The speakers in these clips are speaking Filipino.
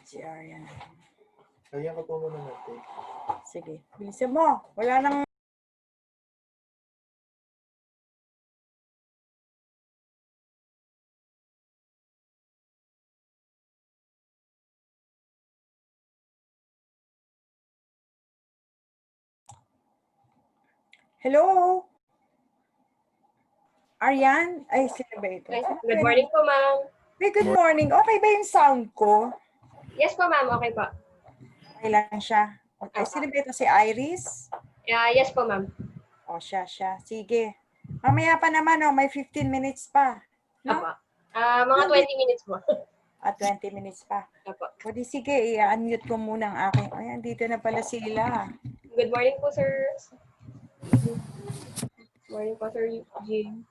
Si Arian. Kaya ka po muna natin. Sige, bilisan mo. Wala nang... Hello? Arian? Ay, sino ba ito? Good morning po, ma'am. Hey, good morning. Okay ba yung sound ko? Yes po, ma'am. Okay po. Okay lang siya. Okay. Sino ba ito? Si Iris? Yes po, ma'am. O, siya. Sige. Mamaya pa naman, may 15 minutes pa. No? Apo. Mga 20 minutes po. At 20 minutes pa. Apo. O di sige, i-unmute ko muna ang aking. Ayan, dito na pala sila. Good morning po, sir. Good morning po, sir Jim.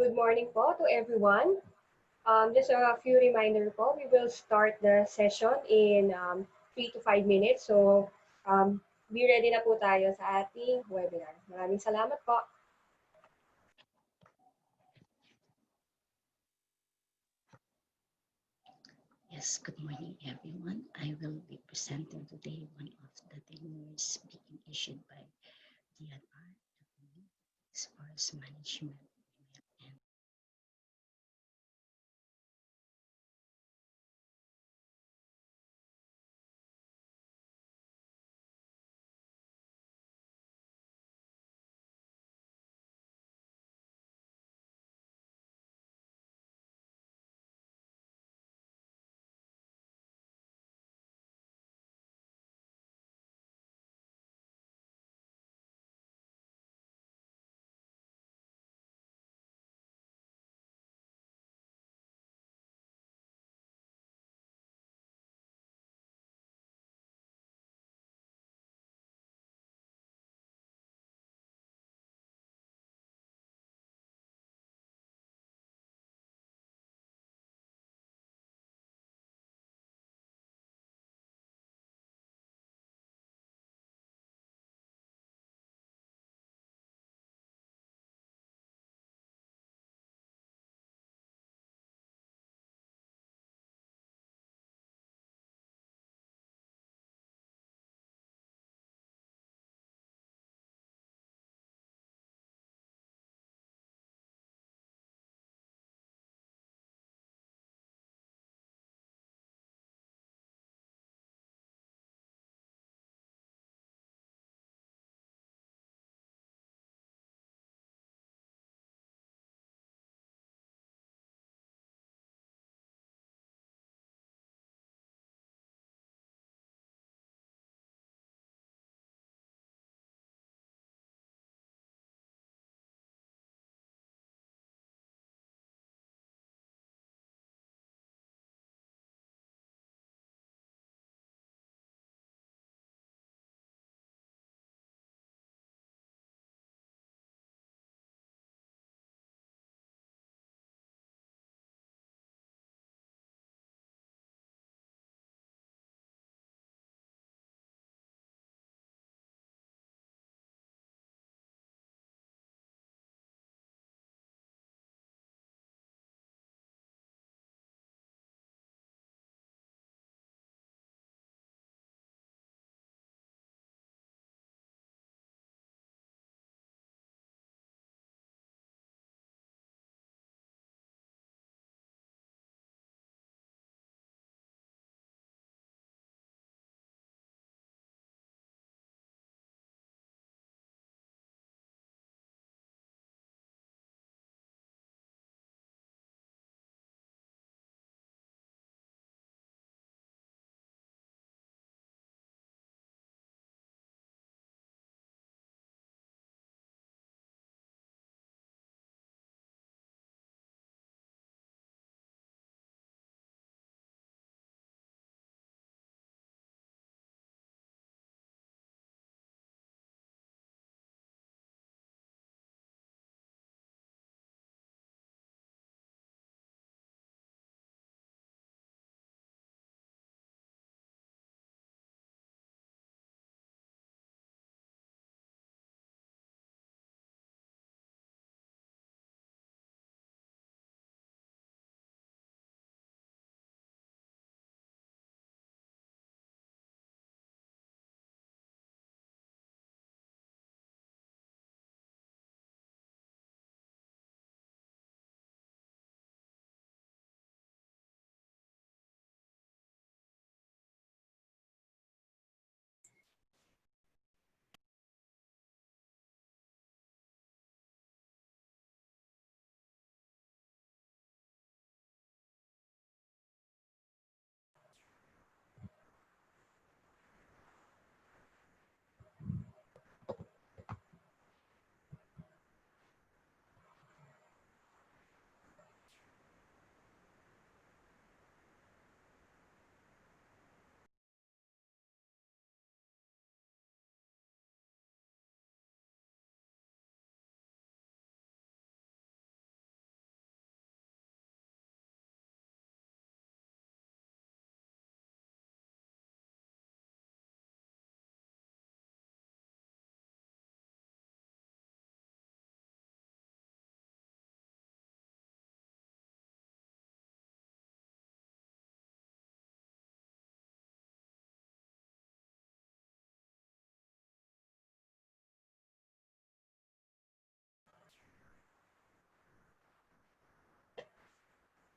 Good morning po to everyone. Just a few reminder po, we will start the session in 3 to 5 minutes. So, be ready na po tayo sa ating webinar. Maraming salamat po. Yes, good morning, everyone. I will be presenting today one of the tenures being issued by DNR, Forest Management. And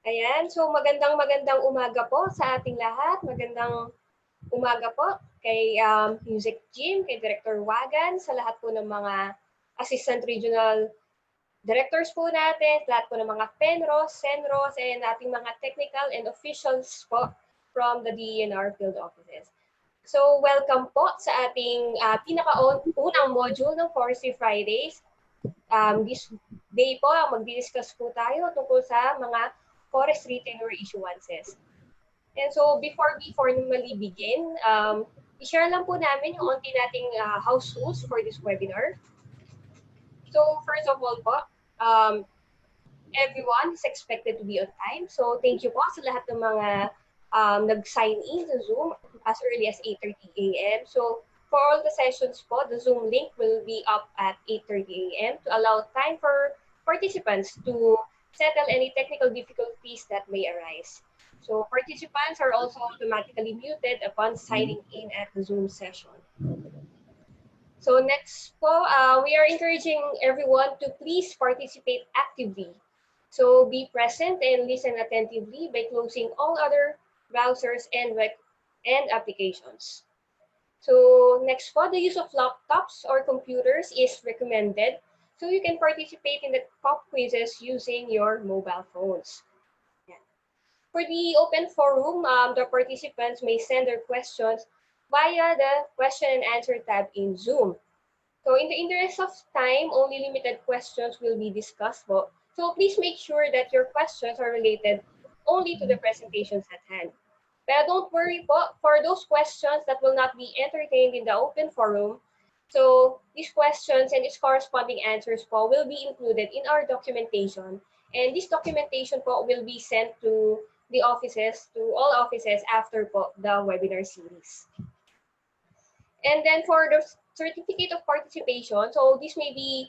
Ayan, so magandang umaga po sa ating lahat. Magandang umaga po kay Music Jim, kay Director Wagan, sa lahat po ng mga Assistant Regional Directors po natin, lahat po ng mga PENROs, CENROs, and ating mga technical and officials po from the DENR field offices. So welcome po sa ating pinaka-unang module ng Forestry Fridays. This day po, mag-discuss po tayo tungkol sa mga forestry tenure issuances. And so before we formally begin, i-share lang po namin yung unti nating house rules for this webinar. So first of all po, everyone is expected to be on time. So thank you po sa lahat ng mga nag-sign in sa Zoom as early as 8:30 a.m. So for all the sessions po, the Zoom link will be up at 8:30 a.m. to allow time for participants to settle any technical difficulties that may arise. So participants are also automatically muted upon signing in at the Zoom session. So next po, we are encouraging everyone to please participate actively. So be present and listen attentively by closing all other browsers and applications. So next po, the use of laptops or computers is recommended. So you can participate in the pop quizzes using your mobile phones. For the open forum, the participants may send their questions via the question and answer tab in Zoom. So in the interest of time, only limited questions will be discussed po. So please make sure that your questions are related only to the presentations at hand. But don't worry po, for those questions that will not be entertained in the open forum, so these questions and its corresponding answers po will be included in our documentation. And this documentation po will be sent to the offices, to all offices after po the webinar series. And then for the certificate of participation, so this may be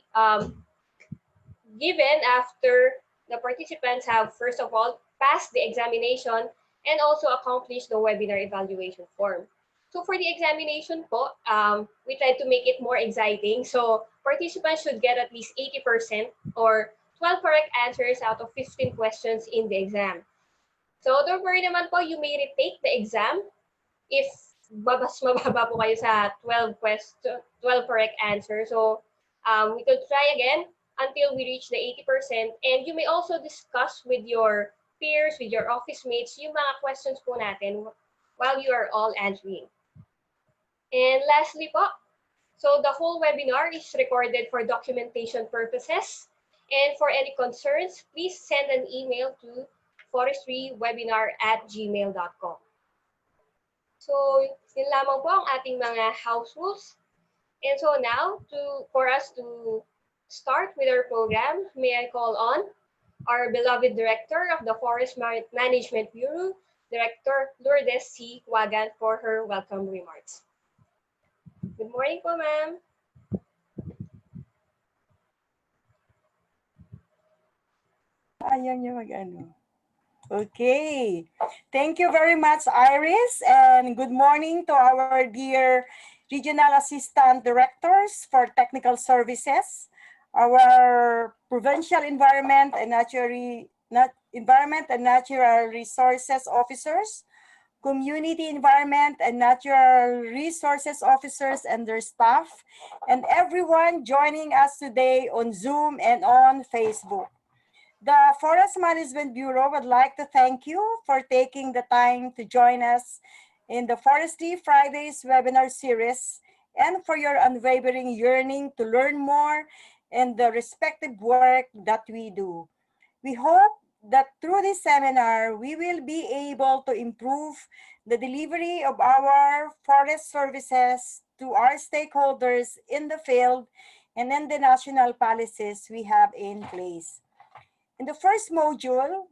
given after the participants have, first of all, passed the examination and also accomplished the webinar evaluation form. So for the examination po, we tried to make it more exciting. So participants should get at least 80% or 12 correct answers out of 15 questions in the exam. So don't worry naman po, you may retake the exam if mababa po kayo sa 12 correct answers. So we could try again until we reach the 80%. And you may also discuss with your peers, with your office mates, yung mga questions po natin while you are all answering. And lastly po, so the whole webinar is recorded for documentation purposes. And for any concerns, please send an email to forestrywebinar@gmail.com. So, yun lamang po ang ating mga house rules. And so now, for us to start with our program, may I call on our beloved Director of the Forest Management Bureau, Director Lourdes C. Wagan, for her welcome remarks. Good morning po, ma'am. Ayaw niya mag-ano. Okay. Thank you very much, Iris. And good morning to our dear Regional Assistant Directors for Technical Services, our Provincial Environment and Natural Resources Officers, Community Environment and Natural Resources Officers and their staff, and everyone joining us today on Zoom and on Facebook. The Forest Management Bureau would like to thank you for taking the time to join us in the Forestry Fridays webinar series and for your unwavering yearning to learn more in the respective work that we do. We hope that through this seminar, we will be able to improve the delivery of our forest services to our stakeholders in the field and in the national policies we have in place. In the first module,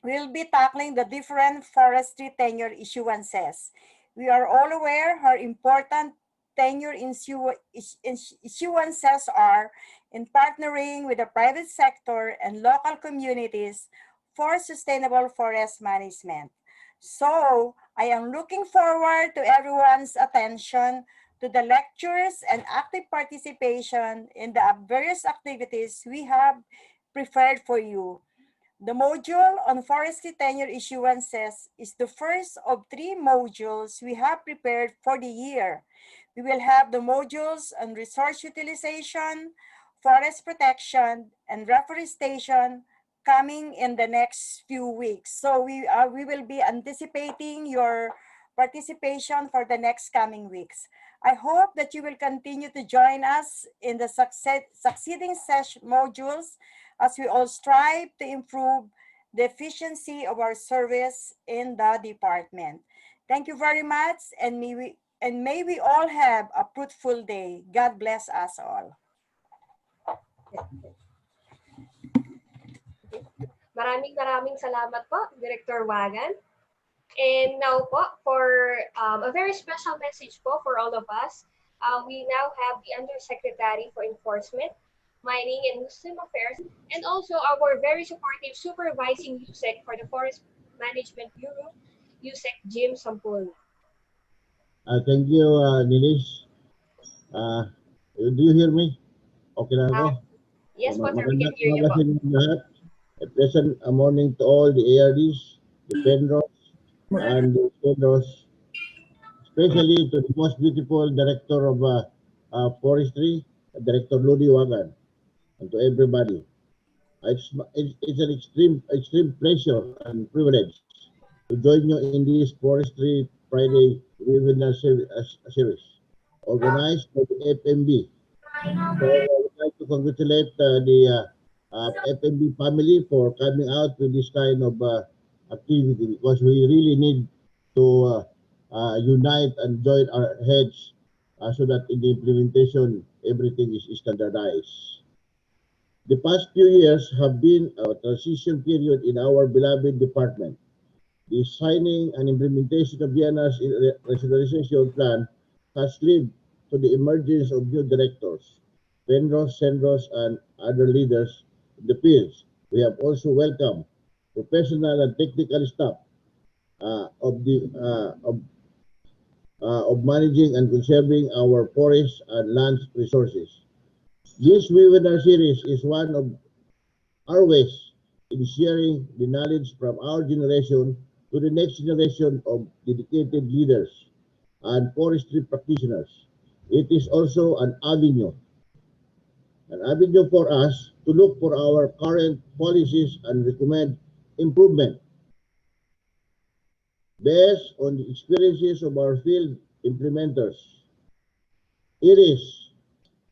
we'll be tackling the different forestry tenure issuances. We are all aware how important tenure issuances are in partnering with the private sector and local communities for sustainable forest management. So I am looking forward to everyone's attention to the lectures and active participation in the various activities we have prepared for you. The module on forestry tenure issuances is the first of 3 modules we have prepared for the year. We will have the modules on resource utilization, forest protection, and reforestation coming in the next few weeks. So we will be anticipating your participation for the next coming weeks. I hope that you will continue to join us in the succeeding session modules as we all strive to improve the efficiency of our service in the department. Thank you very much, and may we all have a fruitful day. God bless us all. Maraming salamat po, Director Wagan. And now po, for a very special message po for all of us, we now have the Undersecretary for Enforcement, Mining and Muslim Affairs, and also our very supportive supervising USEC for the Forest Management Bureau, USEC Jim Sampul. Thank you, Nilis. Do you hear me? Okay na ako? Yes po, sir, we can hear you po. Magandang lahat. A pleasant morning to all the ARDs, the PENROs, and the CENROs, especially to the most beautiful Director of Forestry, Director Ludi Wagan, and to everybody. It's an extreme pleasure and privilege to join you in this Forestry Friday webinar series organized by the FMB. So I would like to congratulate the FMB family for coming out with this kind of activity, because we really need to unite and join our heads so that in the implementation everything is standardized. The past few years have been a transition period in our beloved department. The signing and implementation of DNR's rationalization plan has led to the emergence of new directors, PENROs, CENROs, and other leaders in the fields. We have also welcomed professional and technical staff of managing and conserving our forests and land resources. This webinar series is one of our ways in sharing the knowledge from our generation to the next generation of dedicated leaders and forestry practitioners. It is also an avenue for us to look for our current policies and recommend improvement based on the experiences of our field implementers. It is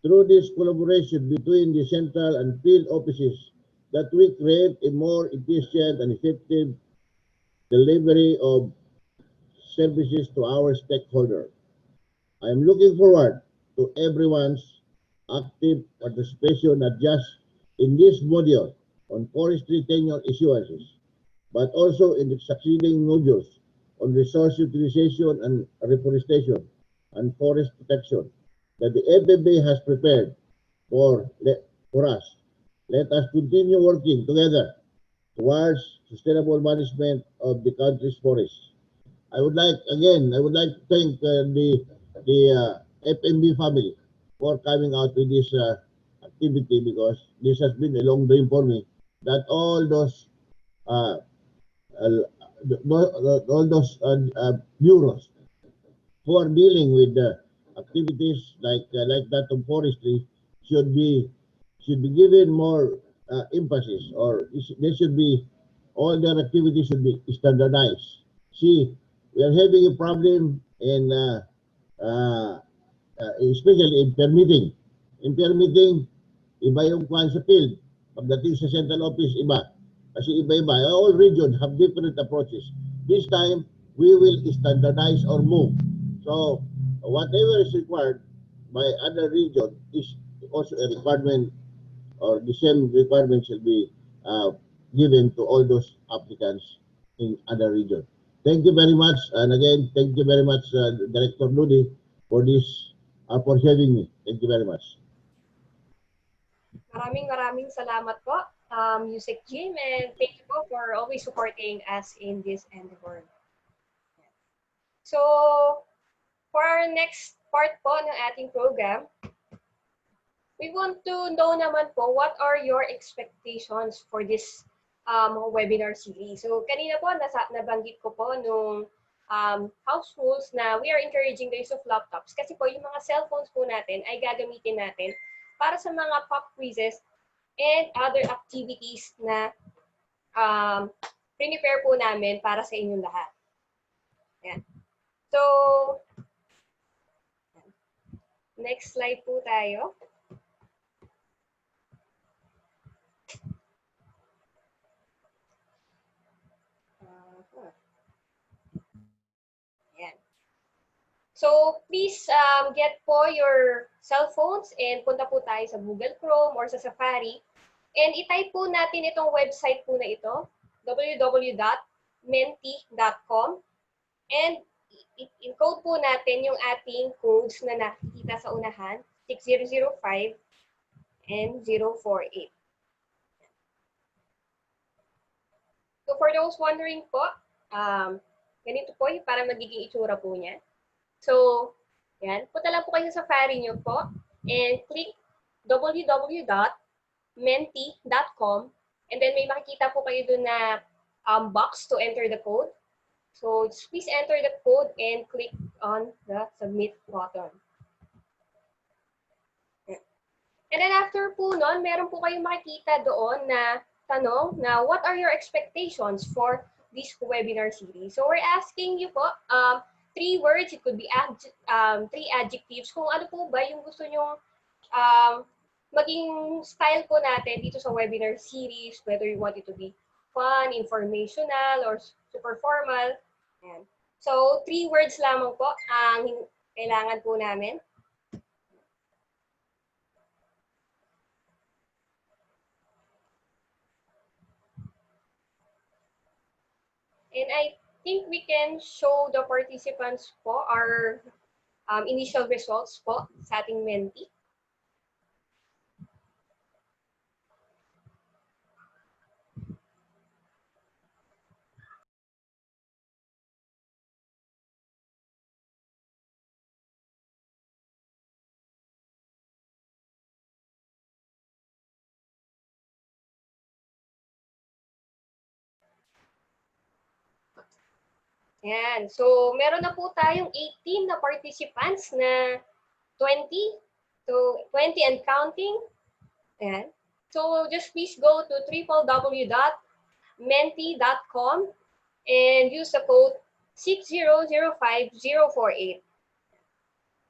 through this collaboration between the central and field offices that we create a more efficient and effective delivery of services to our stakeholders. I am looking forward to everyone's active participation, not just in this module on forestry tenure issuances, but also in the succeeding modules on resource utilization and reforestation and forest protection that the FBB has prepared for us. Let us continue working together towards sustainable management of the country's forests. I would like to thank the FMB family for coming out with this activity, because this has been a long dream for me. That all those uh, bureaus who are dealing with activities like that of forestry should be given more emphasis, or they should be, all their activities should be standardized. See, we are having a problem in especially in permitting. In permitting, iba yung kwan sa field. Pagdating sa central office, iba. Kasi iba-iba. All regions have different approaches. This time, we will standardize or move. So, whatever is required by other region is also a requirement, or the same requirement shall be given to all those applicants in other regions. Thank you very much. And again, thank you very much, Director Ludi, for this, for having me. Thank you very much. Maraming salamat po, Music Jim, and thank you po for always supporting us in this endeavor. So, for our next part po ng ating program, we want to know naman po what are your expectations for this webinar series. So kanina po, nabanggit ko po nung house rules na we are encouraging the use of laptops kasi po yung mga cellphones po natin ay gagamitin natin para sa mga pop quizzes and other activities na prepare po namin para sa inyong lahat. Ayan. So, next slide po tayo. Ayan. So, please get po your cell phones and punta po tayo sa Google Chrome or sa Safari. And itype po natin itong website po na ito, www.menti.com. And encode po natin yung ating codes na nakikita sa unahan, 6005 and 048. So for those wondering po, ganito po yung para magiging itsura po niya. So, yan. Punta lang po kayo sa Safari nyo po and click www.menti.com and then may makikita po kayo dun na box to enter the code. So, just please enter the code and click on the submit button. And then after po nun, meron po kayong makikita doon na tanong na what are your expectations for this webinar series? So, we're asking you po 3 words, it could be 3 adjectives, kung ano po ba yung gusto nyong maging style po natin dito sa webinar series, whether you want it to be fun, informational, or super formal. Ayan. So, 3 words lamang po ang kailangan po namin. And I think we can show the participants po our initial results po sa ating Menti. Yan. So, meron na po tayong 18 na participants na 20. So, 20 and counting. Ayan. So, just please go to www.menti.com and use the code 6005048.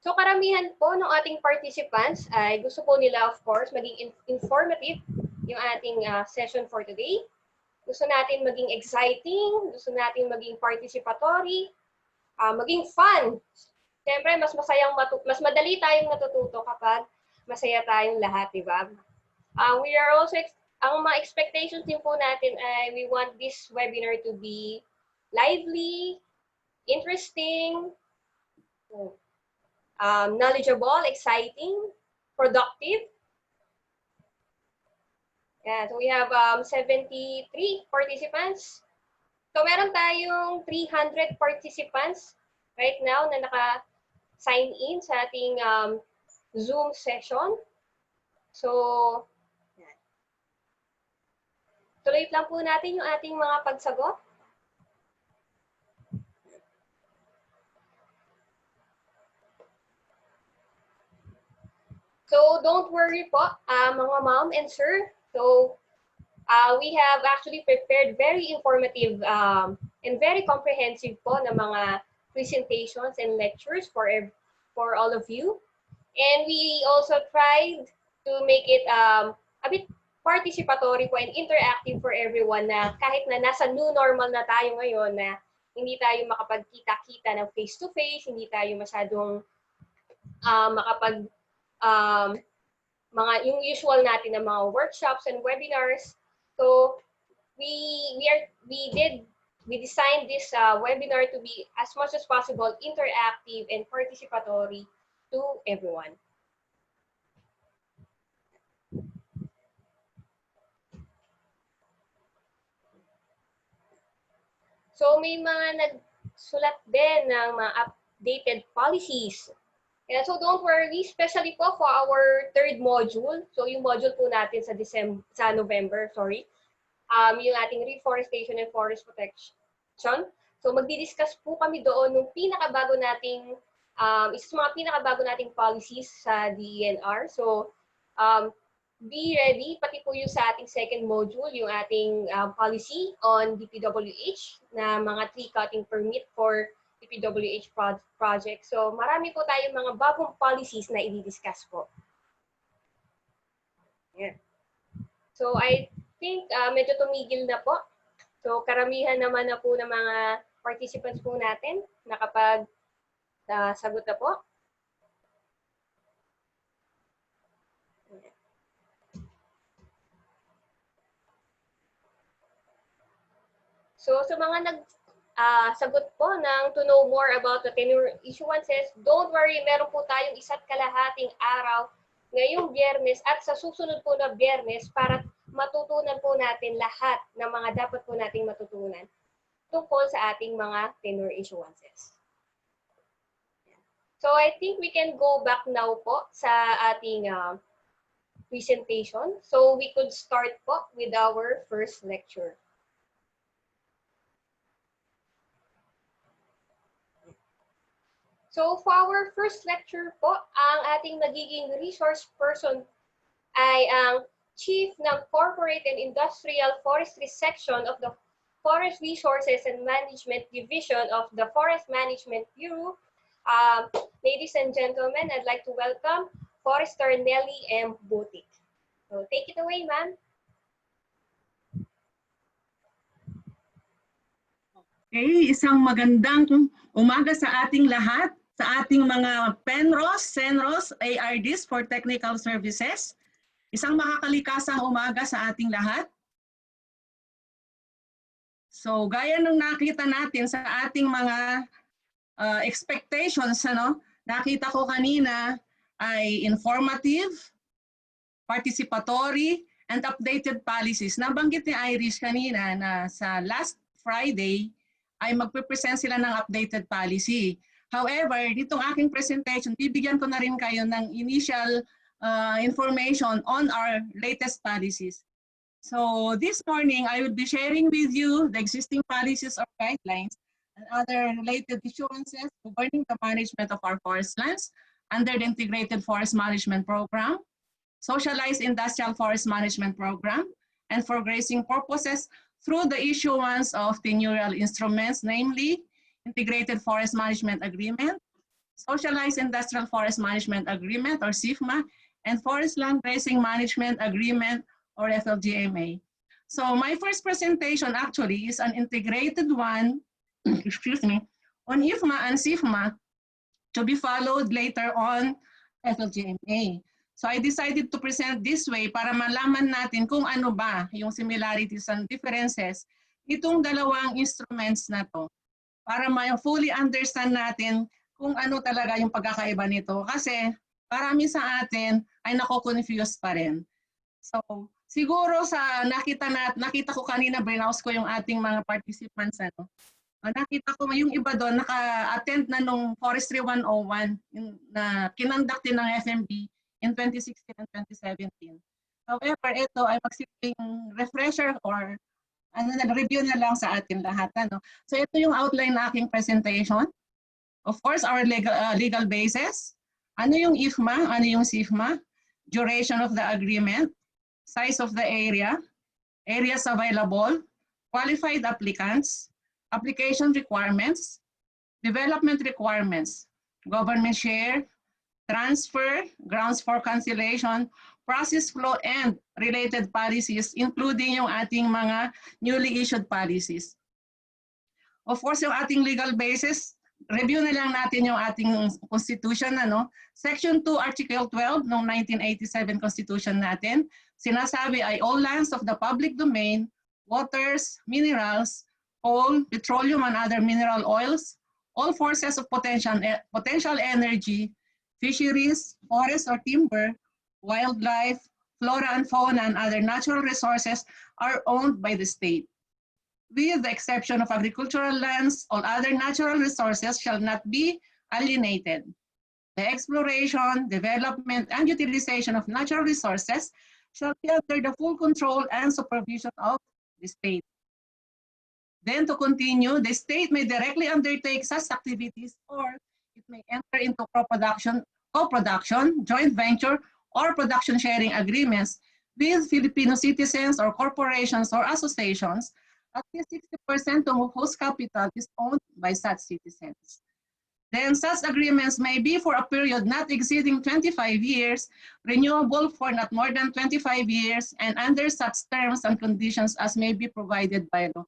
So, karamihan po ng ating participants ay gusto po nila, of course, maging informative yung ating session for today. Gusto natin maging exciting, gusto natin maging participatory, maging fun. Siyempre, mas madali tayong natututo kapag masaya tayong lahat, di ba? We are also, ang mga expectations din po natin ay we want this webinar to be lively, interesting, knowledgeable, exciting, productive. Yeah, so we have 73 participants. So meron tayong 300 participants right now na naka-sign in sa ating Zoom session. So, yan. Tuloy lang po natin yung ating mga pagsagot. So, don't worry po, mga ma'am and sir. So, we have actually prepared very informative and very comprehensive po na mga presentations and lectures for all of you. And we also tried to make it a bit participatory po and interactive for everyone na kahit na nasa new normal na tayo ngayon na hindi tayo makapagkita-kita ng face-to-face, hindi tayo masyadong yung usual natin na mga workshops and webinars. So we designed this webinar to be as much as possible interactive and participatory to everyone. So may mga nagsulat din ng mga updated policies. Yeah, so don't worry, especially po for our 3rd module. So yung module po natin sa November, sorry. yung ating reforestation and forest protection. So magdi-discuss po kami doon ng pinakabago nating isa sa mga pinakabago nating policies sa DENR. So be ready, pati po yung sa ating second module, yung ating policy on DPWH na mga tree cutting permit for DPWH project. So marami po tayong mga bagong policies na i-discuss po. Yeah. So I think medyo tumigil na po. So karamihan naman na po ng mga participants po natin nakapag sagot na po. So sa mga sagot po ng to know more about the tenure issuances, don't worry, meron po tayong isa't kalahating araw ngayong Biyernes at sa susunod po na Biyernes para matutunan po natin lahat ng mga dapat po nating matutunan tungkol sa ating mga tenure issuances. So I think we can go back now po sa ating presentation. So we could start po with our first lecture. So for our first lecture po, ang ating magiging resource person ay ang Chief ng Corporate and Industrial Forestry Section of the Forest Resources and Management Division of the Forest Management Bureau. Ladies and gentlemen, I'd like to welcome Forester Nelly M. Butik. So take it away, ma'am. Okay, isang magandang umaga sa ating lahat, sa ating mga PENROs, CENROs, ARDs for Technical Services. Isang makakalikasang umaga sa ating lahat. So, gaya ng nakita natin sa ating mga expectations, nakita ko kanina ay informative, participatory, and updated policies. Nabanggit ni Irish kanina na sa last Friday ay magpe-present sila ng updated policy. However, ditong aking presentation, bibigyan ko na rin kayo ng initial information on our latest policies. So this morning, I will be sharing with you the existing policies or guidelines and other related issuances governing the management of our forest lands under the Integrated Forest Management Program, Socialized Industrial Forest Management Program, and for grazing purposes through the issuance of tenurial instruments, namely Integrated Forest Management Agreement, Socialized Industrial Forest Management Agreement or SIFMA, and Forest Land Grazing Management Agreement or FLGMA. So my first presentation actually is an integrated one, excuse me, on IFMA and SIFMA to be followed later on FLGMA. So I decided to present this way para malaman natin kung ano ba yung similarities and differences itong dalawang instruments na to. Para fully understand natin kung ano talaga yung pagkakaiba nito. Kasi marami sa atin ay nako-confuse pa rin. So, siguro sa nakita ko kanina, browse ko yung ating mga participants. Nakita ko yung iba doon, naka-attend na nung Forestry 101 na kinonduct din ng FMB in 2016 and 2017. However, ito ay magsilbing refresher or review na lang sa atin lahat. So ito yung outline na aking presentation. Of course, our legal basis. Ano yung IFMA? Ano yung SIFMA? Duration of the agreement, size of the area, areas available, qualified applicants, application requirements, development requirements, government share, transfer, grounds for cancellation, process flow, and related policies, including yung ating mga newly issued policies. Of course, yung ating legal basis, review na lang natin yung ating constitution. Section 2, Article 12 ng 1987 Constitution natin, sinasabi ay all lands of the public domain, waters, minerals, coal, petroleum and other mineral oils, all sources of potential energy, fisheries, forests or timber, wildlife, flora and fauna, and other natural resources are owned by the state. With the exception of agricultural lands, all other natural resources shall not be alienated. The exploration, development, and utilization of natural resources shall be under the full control and supervision of the state. Then to continue, the state may directly undertake such activities or it may enter into co-production, joint venture, or production sharing agreements with Filipino citizens or corporations or associations. At least 60% of whose capital is owned by such citizens. Then such agreements may be for a period not exceeding 25 years, renewable for not more than 25 years, and under such terms and conditions as may be provided by law.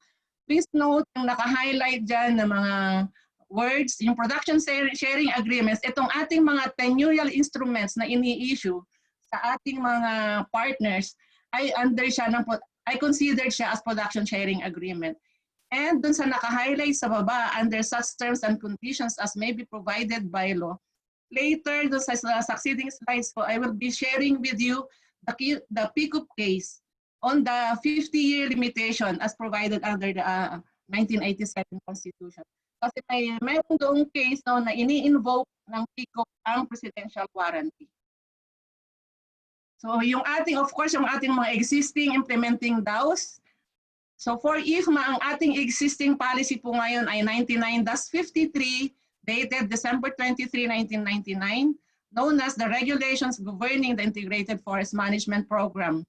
Please note, yung naka-highlight dyan na mga words, yung production sharing agreements, itong ating mga tenurial instruments na ini-issue sa ating mga partners, ay considered siya as production sharing agreement. And dun sa naka-highlight sa baba, under such terms and conditions as may be provided by law. Later, dun sa succeeding slides ko, I will be sharing with you the PICUP case on the 50-year limitation as provided under the 1987 Constitution. Kasi mayroon doong case no, na ini-invoke ng PICUP ang presidential warranty. So yung ating, of course, yung ating mga existing implementing DAOs. So for IFMA, ang ating existing policy po ngayon ay 99-53 dated December 23, 1999, known as the Regulations Governing the Integrated Forest Management Program.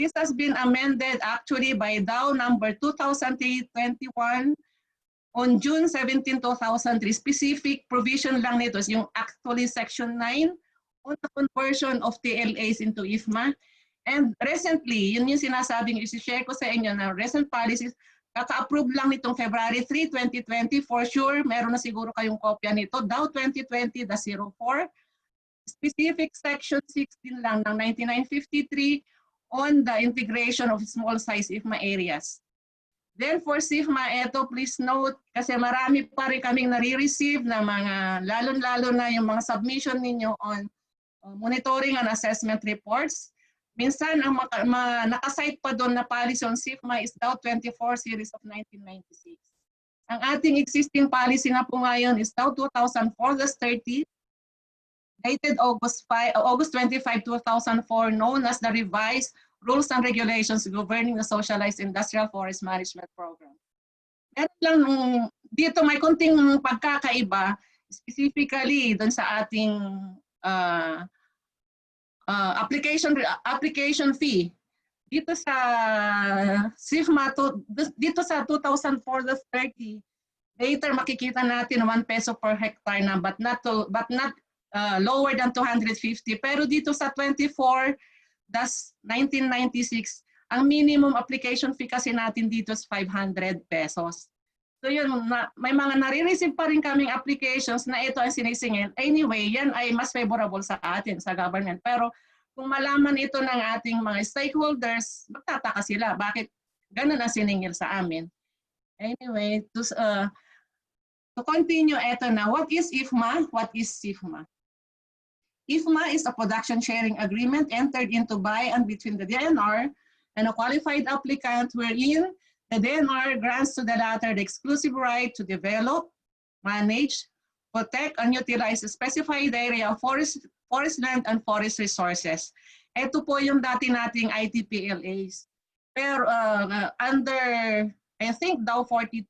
This has been amended actually by DAO number 2021 on June 17, 2003. Specific provision lang nito is yung actually Section 9 on the conversion of TLAs into IFMA. And recently, yun yung sinasabing, isi-share ko sa inyo na recent policies, kaka-approve lang nitong February 3, 2020. For sure, meron na siguro kayong kopya nito. DAO 2020-04. Specific Section 16 lang ng 1953 on the integration of small size IFMA areas. Then for SIFMA, eto please note, kasi marami pa rin kaming nare-receive na mga, lalo-lalo na yung mga submission ninyo on monitoring and assessment reports. Minsan, ang nakasite pa doon na policy on SIFMA is DAO 24 series of 1996. Ang ating existing policy na po ngayon is DAO 2004-30, dated August 25, 2004, known as the Revised Rules and Regulations Governing the Socialized Industrial Forest Management Program. Meron lang dito may konting pagkakaiba, specifically doon sa ating application fee. Dito sa SIFMA, dito sa 2004-30, later makikita natin 1 peso per hectare na, but not lower than 250. Pero dito sa 24-1996, ang minimum application fee kasi natin dito is 500 pesos. So yun, may mga nare-receive pa rin kaming applications na ito ang sinisingil. Anyway, yan ay mas favorable sa atin, sa government. Pero kung malaman ito ng ating mga stakeholders, magtataka sila. Bakit ganun ang siningil sa amin? Anyway, to continue, ito na. What is IFMA? What is SIFMA? IFMA is a production sharing agreement entered into by and between the DNR and a qualified applicant wherein the DNR grants to the latter the exclusive right to develop, manage, protect, and utilize a specified area of forest land and forest resources. Ito po yung dati nating ITPLAs. Pero under, I think, DAO 42,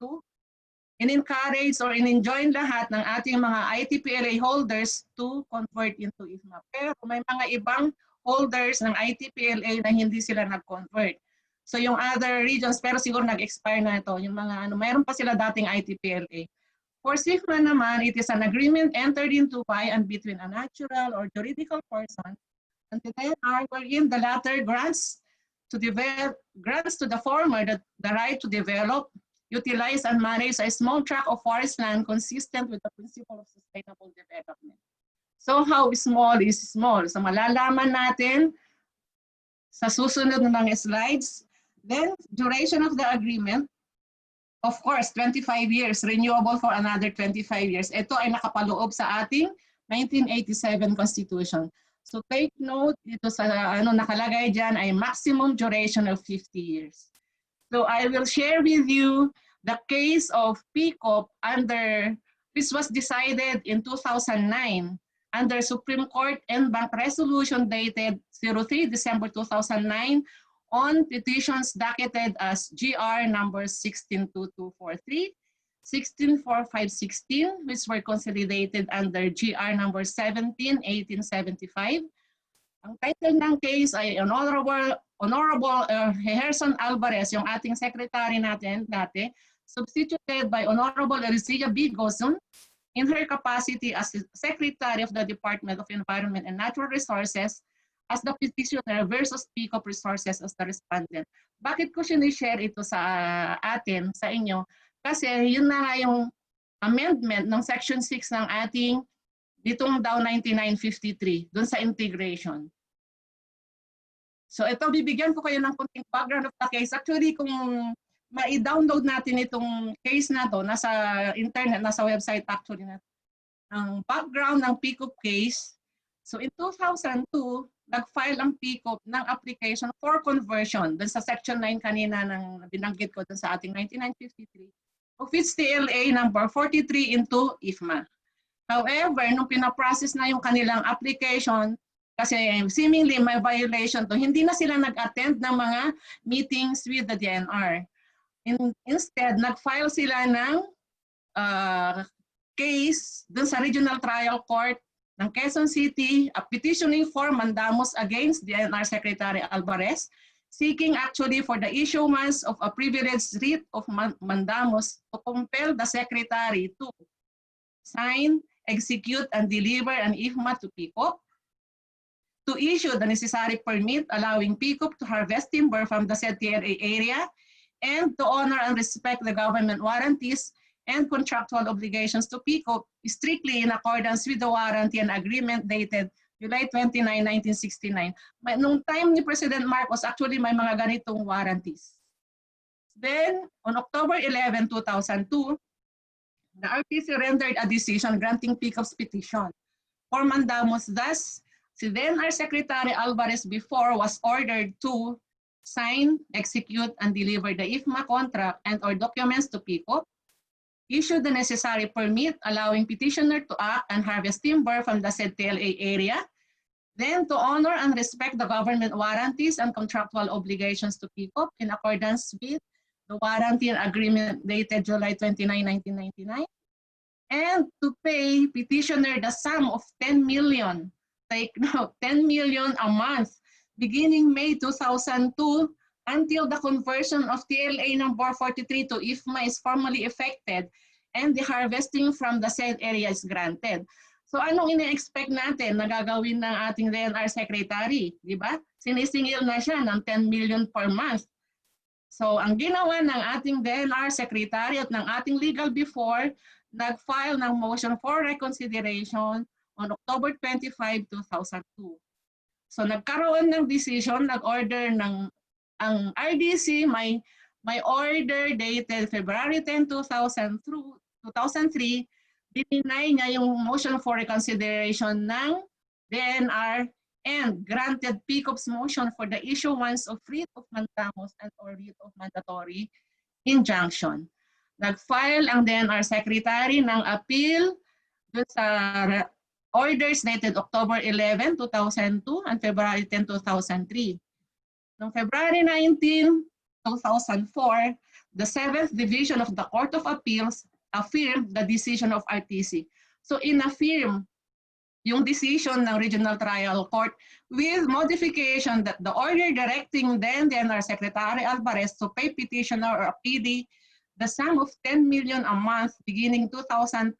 in-encourage or in-enjoin lahat ng ating mga ITPLA holders to convert into IFMA. Pero may mga ibang holders ng ITPLA na hindi sila nag-convert. So yung other regions, pero siguro nag-expire na ito. Yung mga mayroon pa sila dating ITPLA. For SIFMA naman, it is an agreement entered into by and between a natural or juridical person and the DNR wherein the latter grants to the former the right to develop, utilize, and manage a small tract of forest land consistent with the principle of sustainable development. So how small is small? So malalaman natin sa susunod na mga slides. Then, duration of the agreement, of course, 25 years, renewable for another 25 years. Ito ay nakapaloob sa ating 1987 Constitution. So take note, dito sa nakalagay dyan ay maximum duration of 50 years. So I will share with you the case of PICOP this was decided in 2009 under Supreme Court en banc resolution dated 03 December 2009 on petitions docketed as GR numbers 162243, 164516, which were consolidated under GR number 171875. Ang title ng case ay Honorable Gerson Alvarez, yung ating secretary natin dati, substituted by Honorable Ericilla B. Gozon in her capacity as Secretary of the Department of Environment and Natural Resources as the petitioner versus PCOP Resources as the respondent. Bakit ko sinishare ito sa atin, sa inyo? Kasi yun na nga yung amendment ng Section 6 ng ating ditong daw 9953 doon sa integration. So ito, bibigyan ko kayo ng konting background of the case. Actually, kung ma-download natin itong case na to, nasa internet, nasa website actually natin. Ang background ng PCOP case, so in 2002, nag-file ang PCOP ng application for conversion doon sa Section 9 kanina ng binanggit ko doon sa ating 9953 of its TLA number 43 into IFMA. However, nung pinaprocess na yung kanilang application, kasi seemingly may violation to, hindi na sila nag-attend ng mga meetings with the DNR. Instead, nag-file sila ng case dun sa Regional Trial Court ng Quezon City, a petitioning for mandamus against DNR Secretary Alvarez, seeking actually for the issuance of a privileged writ of mandamus to compel the Secretary to sign, execute, and deliver an IFMA to PCOP, to issue the necessary permit allowing PCOP to harvest timber from the said TLA area, and to honor and respect the government warranties and contractual obligations to PCOP strictly in accordance with the warranty and agreement dated July 29, 1969. Nung time ni President Marcos, actually may mga ganitong warranties. Then, on October 11, 2002, the RTC rendered a decision granting PCOP's petition for mandamus. Thus, si then our Secretary Alvarez before was ordered to sign, execute, and deliver the IFMA contract and or documents to PCOP, issue the necessary permit allowing petitioner to act and harvest timber from the said TLA area, then to honor and respect the government warranties and contractual obligations to PCOP in accordance with the warranty and agreement dated July 29, 1999, and to pay petitioner the sum of 10 million, take note, 10 million a month, beginning May 2002 until the conversion of TLA number 43 to IFMA is formally effected and the harvesting from the said area is granted. So anong ine-expect natin na gagawin ng ating DNR Secretary? Di ba? Sinisingil na siya ng 10 million per month. So ang ginawa ng ating DNR Secretary at ng ating legal before, nag-file ng motion for reconsideration on October 25, 2002. So nagkaroon ng decision, nag-order ng ang RDC, may order dated February 10, 2003, dininay niya yung motion for reconsideration ng DNR and granted PCOP's motion for the issuance of writ of mandamus and or writ of mandatory injunction. Nag-file ang DNR Secretary ng appeal dun sa orders dated October 11, 2002 and February 10, 2003. Noong February 19, 2004, the 7th Division of the Court of Appeals affirmed the decision of RTC. So in-affirm yung decision ng Regional Trial Court with modification that the order directing then DNR Secretary Alvarez to pay petitioner or a PD the sum of 10 million a month beginning 2002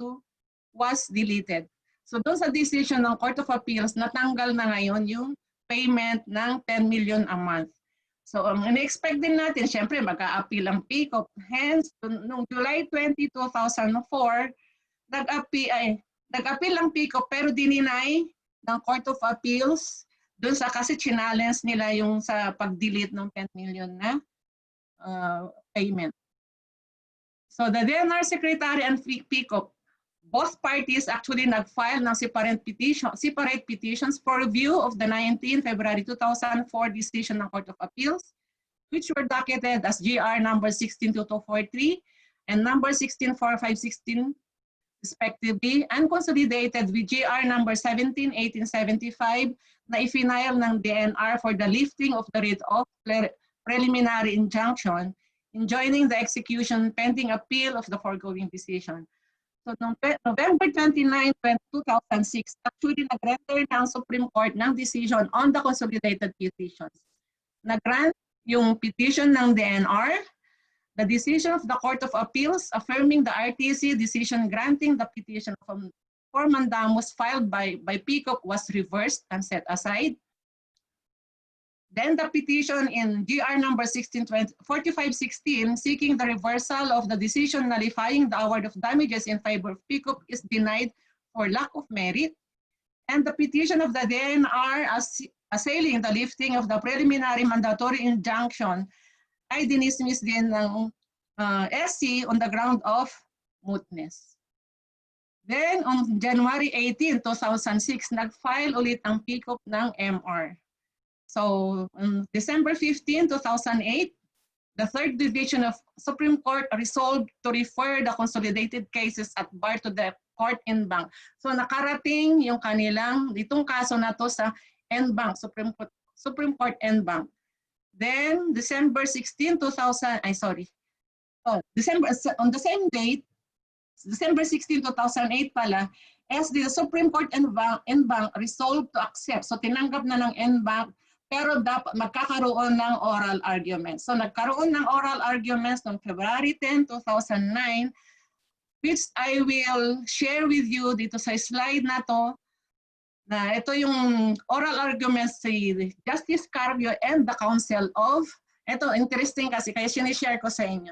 was deleted. So doon sa decision ng Court of Appeals, natanggal na ngayon yung payment ng 10 million a month. So ang in-expect din natin, syempre mag-a-appeal ang PCOP. Hence, noong July 20, 2004, nag-appeal ang PCOP pero dininay ng Court of Appeals doon sa kasi challenge nila yung sa pag-delete ng 10 million na payment. So the DNR Secretary and PCOP, both parties actually nag-file ng separate petitions for review of the 19 February 2004 decision ng Court of Appeals, which were docketed as GR number 162243 and number 164516 respectively, and consolidated with GR number 171875, na ifinail ng DNR for the lifting of the writ of preliminary injunction enjoining the execution pending appeal of the foregoing decision. So, November 29, 2006, actually nag-render na ang Supreme Court ng decision on the consolidated petitions. Nag-grant yung petition ng DNR, the decision of the Court of Appeals affirming the RTC decision granting the petition for mandamus filed by Peacock was reversed and set aside. Then the petition in GR number 4516 seeking the reversal of the decision nullifying the award of damages in favor of Peacock is denied for lack of merit. And the petition of the DNR assailing the lifting of the preliminary mandatory injunction ay dinismiss din ng SC on the ground of mootness. Then on January 18, 2006, nag-file ulit ang Peacock ng MR. So, on December 15, 2008, the Third Division of Supreme Court resolved to refer the consolidated cases at bar to the court en banc. So, nakarating yung kanilang, itong kaso na to sa en banc, Supreme Court en banc. Then, December 16, 2000, on the same date, December 16, 2008 pala, as the Supreme Court en banc resolved to accept. So, tinanggap na ng en banc, pero dapat magkakaroon ng oral arguments. So nagkaroon ng oral arguments noong February 10, 2009, which I will share with you dito sa slide na to, na ito yung oral arguments si Justice Carpio and the Council of, ito interesting kasi kaya sinishare ko sa inyo,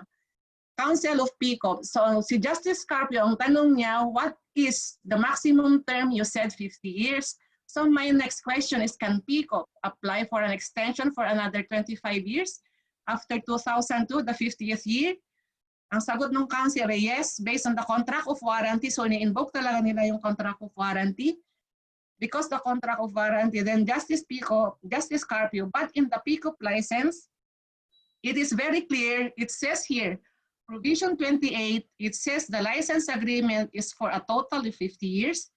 Council of Peacock. So si Justice Carpio, ang tanong niya, what is the maximum term? You said 50 years. So my next question is, can Peacock apply for an extension for another 25 years after 2002, the 50th year? Ang sagot ng council ay yes, based on the contract of warranty. So ni-invoke talaga nila yung contract of warranty. Because the contract of warranty, then Justice Carpio, but in the Peacock license, it is very clear, it says here, provision 28, it says the license agreement is for a total of 50 years.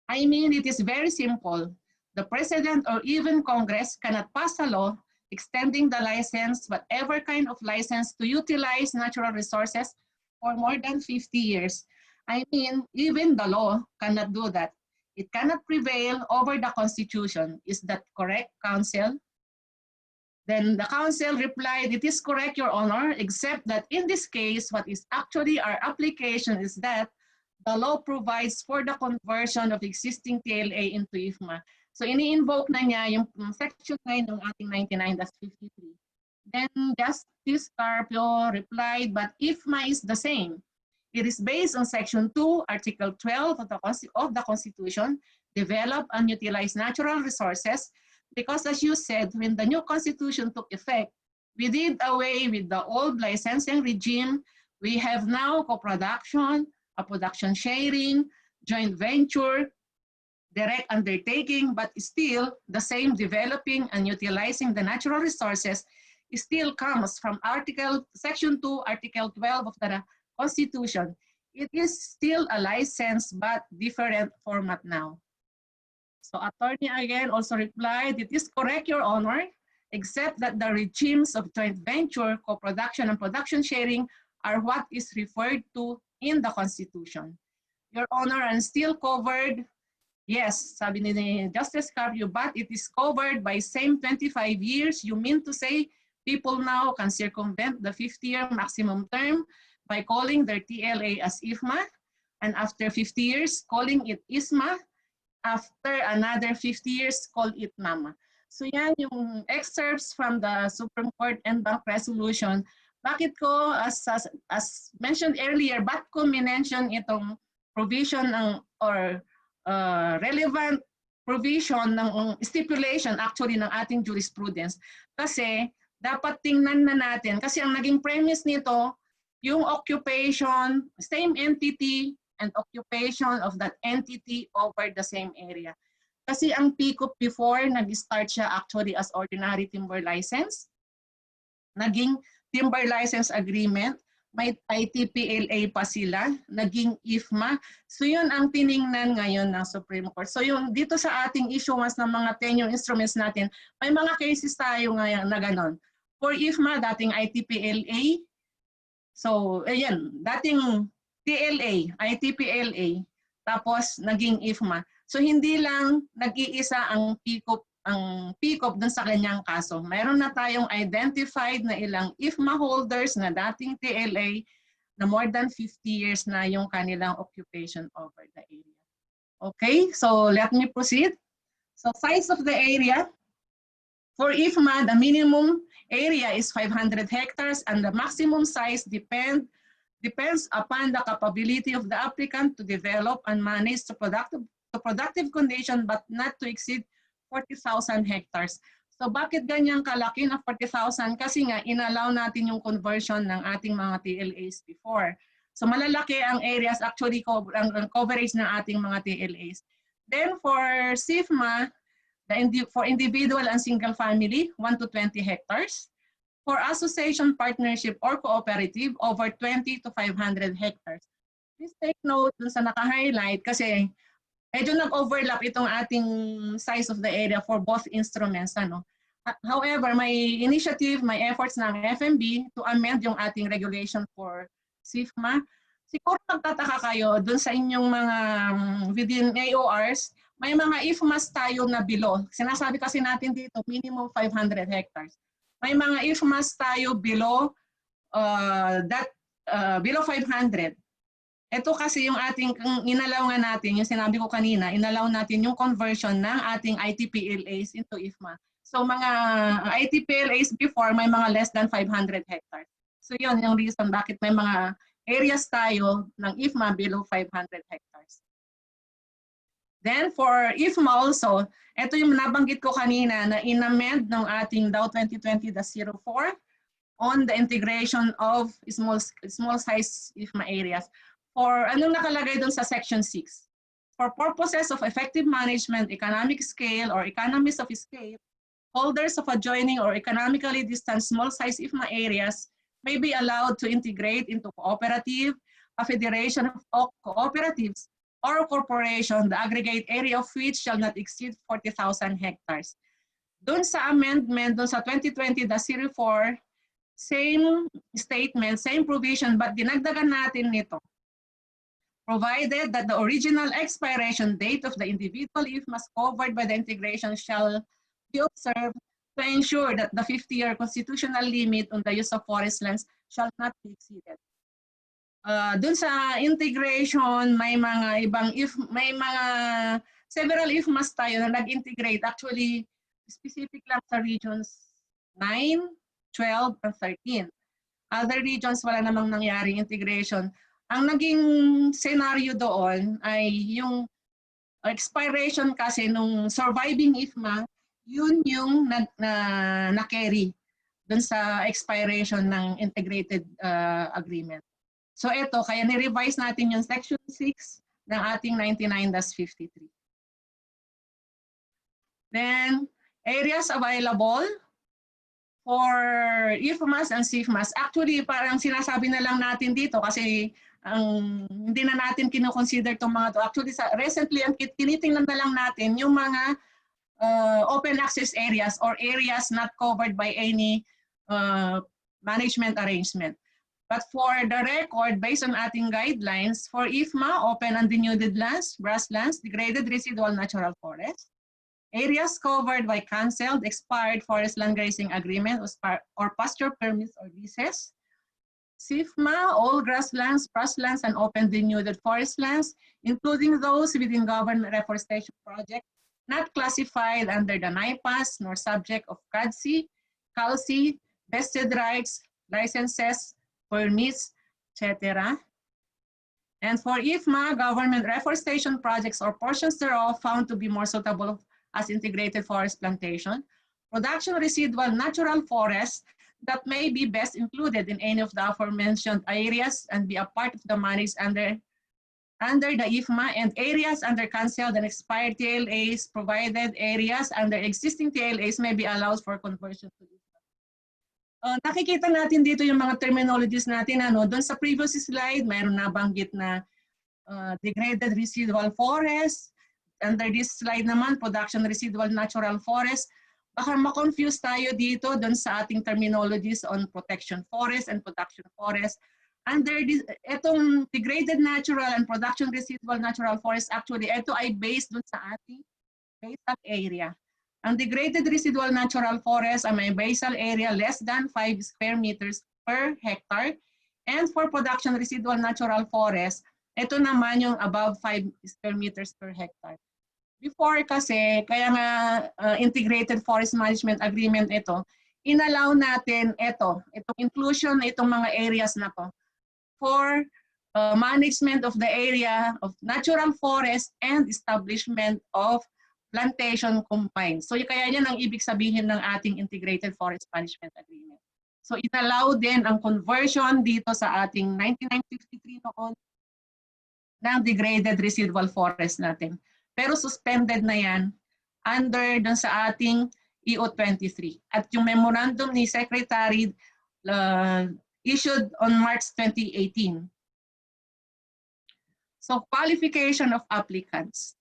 I mean, it is very simple. The President or even Congress cannot pass a law extending the license, whatever kind of license, to utilize natural resources for more than 50 years. I mean, even the law cannot do that. It cannot prevail over the Constitution. Is that correct, Council? Then the Council replied, it is correct, Your Honor, except that in this case, what is actually our application is that the law provides for the conversion of existing TLA into IFMA. So ini-invoke na niya yung section 9 ng ating 99-53. Then Justice Carpio replied, but IFMA is the same. It is based on section 2, article 12 of the Constitution, develop and utilize natural resources, because as you said, when the new Constitution took effect, we did away with the old licensing regime. We have now co-production, a production sharing, joint venture, direct undertaking, but still the same developing and utilizing the natural resources still comes from section 2, article 12 of the Constitution. It is still a license, but different format now. So attorney again also replied, it is correct, Your Honor, except that the regimes of joint venture, co-production, and production sharing are what is referred to in the Constitution. Your Honor, and still covered, yes, sabi ni Justice Carpio, but it is covered by same 25 years. You mean to say people now can circumvent the 50-year maximum term by calling their TLA as IFMA, and after 50 years, calling it ISMA, after another 50 years, call it MAMA. So yan yung excerpts from the Supreme Court en banc resolution. Bakit ko, as mentioned earlier, ba't ko minention itong provision ng, or relevant provision ng stipulation actually ng ating jurisprudence? Kasi dapat tingnan na natin, kasi ang naging premise nito, yung occupation, same entity and occupation of that entity over the same area. Kasi ang Peacock before, nag-start siya actually as ordinary timber license. Naging timber license agreement. may ITPLA pa sila, naging IFMA. So yun ang tiningnan ngayon ng Supreme Court. So yung dito sa ating issuance ng mga tenure instruments natin, may mga cases tayo ngayon na ganon. For IFMA, dating ITPLA. So ayan, dating TLA, ITPLA, tapos naging IFMA. So hindi lang nag-iisa ang PCOP dun sa kanyang kaso. Mayroon na tayong identified na ilang IFMA holders na dating TLA na more than 50 years na yung kanilang occupation over the area. Okay, so let me proceed. So size of the area. For IFMA, the minimum area is 500 hectares and the maximum size depends upon the capability of the applicant to develop and manage to productive condition but not to exceed 40,000 hectares. So bakit ganyan kalaki na 40,000? Kasi nga inallow natin yung conversion ng ating mga TLAs before. So malalaki ang areas actually ang coverage ng ating mga TLAs. Then for SIFMA, for individual and single family, 1 to 20 hectares. For association, partnership, or cooperative, over 20 to 500 hectares. Please take note dun sa naka-highlight kasi medyo nag-overlap itong ating size of the area for both instruments. Ano? However, may initiative, may efforts ng FMB to amend yung ating regulation for SIFMA. Siguro nagtataka kayo dun sa inyong mga within AORs, may mga IFMAs tayo na below. Sinasabi kasi natin dito, minimum 500 hectares. May mga IFMAs tayo below below 500. Ito kasi yung ating inalaw nga natin, yung sinabi ko kanina, inalaw natin yung conversion ng ating ITPLAs into IFMA. So mga ITPLAs before may mga less than 500 hectares. So yun yung reason bakit may mga areas tayo ng IFMA below 500 hectares. Then for IFMA also, ito yung nabanggit ko kanina na in-amend ng ating DAO 2020-04 on the integration of small size IFMA areas. For anong nakalagay doon sa section 6? For purposes of effective management, economic scale, or economies of scale, holders of adjoining or economically distant small size IFMA areas may be allowed to integrate into cooperative, a federation of cooperatives, or corporation, the aggregate area of which shall not exceed 40,000 hectares. Doon sa amendment, doon sa 2020-04, same statement, same provision, but dinagdagan natin nito. Provided that the original expiration date of the individual IFMAs covered by the integration shall be observed to ensure that the 50-year constitutional limit on the use of forest lands shall not be exceeded. Dun sa integration, may mga several IFMAs tayo na nag-integrate. Actually, specific lang sa regions 9, 12, and 13. Other regions, wala namang nangyaring integration. Ang naging scenario doon ay yung expiration kasi nung surviving IFMA, yun yung na-carry dun sa expiration ng integrated agreement. So ito, kaya ni-revise natin yung section 6 ng ating 99-53. Then, areas available for IFMAs and SIFMAs. Actually, parang sinasabi na lang natin dito kasi hindi na natin kinoconsider itong mga to. Actually, recently, ang tinitingnan na lang natin yung mga open access areas or areas not covered by any management arrangement. But for the record, based on ating guidelines, for IFMA, open and denuded lands, grasslands, degraded residual natural forest, areas covered by cancelled, expired forest land grazing agreement or pasture permits or leases, SIFMA, all grasslands, grasslands, and open denuded forest lands, including those within government reforestation projects, not classified under the NIPAS nor subject of CADC, CALC, vested rights, licenses, permits, etc. And for IFMA, government reforestation projects or portions thereof found to be more suitable as integrated forest plantation, production residual natural forests that may be best included in any of the aforementioned areas and be a part of the managed under the IFMA, and areas under cancelled and expired TLAs, provided areas under existing TLAs may be allowed for conversion to IFMA. Nakikita natin dito yung mga terminologies natin. Doon sa previous slide, mayroon nabanggit na degraded residual forest. Under this slide naman, production residual natural forest. Baka ma-confuse tayo dito doon sa ating terminologies on protection forest and production forest. Under this, itong degraded natural and production residual natural forest, actually, ito ay based doon sa ating basal area. Ang degraded residual natural forest ay may basal area less than 5 square meters per hectare. And for production residual natural forest, ito naman yung above 5 square meters per hectare. Before kasi, kaya nga integrated forest management agreement ito, inallow natin itong inclusion na itong mga areas na to for management of the area of natural forest and establishment of plantation combined. So kaya yan ang ibig sabihin ng ating integrated forest management agreement. So inallow din ang conversion dito sa ating 1953 noon ng degraded residual forest natin. Pero suspended na yan under dun sa ating EO23. At yung memorandum ni Secretary issued on March 2018. So qualification of applicants.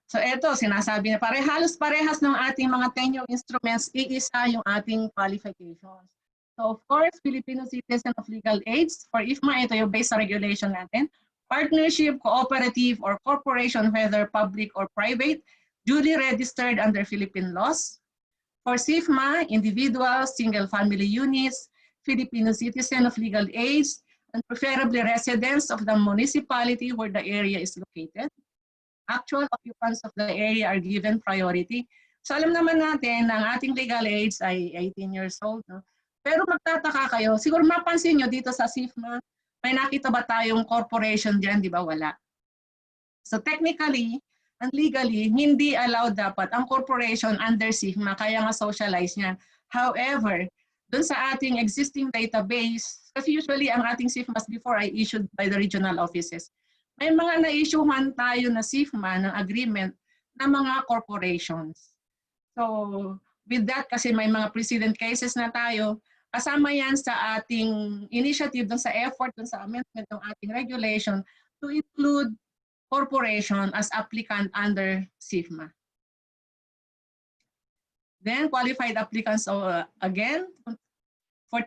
So ito, sinasabi na halos parehas ng ating mga tenure instruments, iisa yung ating qualifications. So of course, Filipino citizen of legal age, for IFMA, ito yung based sa regulation natin. Partnership, cooperative, or corporation, whether public or private, duly registered under Philippine laws. For SIFMA, individuals, single-family units, Filipino citizen of legal age, and preferably residents of the municipality where the area is located. Actual occupants of the area are given priority. So alam naman natin na ang ating legal age ay 18 years old. No? Pero magtataka kayo, siguro mapansin nyo dito sa SIFMA, may nakita ba tayong corporation dyan? Di ba? Wala. So technically and legally, hindi allowed dapat ang corporation under SIFMA, kaya nga socialize niya. However, dun sa ating existing database, kasi usually ang ating SIFMAs before ay issued by the regional offices, may mga na-issuehan tayo na SIFMA ng agreement na mga corporations. So with that, kasi may mga precedent cases na tayo, kasama yan sa ating initiative, dun sa effort, dun sa amendment ng ating regulation to include corporation as applicant under SIFMA. Then qualified applicants again, for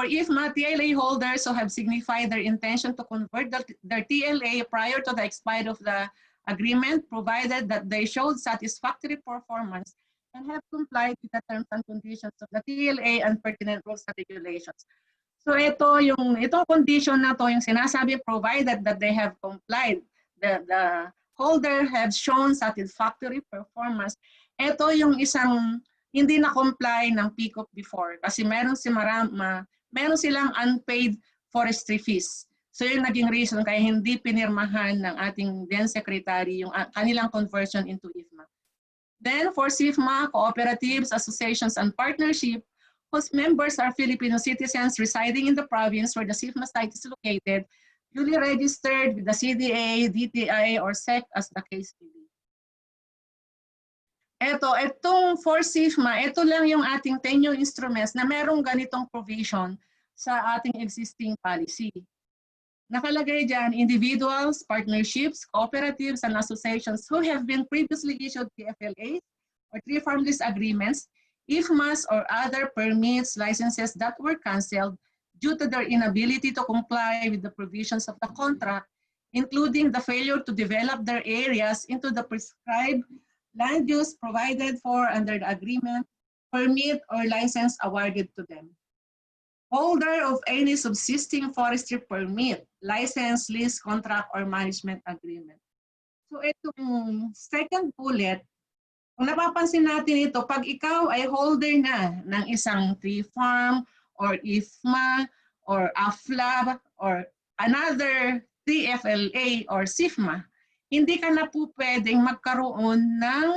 IFMA, TLA holders who have signified their intention to convert their TLA prior to the expiry of the agreement, provided that they showed satisfactory performance and have complied with the terms and conditions of the TLA and pertinent rules and regulations. So itong condition na to, yung sinasabi, provided that they have complied, the holder have shown satisfactory performance. Ito yung isang hindi na-comply ng PCOP before kasi meron silang unpaid forestry fees. So yung naging reason kaya hindi pinirmahan ng ating then secretary yung kanilang conversion into IFMA. Then for SIFMA, cooperatives, associations, and partnership, whose members are Filipino citizens residing in the province where the SIFMA site is located, duly registered with the CDA, DTI, or SEC as the case may be. Itong for SIFMA, ito lang yung ating tenure instruments na merong ganitong provision sa ating existing policy. Nakalagay dyan, individuals, partnerships, cooperatives, and associations who have been previously issued TFLAs or tree farm lease agreements, IFMAs, or other permits, licenses that were canceled due to their inability to comply with the provisions of the contract, including the failure to develop their areas into the prescribed land use provided for under the agreement, permit, or license awarded to them. Holder of any subsisting forestry permit, license, lease, contract, or management agreement. So itong second bullet, kung napapansin natin ito, pag ikaw ay holder na ng isang tree farm, or IFMA, or AFLA, or another TFLA, or SIFMA, hindi ka na po pwedeng magkaroon ng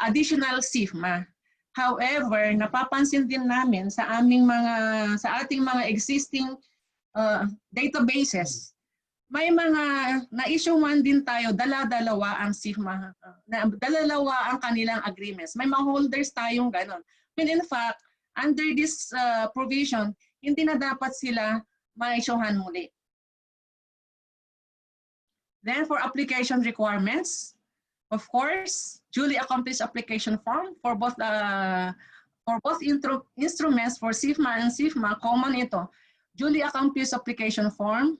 additional SIFMA. However, napapansin din namin sa ating mga existing databases, may mga na-issuean din tayo, dala-dalawa ang SIFMA, dala-dalawa ang kanilang agreements. May mga holders tayong ganon. When in fact, under this provision, hindi na dapat sila ma-issuehan muli. Then for application requirements, of course, duly accomplished application form for both instruments for SIFMA and SIFMA, common ito. Duly accomplished application form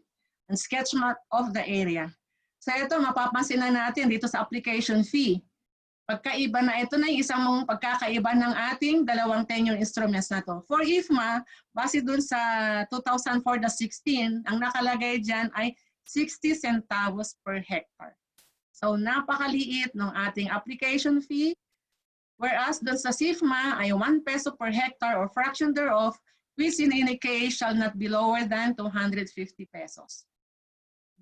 and sketch map of the area. So ito, mapapansin na natin dito sa application fee. Pagkaiba na, ito na yung isang mong pagkakaiba ng ating dalawang tenure instruments na to. For IFMA, base dun sa 2004-16, ang nakalagay dyan ay 60 centavos per hectare. So napakaliit ng ating application fee, whereas dun sa SIFMA ay 1 peso per hectare or fraction thereof, which in any case shall not be lower than 250 pesos.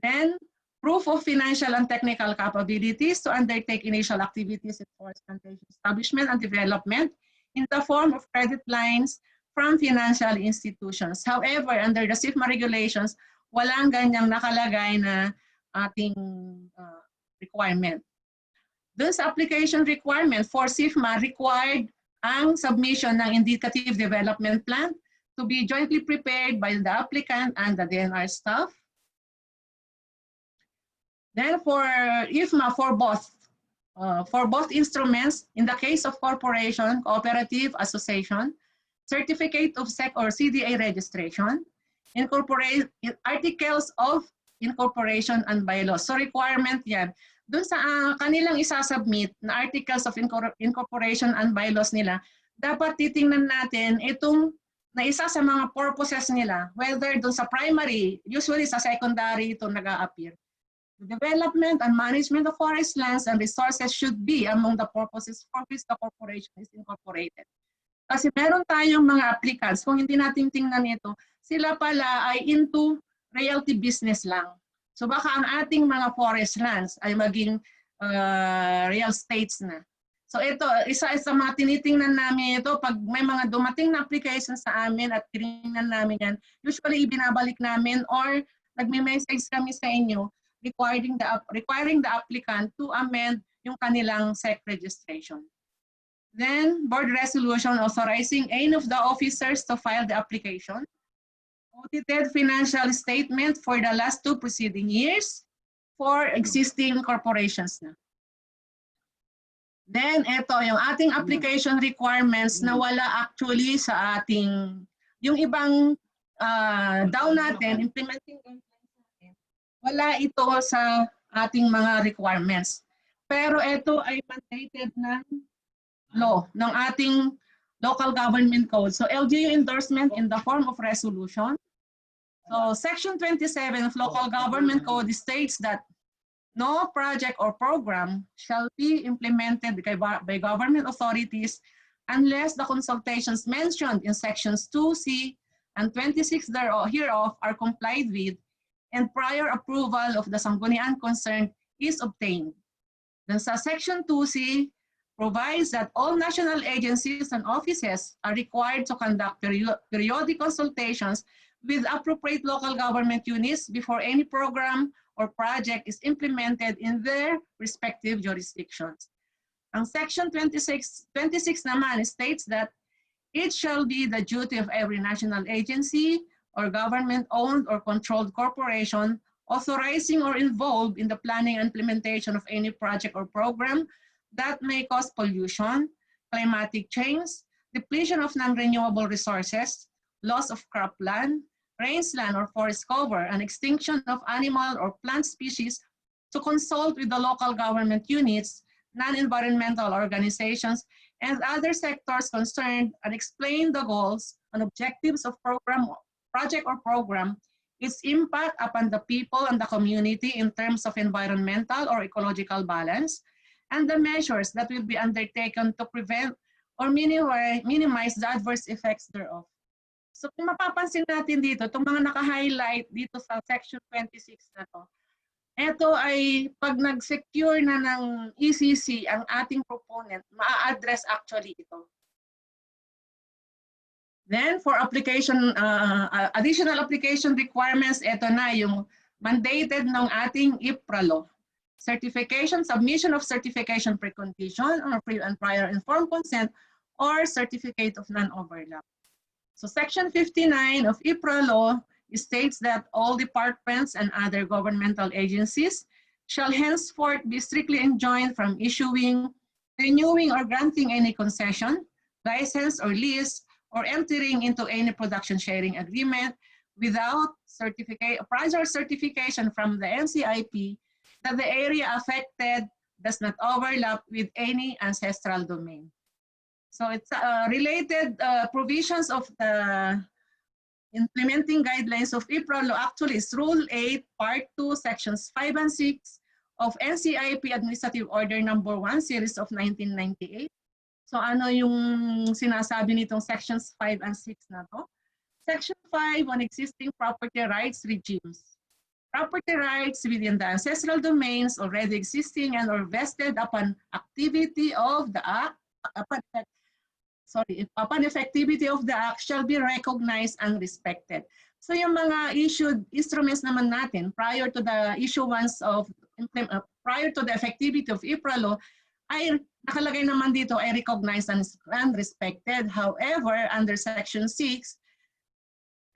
Then, proof of financial and technical capabilities to undertake initial activities in forest plantation establishment and development in the form of credit lines from financial institutions. However, under the SIFMA regulations, walang ganyang nakalagay na ating requirement. Doon sa application requirement for SIFMA, required ang submission ng indicative development plan to be jointly prepared by the applicant and the DNR staff. Then for IFMA, for both instruments, in the case of corporation, cooperative, association, certificate of SEC or CDA registration, incorporate articles of incorporation and bylaws. So requirement yan. Doon sa kanilang isasubmit na articles of incorporation and bylaws nila, dapat titingnan natin itong na isa sa mga purposes nila, whether doon sa primary, usually sa secondary ito nag-a-appear. The development and management of forest lands and resources should be among the purposes for which the corporation is incorporated. Kasi meron tayong mga applicants, kung hindi natin tingnan ito, sila pala ay into realty business lang. So baka ang ating mga forest lands ay maging real estates na. So ito, isa sa mga tinitingnan namin ito, pag may mga dumating na applications sa amin at tinignan namin yan, usually ibinabalik namin or nagme-message kami sa inyo requiring the applicant to amend yung kanilang SEC registration. Then, board resolution authorizing any of the officers to file the application. Audited financial statement for the last 2 preceding years for existing corporations na. Then, ito yung ating application requirements na wala actually sa ating, yung ibang down natin, implementing wala ito sa ating mga requirements. Pero ito ay mandated ng law, ng ating local government code. So LGU endorsement in the form of resolution. So Section 27 of Local Government Code states that no project or program shall be implemented by government authorities unless the consultations mentioned in Sections 2C and 26 hereof are complied with and prior approval of the sanggunian concerned is obtained. Then sa Section 2C provides that all national agencies and offices are required to conduct periodic consultations with appropriate local government units before any program or project is implemented in their respective jurisdictions. Ang Section 26 naman states that it shall be the duty of every national agency or government-owned or controlled corporation authorizing or involved in the planning and implementation of any project or program that may cause pollution, climatic change, depletion of non-renewable resources, loss of cropland, rangeland or forest cover, and extinction of animal or plant species to consult with the local government units, non-environmental organizations, and other sectors concerned and explain the goals and objectives of project or program, its impact upon the people and the community in terms of environmental or ecological balance, and the measures that will be undertaken to prevent or minimize the adverse effects thereof. So kung mapapansin natin dito, itong mga naka-highlight dito sa Section 26 na to, ito ay pag nag-secure na ng ECC ang ating proponent, ma-address actually ito. Then for application, additional application requirements, ito na yung mandated ng ating IPRA law. Certification, submission of certification precondition or pre and prior informed consent or certificate of non-overlap. So Section 59 of IPRA law states that all departments and other governmental agencies shall henceforth be strictly enjoined from issuing, renewing, or granting any concession, license, or lease, or entering into any production sharing agreement without prior certification from the NCIP that the area affected does not overlap with any ancestral domain. So it's related provisions of the implementing guidelines of IPRA law actually is Rule 8, Part 2, Sections 5 and 6 of NCIP Administrative Order Number 1, Series of 1998. So ano yung sinasabi nitong Sections 5 and 6 na to? Section 5 on existing property rights regimes. Property rights within the ancestral domains already existing and or vested upon activity of the act, upon effectivity of the act shall be recognized and respected. So yung mga issued instruments naman natin prior to the issuance of, prior to the effectivity of IPRA law, ay nakalagay naman dito ay recognized and respected. However, under Section 6,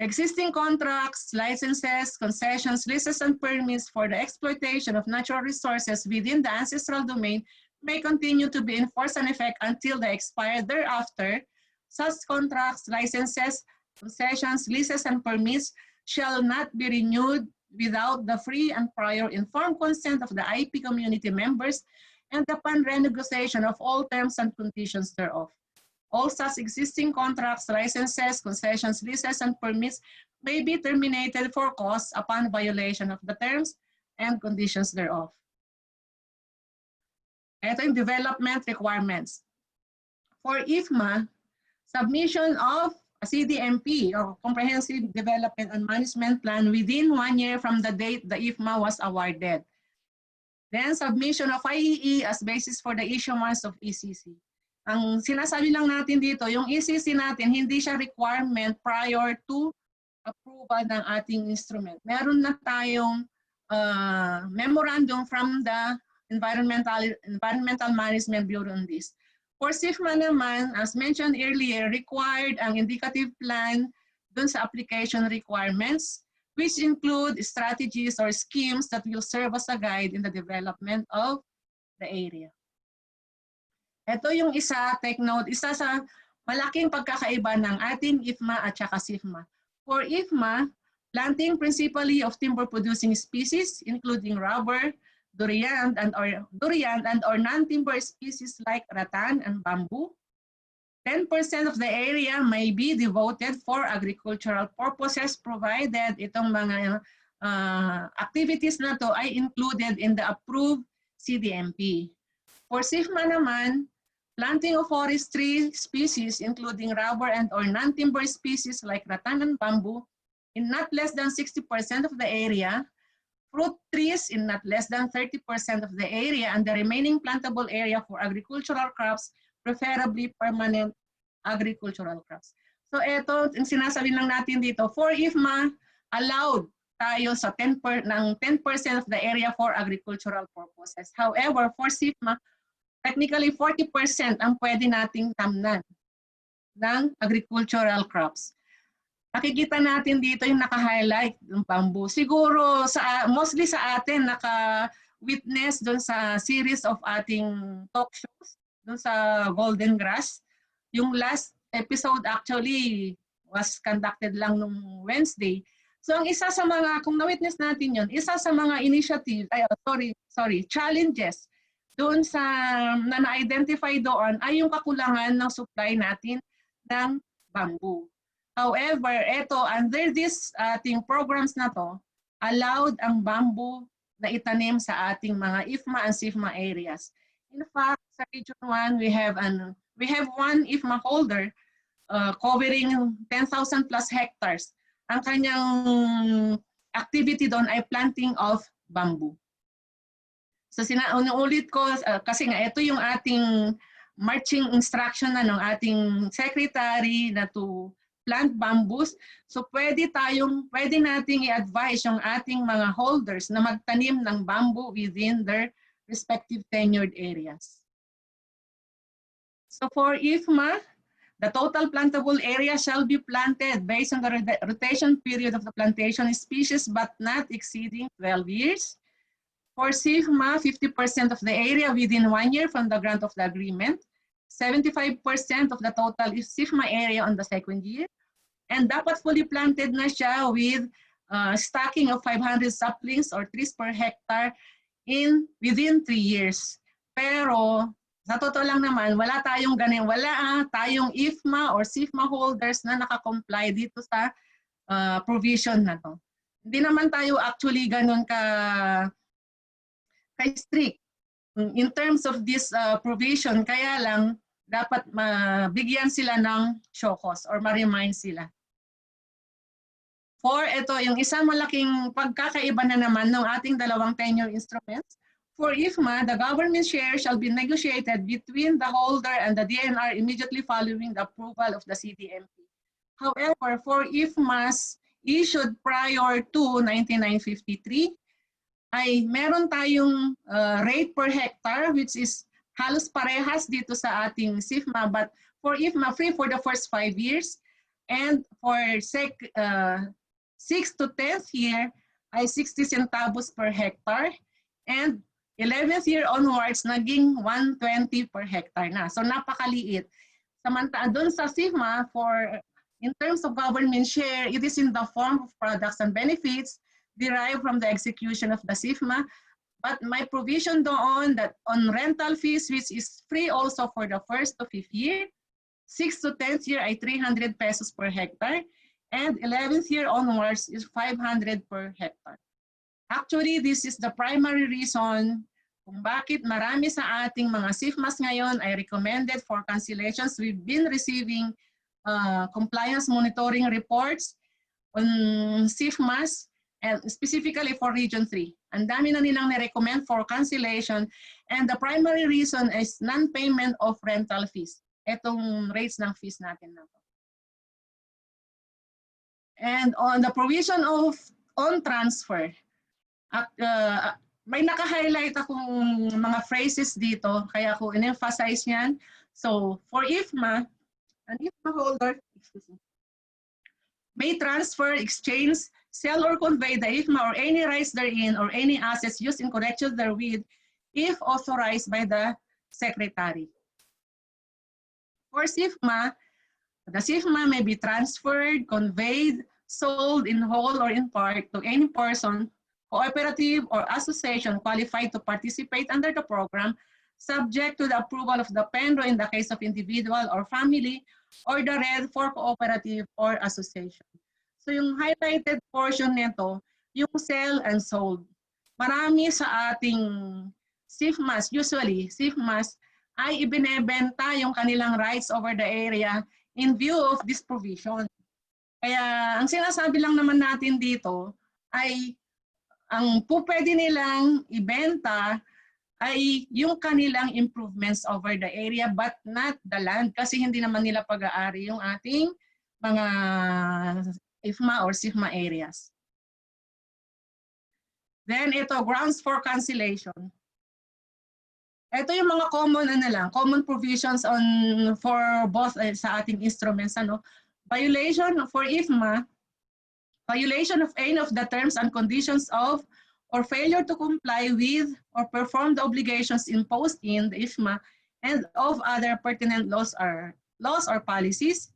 existing contracts, licenses, concessions, leases, and permits for the exploitation of natural resources within the ancestral domain may continue to be in force and effect until they expire thereafter. Such contracts, licenses, concessions, leases, and permits shall not be renewed without the free and prior informed consent of the IP community members and upon renegotiation of all terms and conditions thereof. All such existing contracts, licenses, concessions, leases, and permits may be terminated for cause upon violation of the terms and conditions thereof. Ito yung development requirements. For IFMA, submission of a CDMP or Comprehensive Development and Management Plan within 1 year from the date the IFMA was awarded. Then submission of IEE as basis for the issuance of ECC. Ang sinasabi lang natin dito, yung ECC natin, hindi siya requirement prior to approval ng ating instrument. Meron na tayong memorandum from the Environmental Management Bureau on this. For SIFMA naman, as mentioned earlier, required ang indicative plan dun sa application requirements, which include strategies or schemes that will serve as a guide in the development of the area. Ito yung isa, take note, isa sa malaking pagkakaiba ng ating IFMA at saka SIFMA. For IFMA, planting principally of timber-producing species, including rubber, durian and or non-timber species like rattan and bamboo. 10% of the area may be devoted for agricultural purposes provided itong mga activities na to ay included in the approved CDMP. For SIFMA naman, planting of forestry species including rubber and or non-timber species like rattan and bamboo in not less than 60% of the area, fruit trees in not less than 30% of the area, and the remaining plantable area for agricultural crops, preferably permanent agricultural crops. So ito, yung sinasabi lang natin dito, for IFMA, allowed tayo sa 10% of the area for agricultural purposes. However, for SIFMA, technically 40% ang pwede nating tamnan ng agricultural crops. Nakikita natin dito yung naka-highlight ng bamboo. Siguro mostly sa atin naka-witness doon sa series of ating talk shows doon sa Golden Grass. Yung last episode actually was conducted lang nung Wednesday. So ang isa sa mga, kung na-witness natin yun, isa sa mga challenges doon sa na-identify doon ay yung kakulangan ng supply natin ng bamboo. However, ito, under this ating programs na to, allowed ang bamboo na itanim sa ating mga IFMA and SIFMA areas. In fact, sa Region 1, we have one IFMA holder covering 10,000 plus hectares. Ang kanyang activity doon ay planting of bamboo. So ulit ko, kasi nga ito yung ating marching instruction na ng ating secretary na to plant bamboos. So pwede nating i-advise yung ating mga holders na magtanim ng bamboo within their respective tenured areas. So for IFMA, the total plantable area shall be planted based on the rotation period of the plantation species but not exceeding 12 years. For SIFMA, 50% of the area within 1 year from the grant of the agreement, 75% of the total is SIFMA area on the second year, and dapat fully planted na siya with stacking of 500 saplings or trees per hectare within 3 years. Pero sa totoo lang naman, wala tayong tayong IFMA or SIFMA holders na nakakomply dito sa provision na to. Hindi naman tayo actually ganun ka-strict in terms of this provision, kaya lang dapat mabigyan sila ng show cause or ma-remind sila. For ito, yung isang malaking pagkakaiba na naman ng ating dalawang tenure instruments. For IFMA, the government share shall be negotiated between the holder and the DNR immediately following the approval of the CDMP. However, for IFMAs issued prior to 1953, ay meron tayong rate per hectare which is halos parehas dito sa ating SIFMA, but for IFMA, free for the first 5 years, and for 6th to 10th year ay 60 centavos per hectare, and 11th year onwards naging 120 per hectare na. So napakaliit. Samantala doon sa SIFMA, in terms of government share, it is in the form of products and benefits derived from the execution of the SIFMA. But my provision doon that on rental fees, which is free also for the 1st to 5th year, 6th to 10th year ay 300 pesos per hectare, and 11th year onwards is 500 per hectare. Actually, this is the primary reason kung bakit marami sa ating mga SIFMAs ngayon ay recommended for cancellations. We've been receiving compliance monitoring reports on SIFMAs, and specifically for Region 3. Ang dami na nilang ni-recommend for cancellation, and the primary reason is non-payment of rental fees. Etong rates ng fees natin na to. And on the provision of on transfer, may naka-highlight akong mga phrases dito, kaya ako in-emphasize yan. So, for IFMA, an IFMA holder may transfer, exchange, sell or convey the IFMA or any rights therein or any assets used in connection therewith if authorized by the Secretary. For SIFMA, the SIFMA may be transferred, conveyed, sold in whole or in part to any person, cooperative or association qualified to participate under the program, subject to the approval of the PENRO in the case of individual or family, or the RED for cooperative or association. So yung highlighted portion nito, yung sell and sold. Marami sa ating SIFMAs, usually SIFMAs, ay ibinebenta yung kanilang rights over the area in view of this provision. Kaya ang sinasabi lang naman natin dito ay ang pwede nilang ibenta ay yung kanilang improvements over the area but not the land, kasi hindi naman nila pag-aari yung ating mga IFMA or SIFMA areas. Then ito, grounds for cancellation. Ito yung mga common provisions for both sa ating instruments. Violation for IFMA, violation of any of the terms and conditions of or failure to comply with or perform the obligations imposed in the IFMA and of other pertinent laws or policies.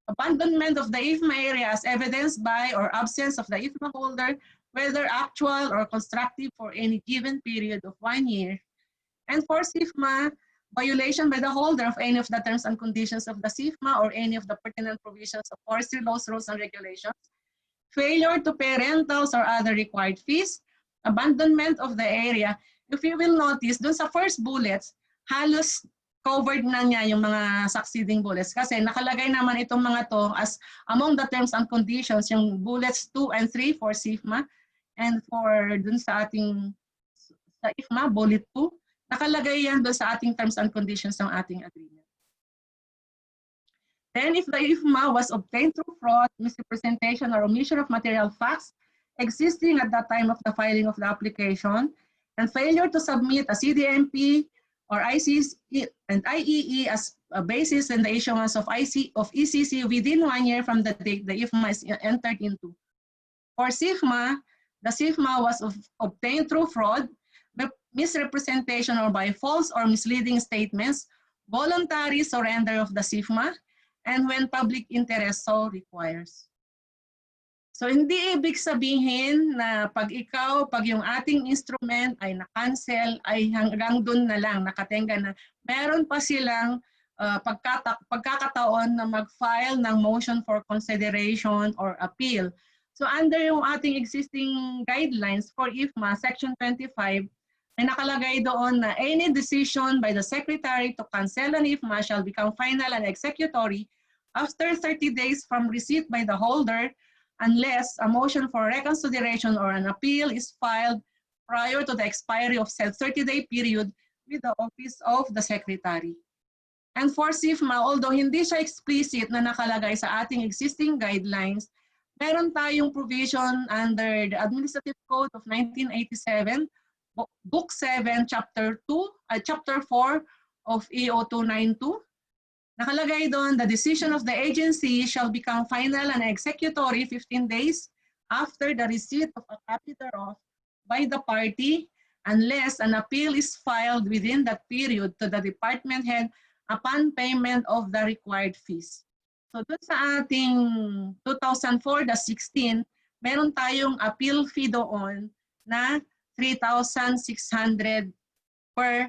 Abandonment of the IFMA area as evidenced by or absence of the IFMA holder, whether actual or constructive for any given period of 1 year. And for SIFMA, violation by the holder of any of the terms and conditions of the SIFMA or any of the pertinent provisions of forestry laws, rules, and regulations. Failure to pay rentals or other required fees. Abandonment of the area. If you will notice, dun sa first bullets, halos covered na niya yung mga succeeding bullets kasi nakalagay naman itong mga to as among the terms and conditions, yung bullets 2 and 3 for SIFMA, and for dun sa ating sa IFMA, bullet 2, nakalagay yan dun sa ating terms and conditions ng ating agreement. Then if the IFMA was obtained through fraud, misrepresentation, or omission of material facts existing at that time of the filing of the application, and failure to submit a CDMP or ICC and IEE as basis in the issuance of ECC within 1 year from the date the IFMA is entered into. For SIFMA, the SIFMA was obtained through fraud, misrepresentation, or by false or misleading statements, voluntary surrender of the SIFMA, and when public interest so requires. So hindi ibig sabihin na pag yung ating instrument ay na-cancel, ay hanggang dun na lang, nakatenga na. Meron pa silang pagkakataon na mag-file ng motion for consideration or appeal. So under yung ating existing guidelines for IFMA, Section 25, may nakalagay doon na any decision by the Secretary to cancel an IFMA shall become final and executory after 30 days from receipt by the holder, unless a motion for reconsideration or an appeal is filed prior to the expiry of said 30-day period with the Office of the Secretary. And for SIFMA, although hindi siya explicit na nakalagay sa ating existing guidelines, meron tayong provision under the Administrative Code of 1987, Book 7, Chapter 4 of EO 292. Nakalagay doon, the decision of the agency shall become final and executory 15 days after the receipt of a copy thereof by the party, unless an appeal is filed within that period to the department head upon payment of the required fees. So doon sa ating 2004-16, meron tayong appeal fee doon na 3,600 per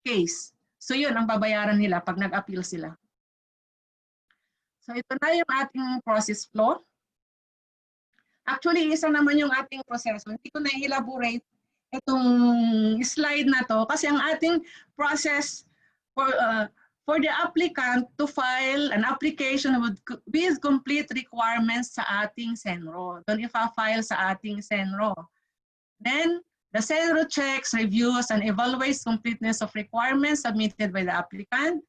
case. So yun ang babayaran nila pag nag-appeal sila. So ito na yung ating process flow. Actually, isa naman yung ating proseso. Hindi ko na-elaborate itong slide na to kasi ang ating process for the applicant to file an application with complete requirements sa ating CENRO. Doon ipa-file sa ating CENRO. Then, the CENRO checks, reviews, and evaluates completeness of requirements submitted by the applicant.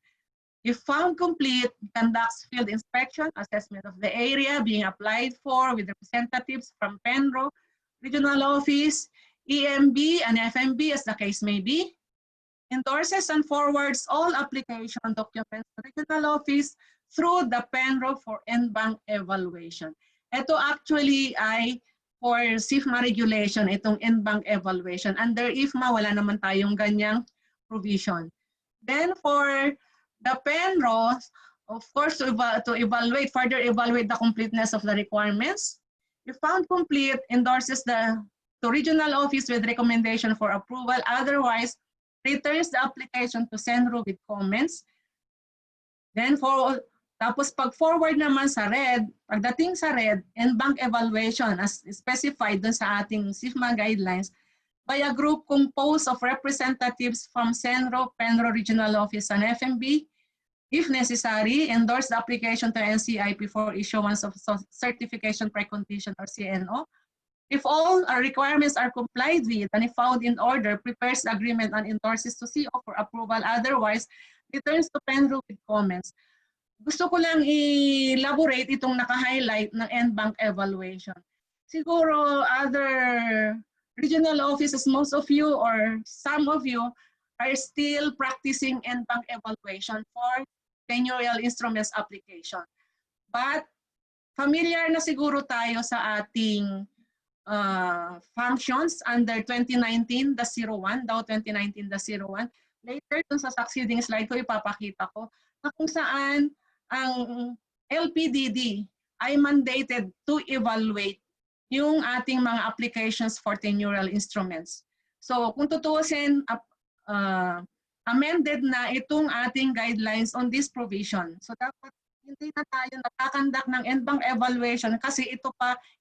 If found complete, conducts field inspection, assessment of the area being applied for with representatives from PENRO, regional office, EMB, and FMB as the case may be. Endorses and forwards all application documents to regional office through the PENRO for en-bank evaluation. Ito actually ay for SIFMA regulation, itong en-bank evaluation. Under IFMA, wala naman tayong ganyang provision. Then for the PENROs, of course, to further evaluate the completeness of the requirements. If found complete, endorses to regional office with recommendation for approval. Otherwise, returns the application to CENRO with comments. Then tapos pag forward naman sa red, pagdating sa red, en-bank evaluation as specified dun sa ating SIFMA guidelines by a group composed of representatives from CENRO, PENRO Regional Office, and FMB. If necessary, endorse the application to NCIP for issuance of certification precondition or CNO. If all our requirements are complied with and if found in order, prepares the agreement and endorses to CO for approval. Otherwise, returns to PENRO with comments. Gusto ko lang i-elaborate itong naka-highlight ng en-bank evaluation. Siguro other regional offices, most of you or some of you are still practicing en-bank evaluation for tenurial instruments application. But familiar na siguro tayo sa ating functions under 2019-01, daw 2019-01. Later, dun sa succeeding slide ko, ipapakita ko na kung saan ang LPDD ay mandated to evaluate yung ating mga applications for tenurial instruments. So kung tutuusin, amended na itong ating guidelines on this provision. So dapat hindi na tayo nakakandak ng en-bank evaluation kasi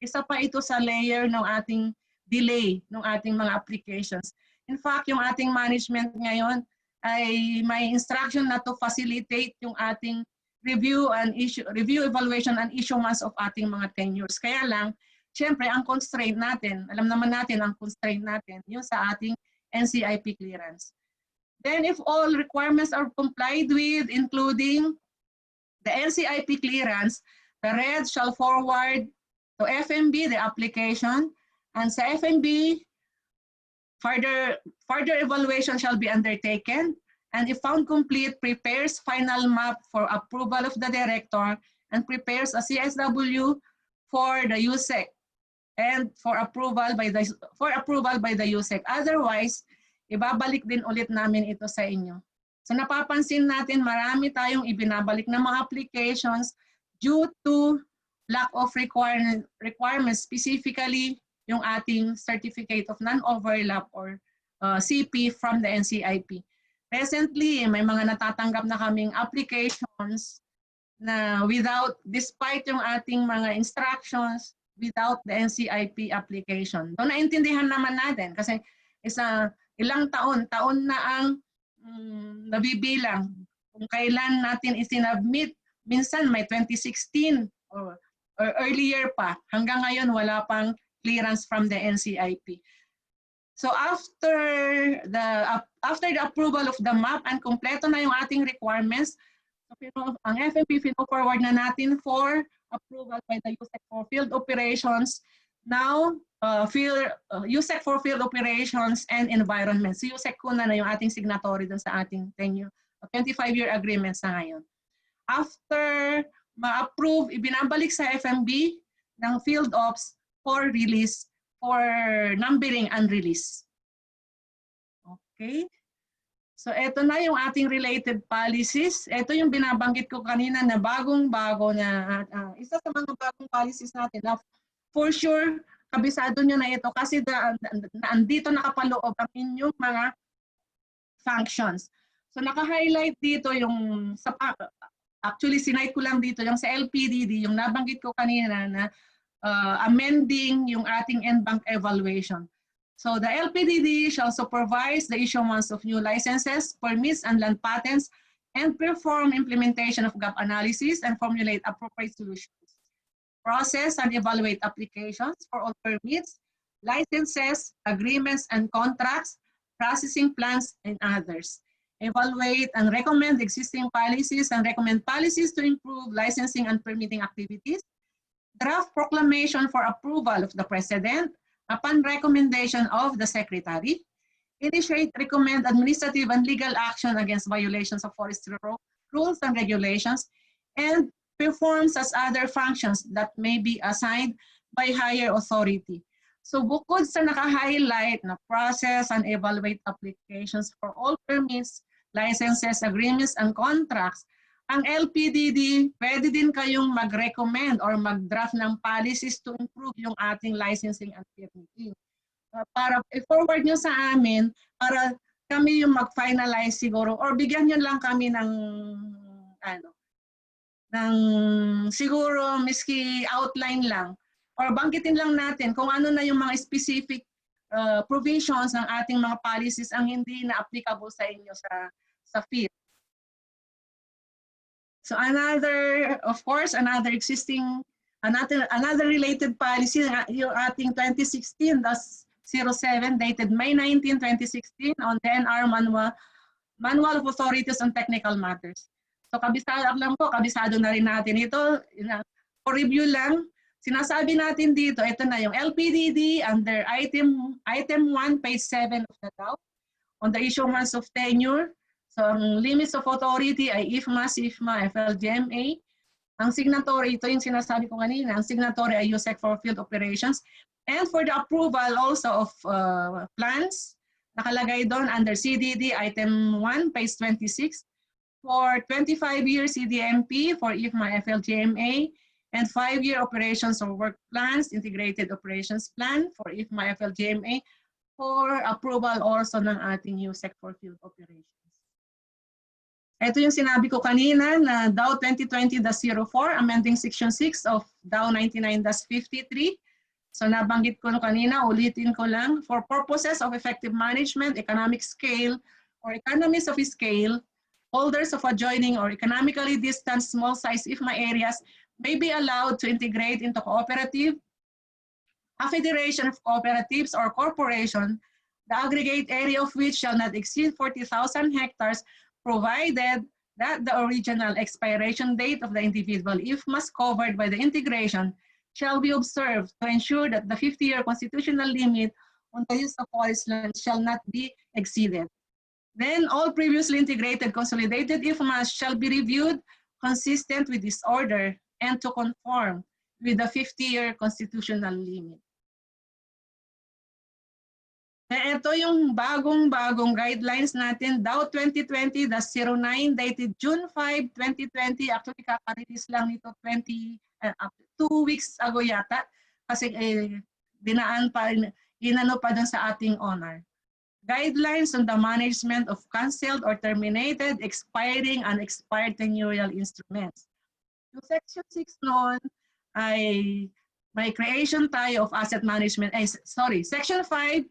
isa pa ito sa layer ng ating delay ng ating mga applications. In fact, yung ating management ngayon ay may instruction na to facilitate yung ating review, evaluation, and issuance of ating mga tenures. Kaya lang, syempre, ang constraint natin, alam naman natin ang constraint natin, yung sa ating NCIP clearance. Then if all requirements are complied with, including the NCIP clearance, the red shall forward to FMB the application, and sa FMB, further evaluation shall be undertaken, and if found complete, prepares final map for approval of the director and prepares a CSW for the USEC and for approval by the USEC. Otherwise, ibabalik din ulit namin ito sa inyo. So napapansin natin marami tayong ibinabalik na mga applications due to lack of requirements, specifically yung ating Certificate of Non-Overlap or CP from the NCIP. Presently, may mga natatanggap na kaming applications na despite yung ating mga instructions, without the NCIP application. So naintindihan naman natin kasi ilang taon na ang nabibilang kung kailan natin isinubmit. Minsan may 2016 or earlier pa. Hanggang ngayon wala pang clearance from the NCIP. So after the approval of the map and kumpleto na yung ating requirements, so ang FMP forward na natin for approval by the USEC for field operations. Now, USEC for field operations and environment. So USEC kuna na yung ating signatory dun sa ating tenure, 25-year agreements na ngayon. After ma-approve, ibinabalik sa FMB ng field ops for release, for numbering and release. Okay. So ito na yung ating related policies. Ito yung binabanggit ko kanina na bagong-bago na isa sa mga bagong policies natin na for sure kabisado nyo na ito kasi andito nakapaloob ang inyong mga functions. So naka-highlight dito yung actually sinite ko lang dito yung sa LPDD, yung nabanggit ko kanina na amending yung ating en-bank evaluation. So the LPDD shall supervise the issuance of new licenses, permits, and land patents, and perform implementation of gap analysis and formulate appropriate solutions. Process and evaluate applications for all permits, licenses, agreements, and contracts, processing plans, and others. Evaluate and recommend existing policies and recommend policies to improve licensing and permitting activities. Draft proclamation for approval of the President upon recommendation of the Secretary. Initiate, recommend administrative and legal action against violations of forestry rules and regulations, and performs as other functions that may be assigned by higher authority. So bukod sa naka-highlight na process and evaluate applications for all permits, licenses, agreements, and contracts, ang LPDD, pwede din kayong mag-recommend or mag-draft ng policies to improve yung ating licensing and permitting. Para i-forward nyo sa amin, para kami yung mag-finalize siguro, or bigyan nyo lang kami ng, siguro miski outline lang, or banggitin lang natin kung ano na yung mga specific provisions ng ating mga policies ang hindi na applicable sa inyo sa field. So another related policy, yung ating 2016, that's 07 dated May 19, 2016 on the NR Manual of Authorities on Technical Matters. So kabisado na rin natin ito. For review lang, sinasabi natin dito, ito na yung LPDD under item 1, page 7 of the DAO on the issuance of tenure. So ang limits of authority ay IFMA, SIFMA, FLGMA. Ang signatory, ito yung sinasabi ko kanina, ang signatory ay USEC for field operations. And for the approval also of plans, nakalagay doon under CDD item 1, page 26, for 25-year CDMP for IFMA, FLGMA, and 5-year operations or work plans, integrated operations plan for IFMA, FLGMA, for approval also ng ating USEC for field operations. Ito yung sinabi ko kanina na DAO 2020-04, amending section 6 of DAO 99-53. So nabanggit ko kanina, ulitin ko lang, for purposes of effective management, economic scale, or economies of scale, holders of adjoining or economically distant small-size IFMA areas may be allowed to integrate into cooperative, a federation of cooperatives or corporation, the aggregate area of which shall not exceed 40,000 hectares, provided that the original expiration date of the individual IFMAs covered by the integration shall be observed to ensure that the 50-year constitutional limit on the use of forest land shall not be exceeded. Then all previously integrated consolidated IFMAs shall be reviewed consistent with this order and to conform with the 50-year constitutional limit. Na ito yung bagong-bagong guidelines natin, DAO 2020-09 dated June 5, 2020. Actually, kaka-release lang nito 2 weeks ago yata kasi dinaan pa, inano pa dun sa ating honor. Guidelines on the management of canceled or terminated, expiring, and expired tenurial instruments. Yung Section 6 noon ay may creation tayo of asset management. Section 5,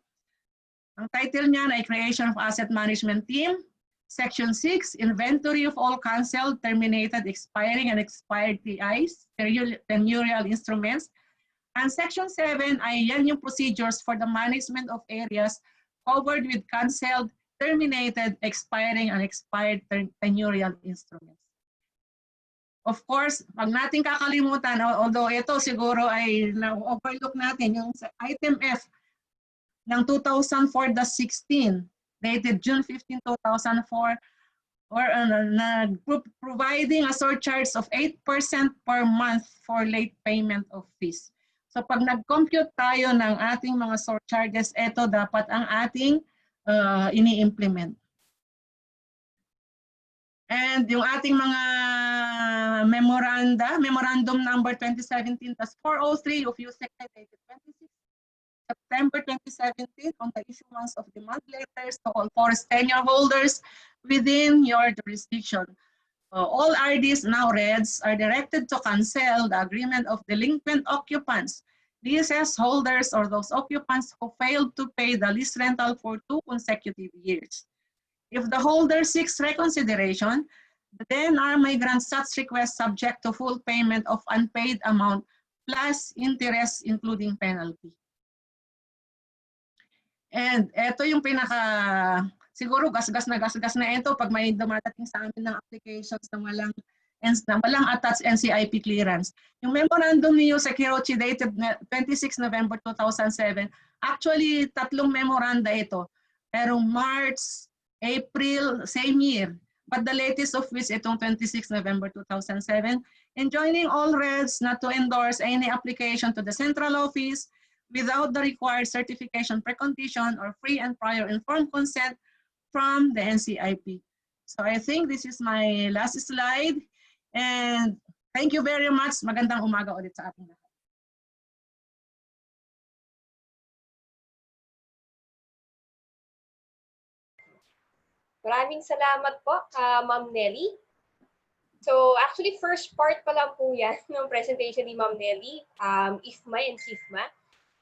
ang title niyan ay Creation of Asset Management Team. Section 6, Inventory of all canceled, terminated, expiring, and expired TIs, tenurial instruments. And Section 7 ay yan yung procedures for the management of areas covered with canceled, terminated, expiring, and expired tenurial instruments. Of course, pag natin kakalimutan, although ito siguro ay na-overlook natin, yung item F ng 2004-16, dated June 15, 2004, or providing a surcharge of 8% per month for late payment of fees. So pag nag-compute tayo ng ating mga surcharges, ito dapat ang ating ini-implement. And yung ating mga memorandum number 2017-403 of USEC dated 26 September 2017 on the issuance of demand letters to all forest tenure holders within your jurisdiction. All RDs, now REDs, are directed to cancel the agreement of delinquent occupants, leases holders, or those occupants who failed to pay the lease rental for 2 consecutive years. If the holder seeks reconsideration, the DENR may grant such request subject to full payment of unpaid amount plus interest including penalty. And ito yung siguro gasgas na ito pag may dumadating sa amin ng applications na walang attached NCIP clearance. Yung memorandum ni Yusek Hirochi dated 26 November 2007, actually 3 memoranda ito. Pero March, April, same year. But the latest of which itong 26 November 2007, enjoining all REDs not to endorse any application to the central office without the required certification precondition or free and prior informed consent from the NCIP. So I think this is my last slide. And thank you very much. Magandang umaga ulit sa ating lahat. Maraming salamat po, Ma'am Nelly. So actually, first part pa lang po yan ng presentation ni Ma'am Nelly, IFMA and CIFMA.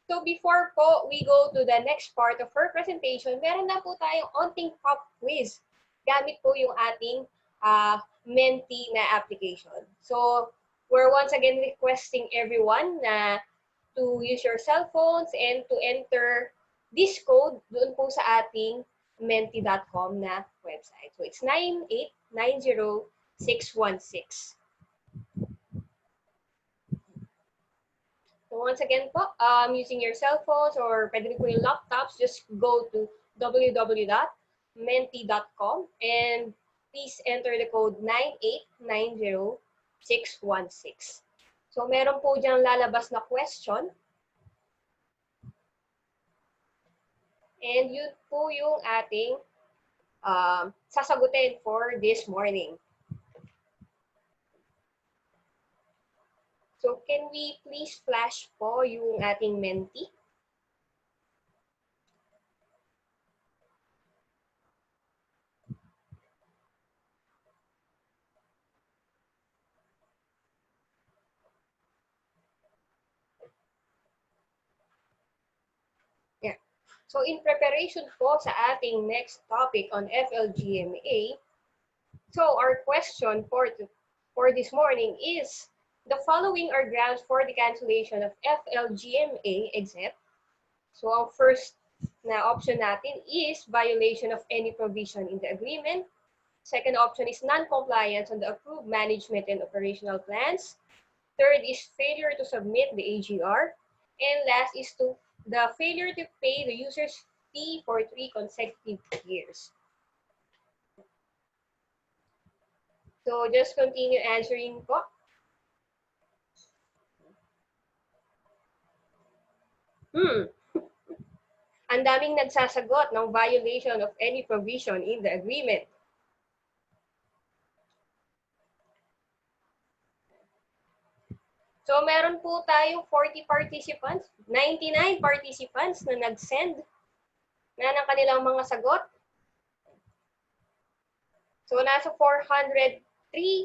So before po we go to the next part of her presentation, meron na po tayong onting pop quiz. Gamit po yung ating Menti na application. So we're once again requesting everyone na to use your cell phones and to enter this code doon po sa ating menti.com na website. So it's 9890616. So once again po, using your cell phones or pwede po yung laptops, just go to www.menti.com and please enter the code 9890616. So meron po diyang lalabas na question. And yun po yung ating sasagutin for this morning. So can we please flash po yung ating Menti? Yeah. So in preparation po sa ating next topic on FLGMA, so our question for this morning is, the following are grounds for the cancellation of FLGMA except. So ang first na option natin is violation of any provision in the agreement. Second option is non-compliance on the approved management and operational plans. Third is failure to submit the AGR. And last is the failure to pay the user's fee for 3 consecutive years. So just continue answering po. Ang daming nagsasagot ng violation of any provision in the agreement. So meron po tayong 40 participants, 99 participants na nag-send na ng kanilang mga sagot. So nasa 403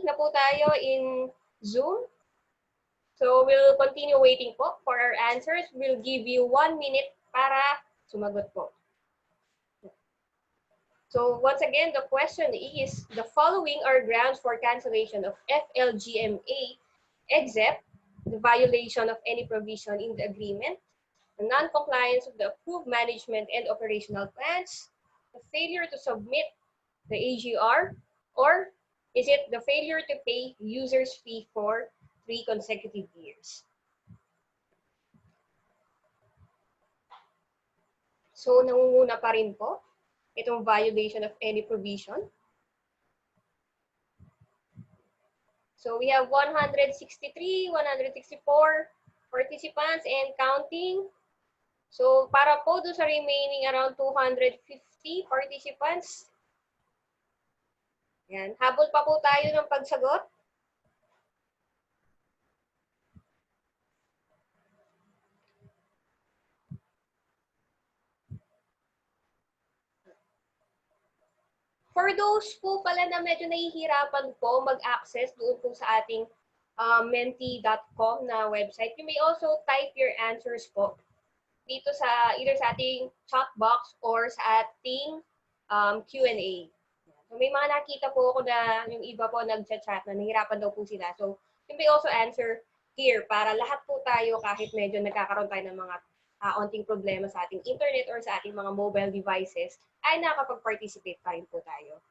na po tayo in Zoom. So we'll continue waiting po for our answers. We'll give you 1 minute para sumagot po. So once again, the question is, the following are grounds for cancellation of FLGMA except the violation of any provision in the agreement, the non-compliance of the approved management and operational plans, the failure to submit the AGR, or is it the failure to pay user's fee for 3 consecutive years? So nangunguna pa rin po itong violation of any provision. So we have 163, 164 participants and counting. So para po doon sa remaining around 250 participants. Yan, habol pa po tayo ng pagsagot. For those po pala na medyo nahihirapan po mag-access doon po sa ating menti.com na website, you may also type your answers po dito sa either sa ating chat box or sa ating Q&A. So may mga nakita po ako na yung iba po nag-chat na nahihirapan daw po sila. So you may also answer here para lahat po tayo kahit medyo nagkakaroon tayo ng mga onting problema sa ating internet or sa ating mga mobile devices, ay nakapag-participate pa rin po tayo.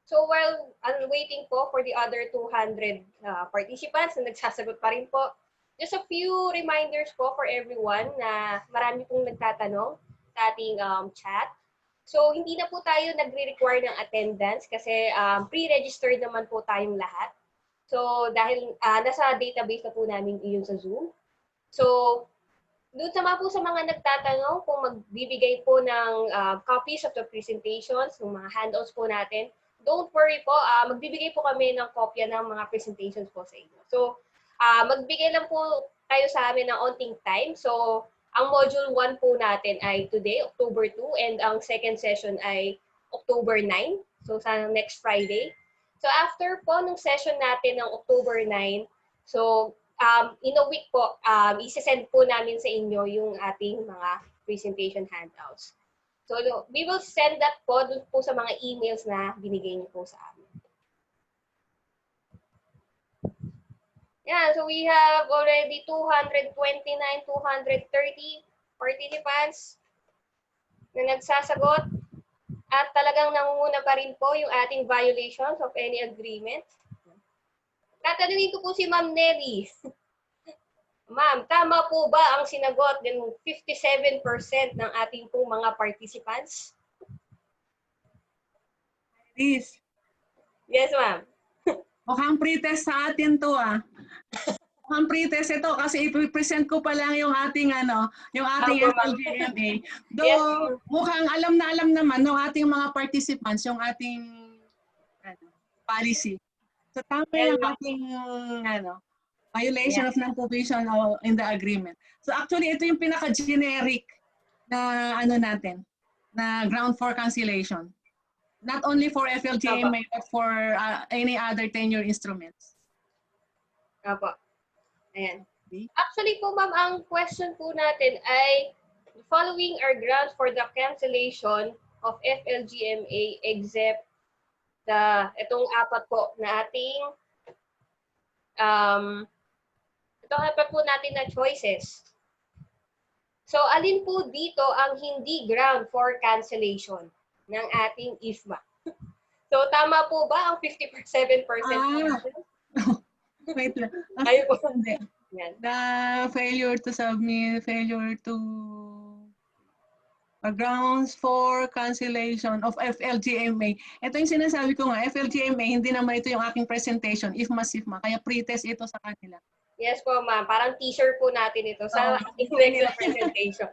So while I'm waiting po for the other 200 participants na nagsasagot pa rin po, just a few reminders po for everyone na marami pong nagtatanong sa ating chat. So hindi na po tayo nagre-require ng attendance kasi pre-registered naman po tayong lahat. So, dahil nasa database na po namin iyon sa Zoom. So, doon sama po sa mga nagtatanong kung magbibigay po ng copies of the presentations, ng mga handouts po natin, don't worry po, magbibigay po kami ng kopya ng mga presentations po sa inyo. So, magbigay lang po kayo sa amin ng onting time. So, ang module 1 po natin ay today, October 2, and ang second session ay October 9. So, sa next Friday. So after po nung session natin ng October 9, so in a week po, isi-send po namin sa inyo yung ating mga presentation handouts. So we will send that po dun po sa mga emails na binigay niyo po sa amin. Yeah, so we have already 229, 230 participants na nagsasagot. At talagang nangunguna pa rin po yung ating violations of any agreement. Tatanungin ko po si Ma'am Nelly. Ma'am, tama po ba ang sinagot ng 57% ng ating pong mga participants? Please. Yes, ma'am. Mukhang pretest sa atin to Mukhang pretest ito kasi i-present ko pa lang yung ating yung ating FLGMA. Though mukhang alam naman ng ating mga participants yung ating policy. So tama yung ating violation of non-provision in the agreement. So actually ito yung pinaka-generic na natin na ground for cancellation. Not only for FLGMA but for any other tenure instruments. Apo. Ayan. Actually po ma'am, ang question po natin ay the following are grounds for the cancellation of FLGMA except itong apat po na ating itong apat po natin na choices. So alin po dito ang hindi ground for cancellation ng ating IFMA? So tama po ba ang 57%? Wait lang. Ayun po. Yan. The failure to submit, failure to Grounds for cancellation of FLGMA. Ito yung sinasabi ko nga, FLGMA, hindi naman ito yung aking presentation, IFMA. Kaya pre-test ito sa kanila. Yes po, ma'am. Parang teaser po natin ito sa Oo. ating next na presentation.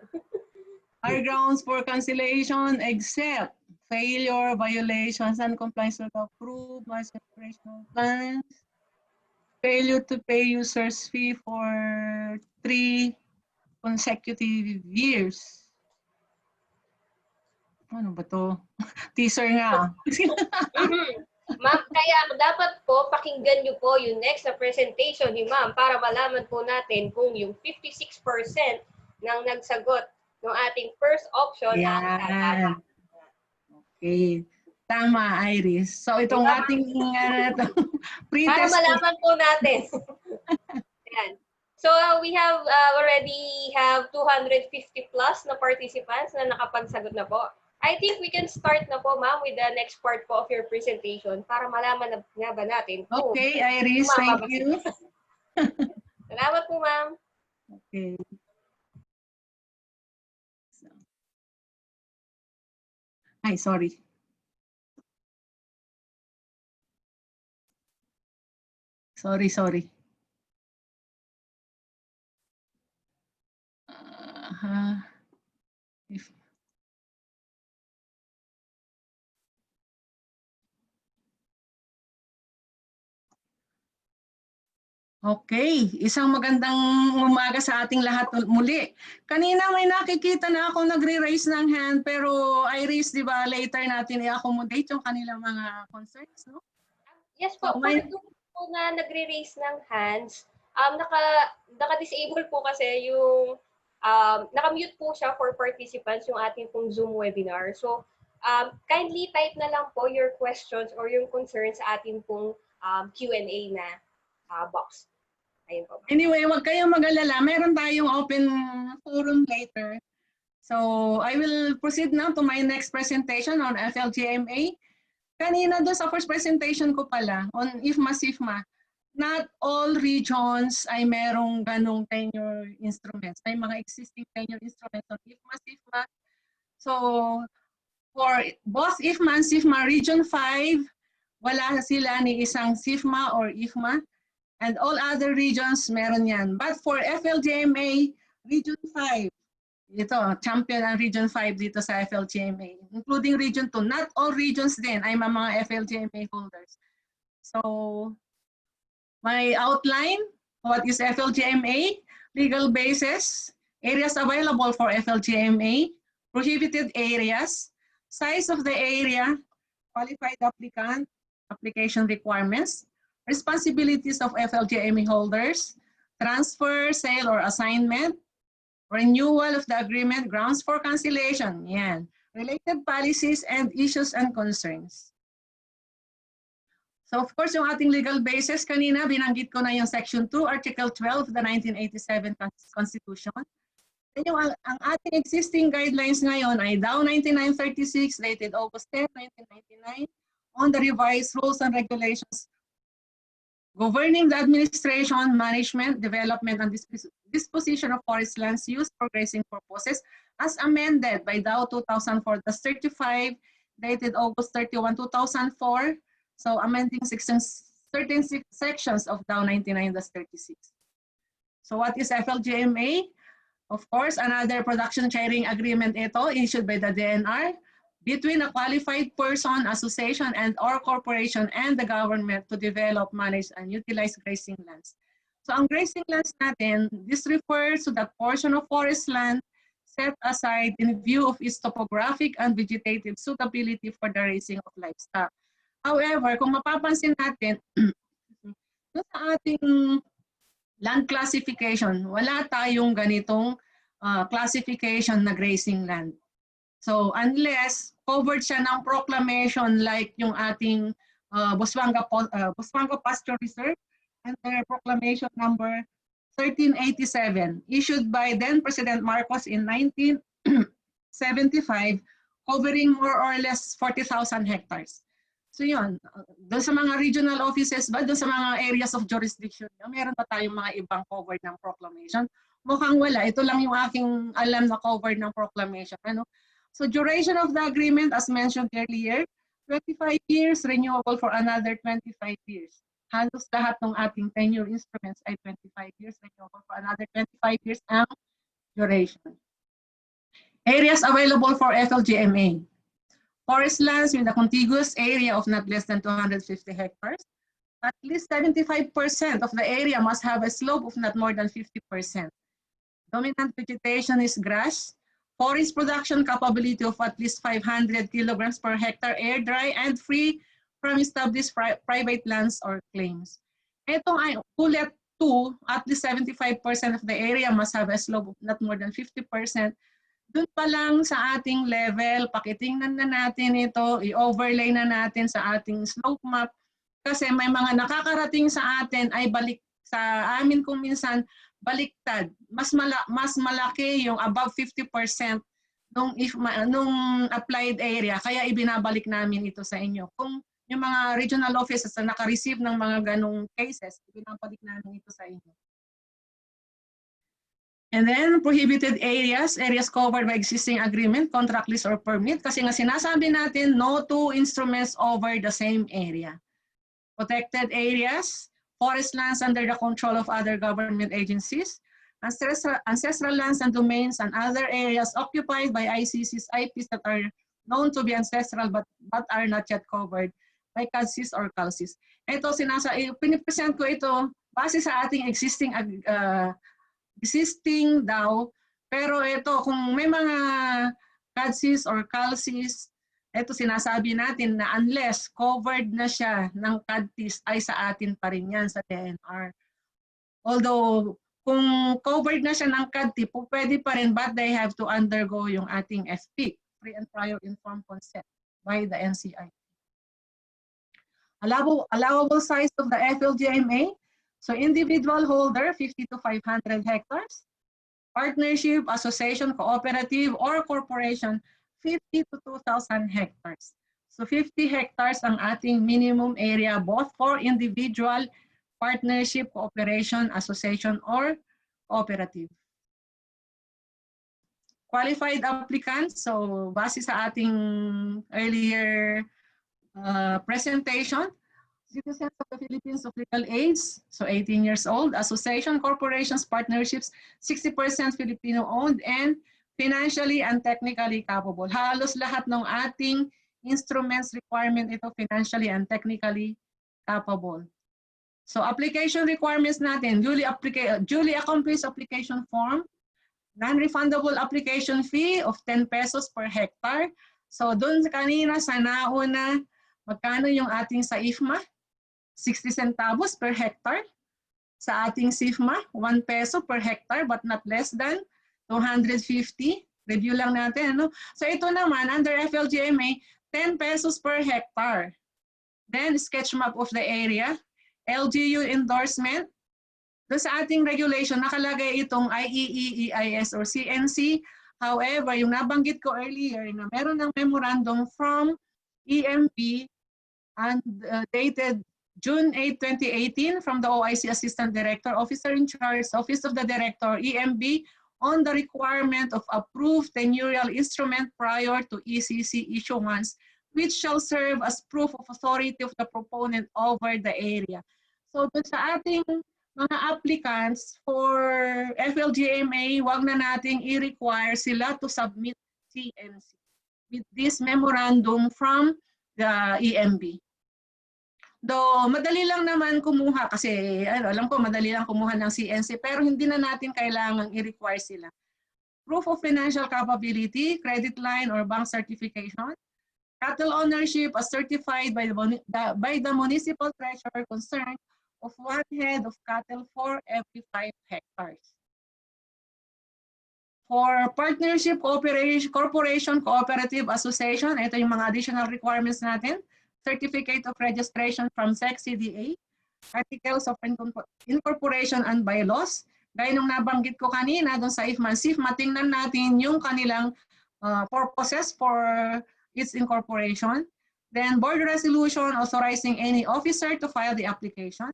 Are grounds for cancellation except failure, violations, and compliance with approved mass operational plans, failure to pay users fee for 3 consecutive years. Ano ba to? Teaser nga. Ma'am, kaya dapat po pakinggan niyo po yung next na presentation ni ma'am para malaman po natin kung yung 56% ng nagsagot ng ating first option ang tama. Yan. Okay. Tama, Iris. So itong Diba? ating Para pre-test. malaman po natin. Yan. So we have already have 250 plus na participants na nakapagsagot na po. I think we can start na po, ma'am, with the next part po of your presentation para malaman na nga ba natin. Okay, Iris, thank you. Salamat po, ma'am. Okay. Ay, sorry. Sorry. Okay, isang magandang umaga sa ating lahat muli. Kanina may nakikita na ako nagre-raise ng hand pero Iris, di ba, later natin i-accommodate yung kanilang mga concerns, no? Yes po, So, for those po na nagre-raise ng hands, naka-disable po kasi yung, naka-mute po siya for participants yung ating pong Zoom webinar. So, kindly type na lang po your questions or yung concerns sa ating pong Q&A na box. Ayun po. Anyway, wag kayong mag-alala. Meron tayong open forum later. So, I will proceed now to my next presentation on FLGMA. Kanina doon sa first presentation ko pala on IFMA, not all regions ay merong ganong tenure instruments. May mga existing tenure instruments on IFMA. So, for both IFMA and SIFMA Region 5, wala sila ni isang SIFMA or IFMA. And all other regions, meron yan. But for FLGMA, Region 5, ito, champion ang Region 5 dito sa FLGMA, including Region 2. Not all regions din ay mga FLGMA holders. So, my outline, what is FLGMA? Legal basis, areas available for FLGMA, prohibited areas, size of the area, qualified applicant, application requirements, responsibilities of FLGMA holders, transfer, sale, or assignment, renewal of the agreement, grounds for cancellation, yan. Related policies and issues and concerns. So of course, yung ating legal basis, kanina binanggit ko na yung Section 2, Article 12 of the 1987 Constitution. And yung ang ating existing guidelines ngayon ay DAO 9936 dated August 10, 1999 on the revised rules and regulations governing the administration, management, development, and disposition of forest lands used for grazing purposes as amended by DAO 2004-35 dated August 31, 2004. So amending certain sections of DAO 99-36. So what is FLGMA? Of course, another production sharing agreement ito issued by the DNR between a qualified person, association, and or corporation and the government to develop, manage, and utilize grazing lands. So ang grazing lands natin, this refers to that portion of forest land set aside in view of its topographic and vegetative suitability for the raising of livestock. However, kung mapapansin natin, sa ating land classification, wala tayong ganitong classification na grazing land. So unless covered siya ng proclamation like yung ating Busuanga Pasture Reserve and their proclamation number 1387 issued by then President Marcos in 1975 covering more or less 40,000 hectares. So yun, doon sa mga regional offices ba, doon sa mga areas of jurisdiction, meron pa tayong mga ibang covered ng proclamation? Mukhang wala. Ito lang yung aking alam na covered ng proclamation. Ano? So duration of the agreement, as mentioned earlier, 25 years, renewable for another 25 years. Halos lahat ng ating tenure instruments ay 25 years, renewable for another 25 years ang duration. Areas available for FLGMA. Forest lands with a contiguous area of not less than 250 hectares. At least 75% of the area must have a slope of not more than 50%. Dominant vegetation is grass. Forest production capability of at least 500 kilograms per hectare, air dry and free from established private lands or claims. Itong ay bullet 2, at least 75% of the area must have a slope of not more than 50%. Doon pa lang sa ating level, pakitingnan na natin ito, i-overlay na natin sa ating slope map kasi may mga nakakarating sa atin ay balik sa amin kung minsan baliktad. Mas malaki yung above 50% nung applied area, kaya ibinabalik namin ito sa inyo. Kung yung mga regional offices na naka-receive ng mga ganong cases, ibinabalik namin ito sa inyo. And then prohibited areas, areas covered by existing agreement, contract list or permit. Kasi nga sinasabi natin, no two instruments over the same area. Protected areas, forest lands under the control of other government agencies, ancestral lands and domains and other areas occupied by ICC's IPs that are known to be ancestral but are not yet covered by CADSIS or CALSIS. Ito, pinipresent ko ito base sa ating existing daw, pero ito, kung may mga CADSIS or CALSIS, ito sinasabi natin na unless covered na siya ng CADSIS ay sa atin pa rin yan sa TNR. Although, kung covered na siya ng CADSIS, pwede pa rin but they have to undergo yung ating FP, free and prior informed consent by the NCI. Allowable size of the FLGMA, so individual holder 50 to 500 hectares, partnership, association, cooperative, or corporation 50 to 2,000 hectares. So 50 hectares ang ating minimum area both for individual, partnership, cooperation, association, or cooperative. Qualified applicants, so base sa ating earlier presentation, citizens of the Philippines of legal age, so 18 years old, association, corporations, partnerships, 60% Filipino-owned, and financially and technically capable. Halos lahat ng ating instruments requirement ito financially and technically capable. So application requirements natin, duly accomplished application form, non-refundable application fee of 10 pesos per hectare. So doon kanina sa nauna, magkano yung ating sa IFMA? 60 centavos per hectare. Sa ating SIFMA, 1 peso per hectare but not less than 250. Review lang natin. Ano? So ito naman, under FLGMA, 10 pesos per hectare. Then sketch map of the area. LGU endorsement. Doon sa ating regulation, nakalagay itong IEE, EIS, or CNC. However, yung nabanggit ko earlier na meron ng memorandum from EMB and dated June 8, 2018 from the OIC Assistant Director, Officer in Charge, Office of the Director, EMB, on the requirement of approved tenurial instrument prior to ECC issuance, which shall serve as proof of authority of the proponent over the area. So sa ating mga applicants for FLGMA, wag na nating i-require sila to submit CNC with this memorandum from the EMB. Though madali lang naman kumuha kasi alam ko madali lang kumuha ng CNC pero hindi na natin kailangang i-require sila. Proof of financial capability, credit line or bank certification, cattle ownership as certified by the municipal treasurer concerned of 1 head of cattle for every 5 hectares. For partnership, corporation, cooperative, association, ito yung mga additional requirements natin. Certificate of registration from SEC-CDA, articles of incorporation and bylaws. Gaya nung nabanggit ko kanina doon sa IFMA, tingnan natin yung kanilang purposes for its incorporation. Then board resolution authorizing any officer to file the application.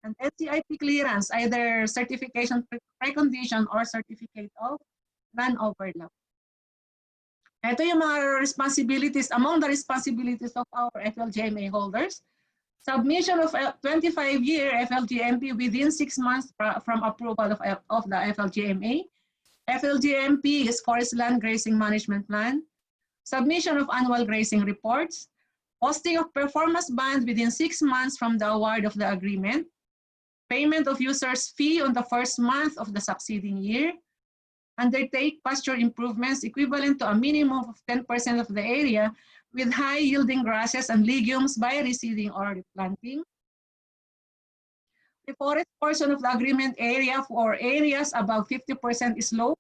And NCIP clearance, either certification precondition or certificate of non-overlap. Ito yung mga responsibilities, among the responsibilities of our FLGMA holders. Submission of 25-year FLGMP within 6 months from approval of the FLGMA. FLGMP is Forest Land Grazing Management Plan. Submission of annual grazing reports. Posting of performance bond within 6 months from the award of the agreement. Payment of user's fee on the first month of the succeeding year. Undertake pasture improvements equivalent to a minimum of 10% of the area with high-yielding grasses and legumes by reseeding or replanting. The forest portion of the agreement area for areas above 50% is slope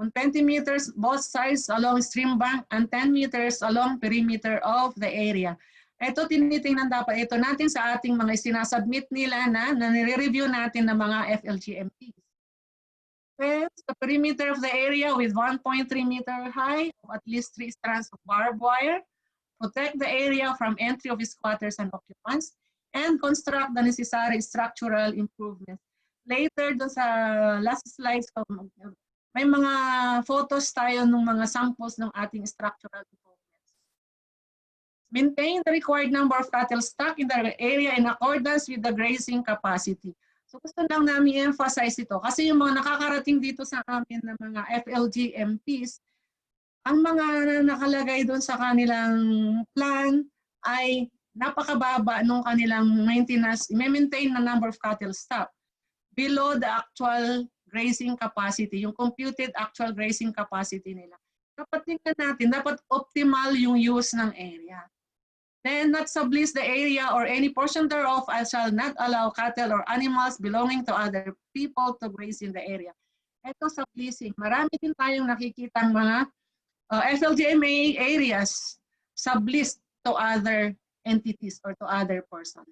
on 20 meters both sides along stream bank and 10 meters along perimeter of the area. Ito tinitingnan dapat ito natin sa ating mga sinasubmit nila na nire-review natin ng mga FLGMPs. Fence the perimeter of the area with 1.3 meter high of at least 3 strands of barbed wire. Protect the area from entry of squatters and occupants, and construct the necessary structural improvements. Later, doon sa last slides, may mga photos tayo ng mga samples ng ating structural improvements. Maintain the required number of cattle stock in the area in accordance with the grazing capacity. So gusto lang namin emphasize ito kasi yung mga nakakarating dito sa amin ng mga FLGMPs, ang mga nakalagay doon sa kanilang plan ay napakababa nung kanilang maintenance, i-maintain na number of cattle stock below the actual grazing capacity, yung computed actual grazing capacity nila. Dapat tingnan natin, dapat optimal yung use ng area. Then not sublease the area or any portion thereof and shall not allow cattle or animals belonging to other people to graze in the area. Ito subleasing. Marami din tayong nakikitang mga FLGMA areas subleased to other entities or to other persons.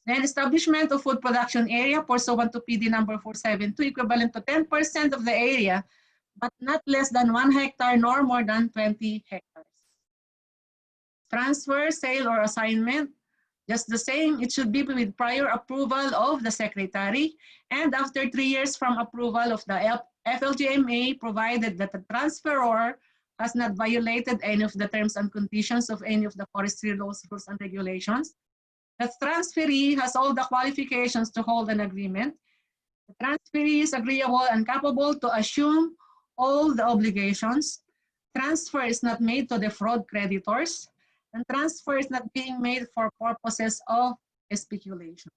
Then establishment of food production area pursuant to PD number 472 equivalent to 10% of the area but not less than 1 hectare nor more than 20 hectares. Transfer, sale, or assignment, just the same, it should be with prior approval of the secretary and after 3 years from approval of the FLGMA provided that the transferor has not violated any of the terms and conditions of any of the forestry laws, rules, and regulations. The transferee has all the qualifications to hold an agreement. The transferee is agreeable and capable to assume all the obligations. Transfer is not made to defraud creditors. And transfer is not being made for purposes of speculation.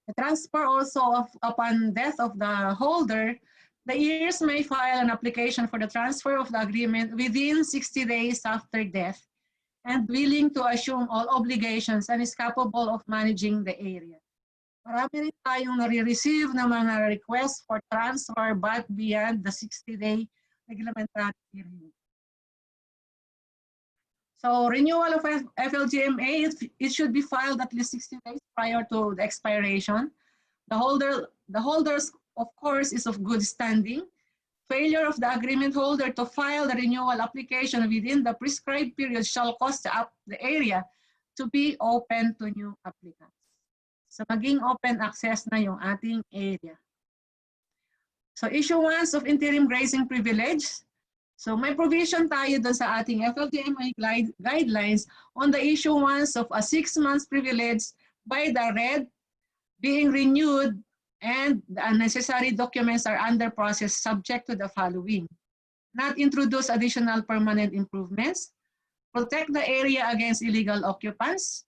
The transfer also upon death of the holder, the heirs may file an application for the transfer of the agreement within 60 days after death and willing to assume all obligations and is capable of managing the area. Marami rin tayong nare-receive na mga requests for transfer but beyond the 60-day reglementary period. So renewal of FLGMA, it should be filed at least 60 days prior to the expiration. The holders, of course, is of good standing. Failure of the agreement holder to file the renewal application within the prescribed period shall cause the area to be open to new applicants. So maging open access na yung ating area. So issuance of interim grazing privilege. So may provision tayo doon sa ating FLGMA guidelines on the issuance of a 6 months privilege by the RED being renewed and the necessary documents are under process subject to the following. Not introduce additional permanent improvements, protect the area against illegal occupants,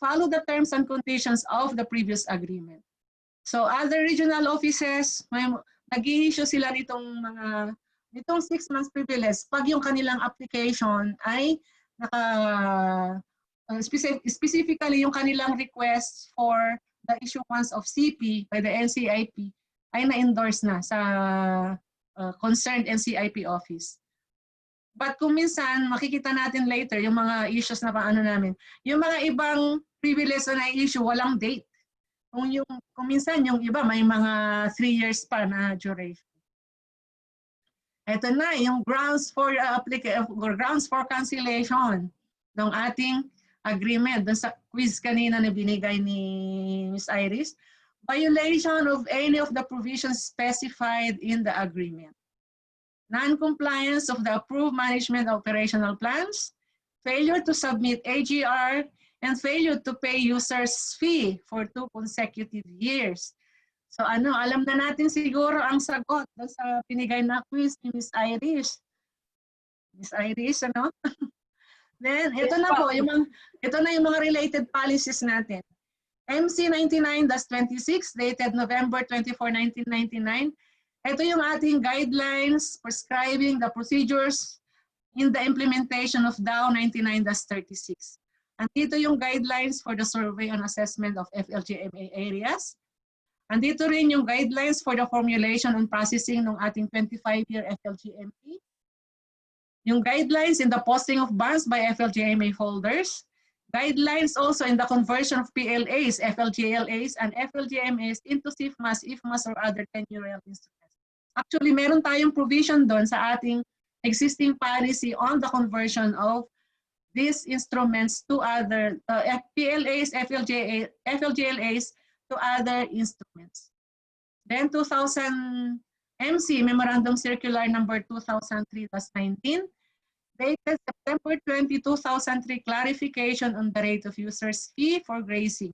follow the terms and conditions of the previous agreement. So other regional offices, nag-i-issue sila nitong 6 months privilege pag yung kanilang application ay specifically yung kanilang request for the issuance of CP by the NCIP ay na-endorse na sa concerned NCIP office. But kung minsan, makikita natin later yung mga issues na paano namin, yung mga ibang privilege na na-issue, walang date. Kung minsan, yung iba may mga 3 years pa na duration. Ito na yung grounds for cancellation ng ating agreement. Doon sa quiz kanina na binigay ni Ms. Iris, violation of any of the provisions specified in the agreement. non-compliance of the approved management operational plans, failure to submit AGR, and failure to pay users fee for 2 consecutive years. So alam na natin siguro ang sagot sa pinigay na quiz ni Miss Irish. Miss Irish, ano? Then, ito na po, ito na yung mga related policies natin. MC 99-26 dated November 24, 1999. Ito yung ating guidelines prescribing the procedures in the implementation of DAO 99-36. Andito yung guidelines for the survey and assessment of FLGMA areas. Andito rin yung guidelines for the formulation and processing ng ating 25-year FLGMA. Yung guidelines in the posting of bonds by FLGMA holders. Guidelines also in the conversion of PLAs, FLGLAs, and FLGMAs into SIFMAs, IFMAs, or other tenure instruments. Actually, meron tayong provision doon sa ating existing policy on the conversion of these instruments to other PLAs, FLGLAs to other instruments. Then 2000 MC, Memorandum Circular number 2003-19, dated September 20, 2003, clarification on the rate of users fee for grazing.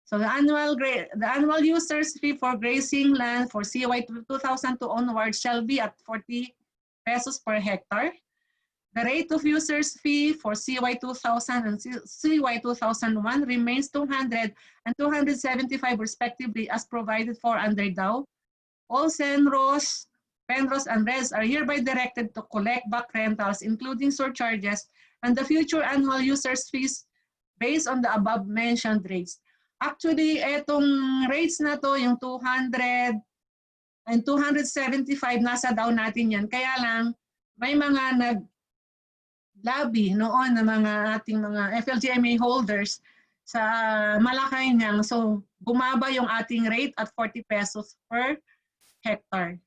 So the annual users fee for grazing land for CY 2002 onwards shall be at 40 pesos per hectare. The rate of users fee for CY 2000 and CY 2001 remains 200 and 275 respectively as provided for under DAO. All CENROs, PENROs, and RES are hereby directed to collect back rentals, including surcharges, and the future annual users fees based on the above-mentioned rates. Actually, etong rates na to, yung 200 and 275, nasa DAO natin yan. Kaya lang, may mga nag-lobby noon na mga ating mga FLGMA holders sa Malacanang. So, bumaba yung ating rate at 40 pesos per hectare.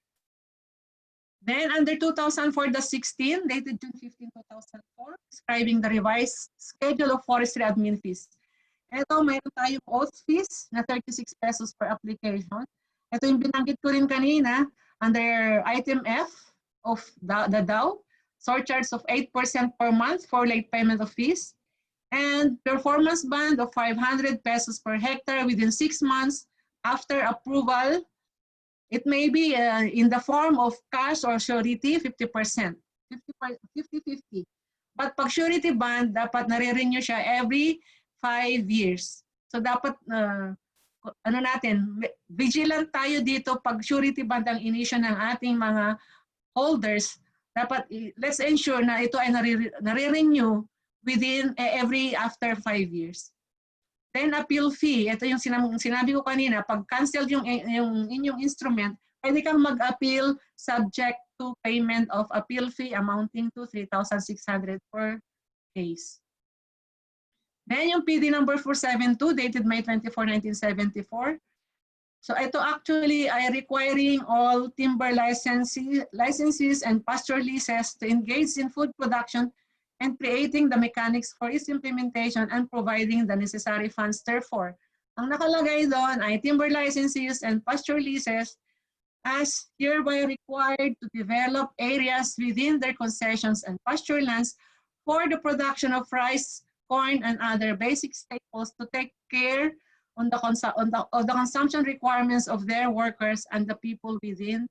Then under 2004-16, dated June 15, 2004, describing the revised schedule of forestry admin fees. Ito, mayroon tayong oath fees na 36 pesos per application. Ito yung binanggit ko rin kanina under item F of the DAO, surcharge of 8% per month for late payment of fees, and performance bond of 500 pesos per hectare within 6 months after approval. It may be in the form of cash or surety, 50%, 50-50. But pag surety bond, dapat nare-renew siya every 5 years. So dapat, vigilant tayo dito pag surety bond ang inisyo ng ating mga holders. Dapat, let's ensure na ito ay nare-renew within after 5 years. Then appeal fee, ito yung sinabi ko kanina, pag cancel yung inyong instrument, pwede kang mag-appeal subject to payment of appeal fee amounting to 3,600 per case. Then yung PD number 472 dated May 24, 1974. So ito actually ay requiring all timber licenses and pasture leases to engage in food production and creating the mechanics for its implementation and providing the necessary funds therefore. Ang nakalagay doon ay timber licenses and pasture leases as hereby required to develop areas within their concessions and pasture lands for the production of rice, corn, and other basic staples to take care of the consumption requirements of their workers and the people within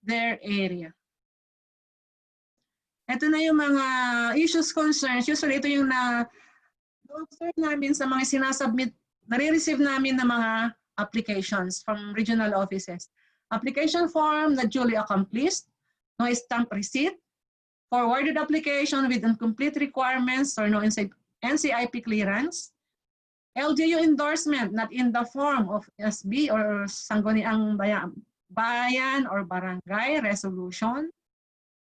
their area. Ito na yung mga issues, concerns. Usually ito yung na-observe namin sa mga sinasubmit, nare-receive namin na mga applications from regional offices. Application form na duly accomplished, no stamp receipt, forwarded application with incomplete requirements or no NCIP clearance, LGU endorsement not in the form of SB or Sangguniang Bayan or Barangay resolution,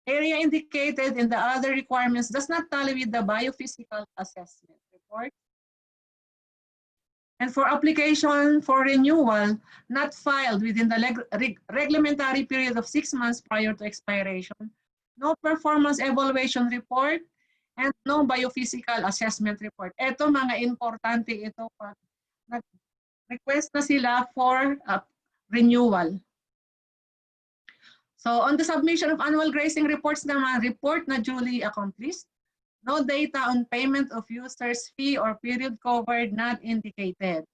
area indicated in the other requirements does not tally with the biophysical assessment report. And for application for renewal, not filed within the reglementary period of 6 months prior to expiration, no performance evaluation report, and no biophysical assessment report. Ito mga importante ito pag nag-request na sila for renewal. So on the submission of annual grazing reports naman, report na duly accomplished. No data on payment of user's fee or period covered not indicated.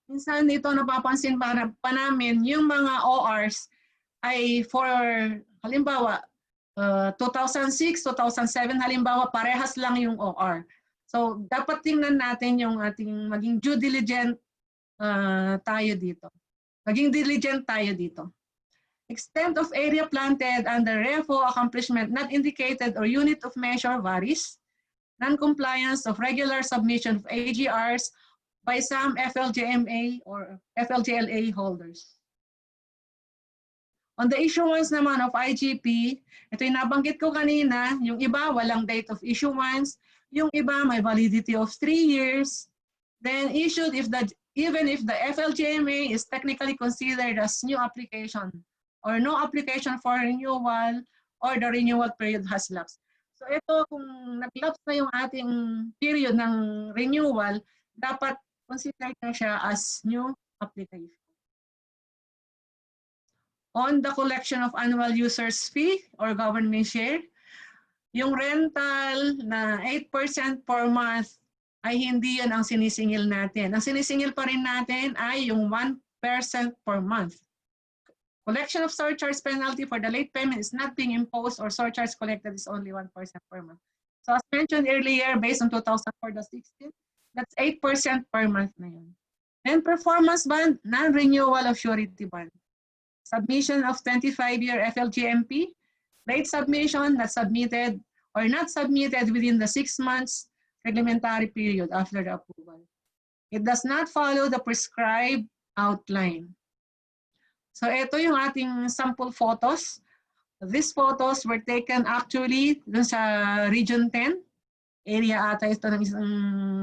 Minsan ito napapansin pa namin, yung mga ORs ay for halimbawa 2006, 2007 halimbawa parehas lang yung OR. So dapat tingnan natin yung ating maging due diligent tayo dito. Maging diligent tayo dito. Extent of area planted under REFO accomplishment not indicated or unit of measure varies. Non-compliance of regular submission of AGRs by some FLGMA or FLGLA holders. On the issuance naman of IGP, ito yung nabanggit ko kanina, yung iba walang date of issuance, yung iba may validity of 3 years, then issued even if the FLGMA is technically considered as new application or no application for renewal or the renewal period has lapsed. So ito, kung nag-lapse na yung ating period ng renewal, dapat consider na siya as new application. On the collection of annual user's fee or government share, yung rental na 8% per month ay hindi yan ang sinisingil natin. Ang sinisingil pa rin natin ay yung 1% per month. Collection of surcharge penalty for the late payment is not being imposed or surcharge collected is only 1% per month. So as mentioned earlier, based on 2004-16, that's 8% per month na yun. Then performance bond, non-renewal of surety bond. Submission of 25-year FLGMP, late submission not submitted or not submitted within the 6 months reglementary period after the approval. It does not follow the prescribed outline. So ito yung ating sample photos. These photos were taken actually dun sa Region 10. Area ata ito ng isang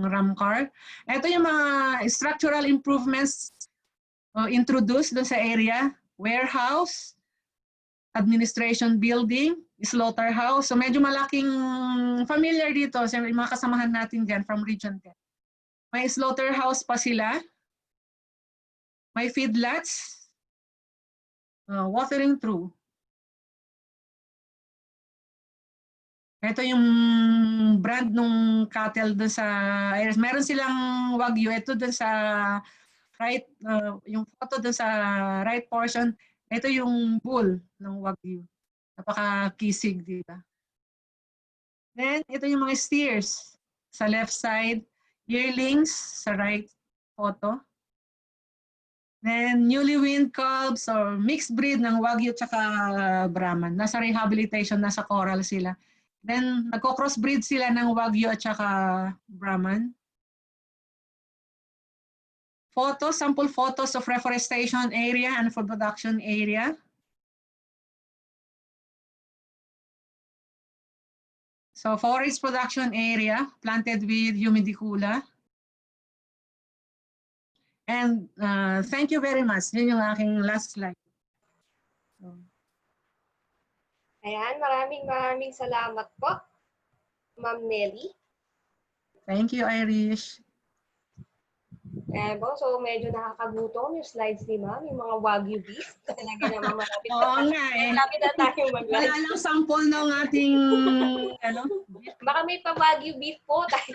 ram car. Ito yung mga structural improvements introduced dun sa area. Warehouse, administration building, slaughterhouse. So medyo malaking familiar dito. So yung mga kasamahan natin dyan from Region 10. May slaughterhouse pa sila. May feedlots. Watering through. Ito yung brand nung cattle dun sa, meron silang Wagyu. Ito dun sa right, yung photo dun sa right portion. Ito yung bull ng Wagyu. Napaka-kisig, di ba? Then, ito yung mga steers sa left side. Yearlings sa right photo. Then, newly weaned calves or mixed breed ng Wagyu at Brahman. Nasa rehabilitation, nasa coral sila. Then, nagko-crossbreed sila ng Wagyu at Brahman. Photos, sample photos of reforestation area and food production area. So, forest production area planted with humidicula. And thank you very much. Yun yung aking last slide. So. Ayan, maraming salamat po, Ma'am Nelly. Thank you, Irish. Ayan po, so medyo nakakagutom yung slides ni Ma'am, yung mga Wagyu beef. Talaga naman malapit malapit na tayo mag-lunch. Wala lang sample ng ating, Baka may pa-Wagyu beef po tayo.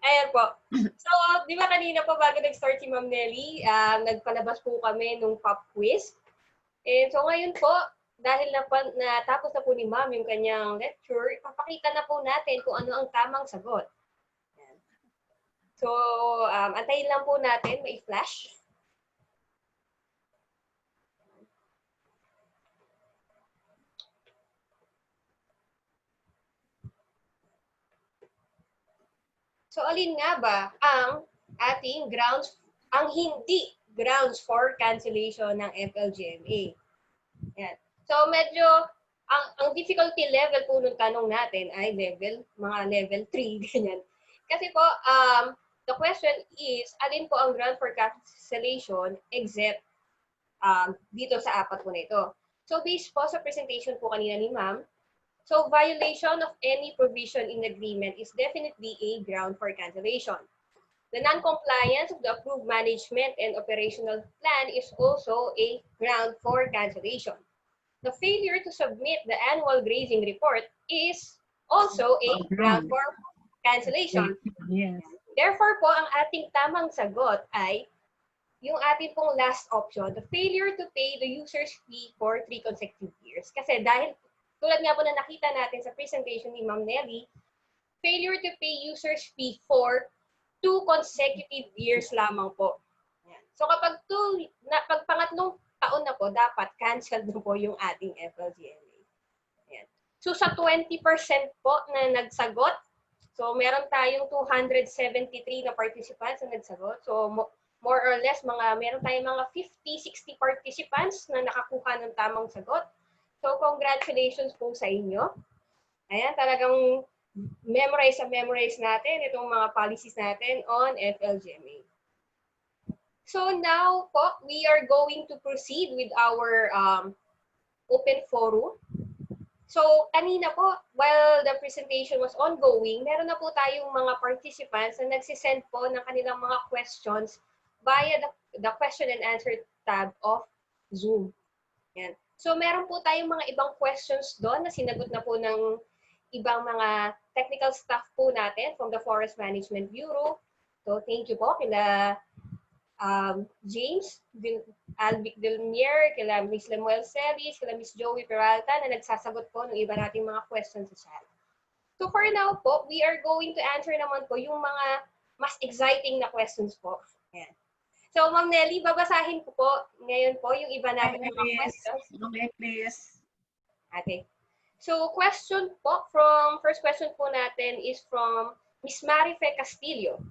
Ayan po. So, di ba kanina po bago nag-start si Ma'am Nelly, nagpalabas po kami nung pop quiz. And so ngayon po, dahil natapos na po ni Ma'am yung kanyang lecture, ipapakita na po natin kung ano ang tamang sagot. Ayan. So, antayin lang po natin, may flash. So, alin nga ba ang ating grounds, ang hindi grounds for cancellation ng FLGMA? Yan. So, medyo, ang difficulty level po ng tanong natin ay mga level 3, ganyan. Kasi po, the question is, alin po ang ground for cancellation except dito sa apat po na ito? So, based po sa presentation po kanina ni Ma'am, so, violation of any provision in the agreement is definitely a ground for cancellation. The non-compliance of the approved management and operational plan is also a ground for cancellation. the failure to submit the annual grazing report is also a ground for cancellation. Yes. Therefore po, ang ating tamang sagot ay yung ating pong last option, the failure to pay the user's fee for 3 consecutive years. Kasi dahil, tulad nga po na nakita natin sa presentation ni Ma'am Nelly, failure to pay user's fee for 2 consecutive years lamang po. Yan. So kapag pag pangatlong taon na po, dapat cancel na po yung ating FLGMA. Yan. So sa 20% po na nagsagot, so meron tayong 273 na participants na nagsagot. So more or less, meron tayong mga 50-60 participants na nakakuha ng tamang sagot. So congratulations po sa inyo. Ayan, talagang memorize natin itong mga policies natin on FLGMA. So now po, we are going to proceed with our open forum. So kanina po, while the presentation was ongoing, meron na po tayong mga participants na nagsisend po ng kanilang mga questions via the question and answer tab of Zoom. Yan. So meron po tayong mga ibang questions doon na sinagot na po ng ibang mga technical staff po natin from the Forest Management Bureau. So thank you po kila James Alvic Delmier, kila Miss Lemuel Celis, kila Miss Joey Peralta na nagsasagot po ng iba nating mga questions sa chat. So for now po, we are going to answer naman po yung mga mas exciting na questions po. Ayan. So Ma'am Nelly, babasahin ko po ngayon po yung iba natin mga questions. Okay, please. Okay. So first question po natin is from Miss Marife Castillo.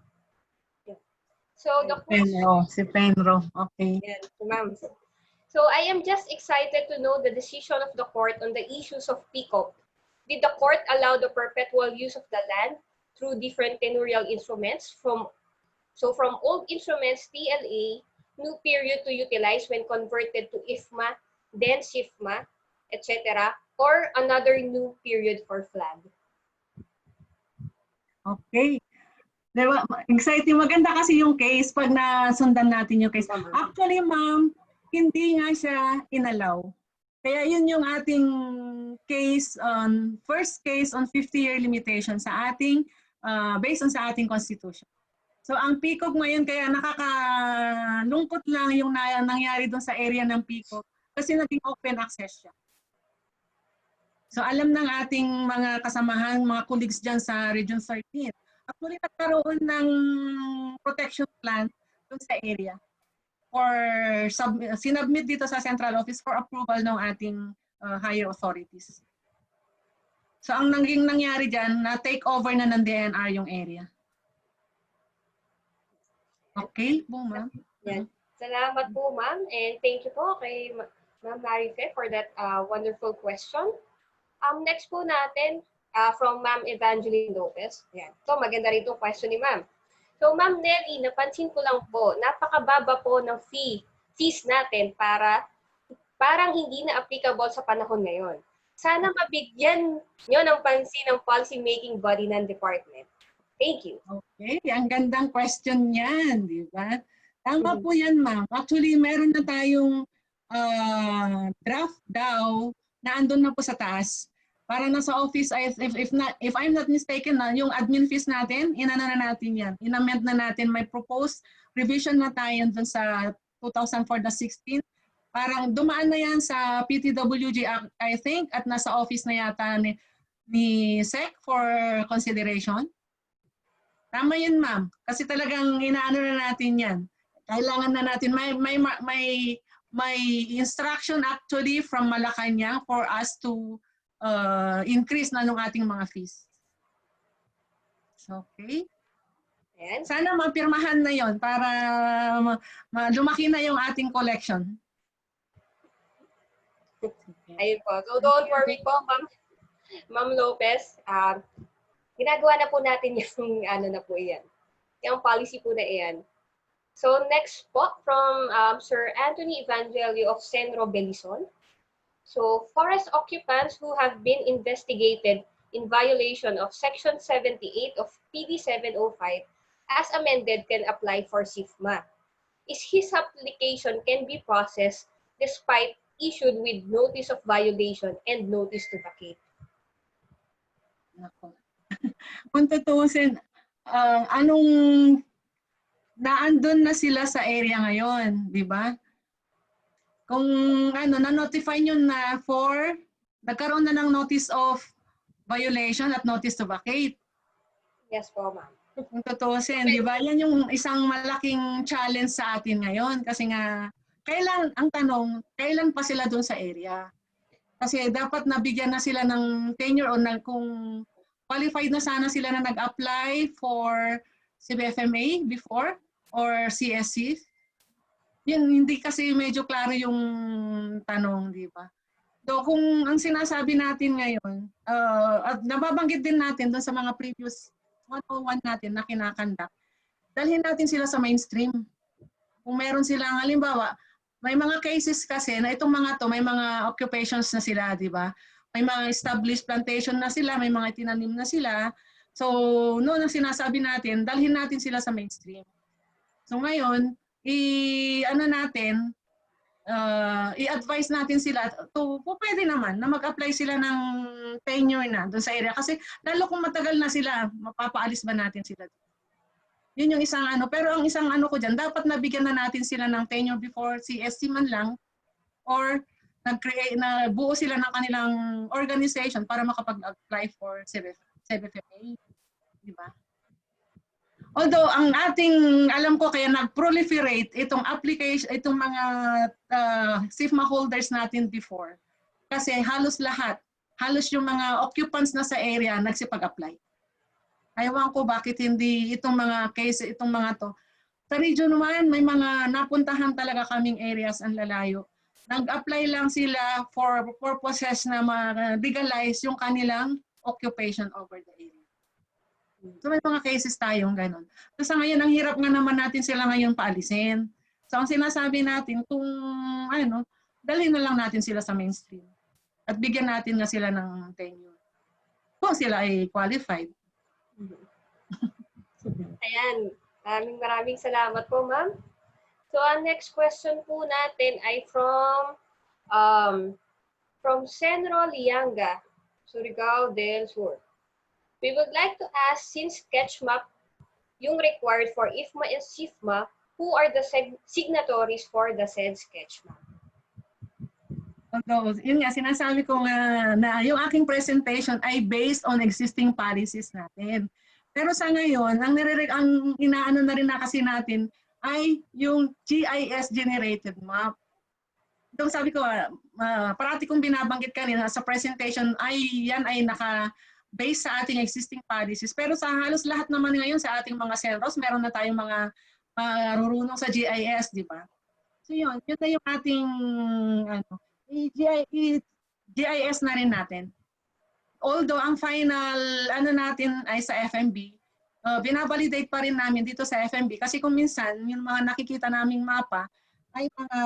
So the question, Si Penro. Okay. yan, ma'am. So I am just excited to know the decision of the court on the issues of PCOP. Did the court allow the perpetual use of the land through different tenurial instruments from old instruments, TLA, new period to utilize when converted to IFMA, then SIFMA, etc., or another new period for flag? Okay. Diba? Exciting. Maganda kasi yung case pag nasundan natin yung case. Actually, ma'am, hindi nga siya inalaw. Kaya yun yung ating case first case on 50-year limitation sa ating, based on sa ating constitution. So ang PCOG ngayon, kaya nakakalungkot lang yung nangyari doon sa area ng PCOG kasi naging open access siya. So alam ng ating mga kasamahan, mga colleagues dyan sa Region 13, actually nagkaroon ng protection plan doon sa area or sinubmit dito sa central office for approval ng ating higher authorities. So ang nangyari dyan, na take over na ng DNR yung area. Okay po, ma'am. Yan. Salamat po, ma'am. And thank you po kay Ma'am Marife for that wonderful question. Next po natin, from Ma'am Evangeline Lopez. Yan. So maganda rin itong question ni ma'am. So Ma'am Nelly, napansin ko lang po, napakababa po ng fees natin parang hindi na applicable sa panahon ngayon. Sana mabigyan nyo ng pansin ng policy making body ng department. Thank you. Okay, ang gandang question yan, di ba? Tama po yan, ma'am. Actually, meron na tayong draft daw na andun na po sa taas. Para na sa office, if I'm not mistaken, yung admin fees natin, inana na natin yan. Inamend na natin. May proposed revision na tayo dun sa 2004-16. Parang dumaan na yan sa PTWG, I think, at nasa office na yata ni SEC for consideration. Tama yun, ma'am. Kasi talagang inaano na natin yan. Kailangan na natin, may instruction actually from Malacanang for us to increase na ng ating mga fees. Okay. Ayan. Sana mapirmahan na yon para lumaki na yung ating collection. Ayun po. So don't worry po, Ma'am Lopez. Ginagawa na po natin yung ano na po iyan. Yung policy po na iyan. So next po from Sir Anthony Evangelio of CENRO Belison. So forest occupants who have been investigated in violation of Section 78 of PD 705 as amended can apply for SIFMA. Is his application can be processed despite issued with notice of violation and notice to vacate. Nako. Kung tutusin, anong naandun na sila sa area ngayon, di ba? Kung na-notify nyo na nagkaroon na ng notice of violation at notice to vacate. Yes po, ma'am. Kung tutusin, di ba? Yan yung isang malaking challenge sa atin ngayon. Kasi nga, kailan pa sila dun sa area? Kasi dapat nabigyan na sila ng tenure o kung qualified na sana sila na nag-apply for CBFMA before or CSC. Yun, hindi kasi medyo klaro yung tanong, di ba? So kung ang sinasabi natin ngayon, at nababanggit din natin doon sa mga previous 101 natin na kinakandak, dalhin natin sila sa mainstream. Kung meron silang, halimbawa, may mga cases kasi na itong mga to, may mga occupations na sila, di ba? May mga established plantation na sila, may mga tinanim na sila. So, noon ang sinasabi natin, dalhin natin sila sa mainstream. So ngayon, i-advise natin sila pwede naman na mag-apply sila ng tenure na doon sa area. Kasi lalo kung matagal na sila, mapapaalis ba natin sila? Yun yung isang pero ang isang ko dyan, dapat nabigyan na natin sila ng tenure before CSC man lang or buo sila ng kanilang organization para makapag-apply for CBFMA. Di ba? Although ang alam ko kaya nag-proliferate itong application, itong mga SIFMA holders natin before. Kasi halos yung mga occupants na sa area nagsipag-apply. Ayaw ko bakit hindi itong mga case, itong mga to. Sa region naman, may mga napuntahan talaga kaming areas ang lalayo. Nag-apply lang sila for purposes na ma-legalize yung kanilang occupation over the area. So may mga cases tayong ganun. So sa ngayon, ang hirap nga naman natin sila ngayon paalisin. So ang sinasabi natin, kung dalhin na lang natin sila sa mainstream. At bigyan natin na sila ng tenure. Kung sila ay qualified. Ayan. Maraming salamat po, ma'am. So ang next question po natin ay from CENRO Lianga, Surigao del Sur. We would like to ask, since sketch map yung required for IFMA and SIFMA, who are the signatories for the said sketch map? Although, yun nga, sinasabi ko nga na yung aking presentation ay based on existing policies natin. Pero sa ngayon, ang inaano na rin na kasi natin ay yung GIS generated map. Ito sabi ko, parati kong binabanggit kanina sa presentation yan ay naka-base sa ating existing policies. Pero sa halos lahat naman ngayon sa ating mga CENROs, meron na tayong mga marurunong sa GIS, di ba? So yun na yung ating GIS na rin natin. Although ang final natin ay sa FMB, binabalidate pa rin namin dito sa FMB kasi kung minsan yung mga nakikita naming mapa ay mga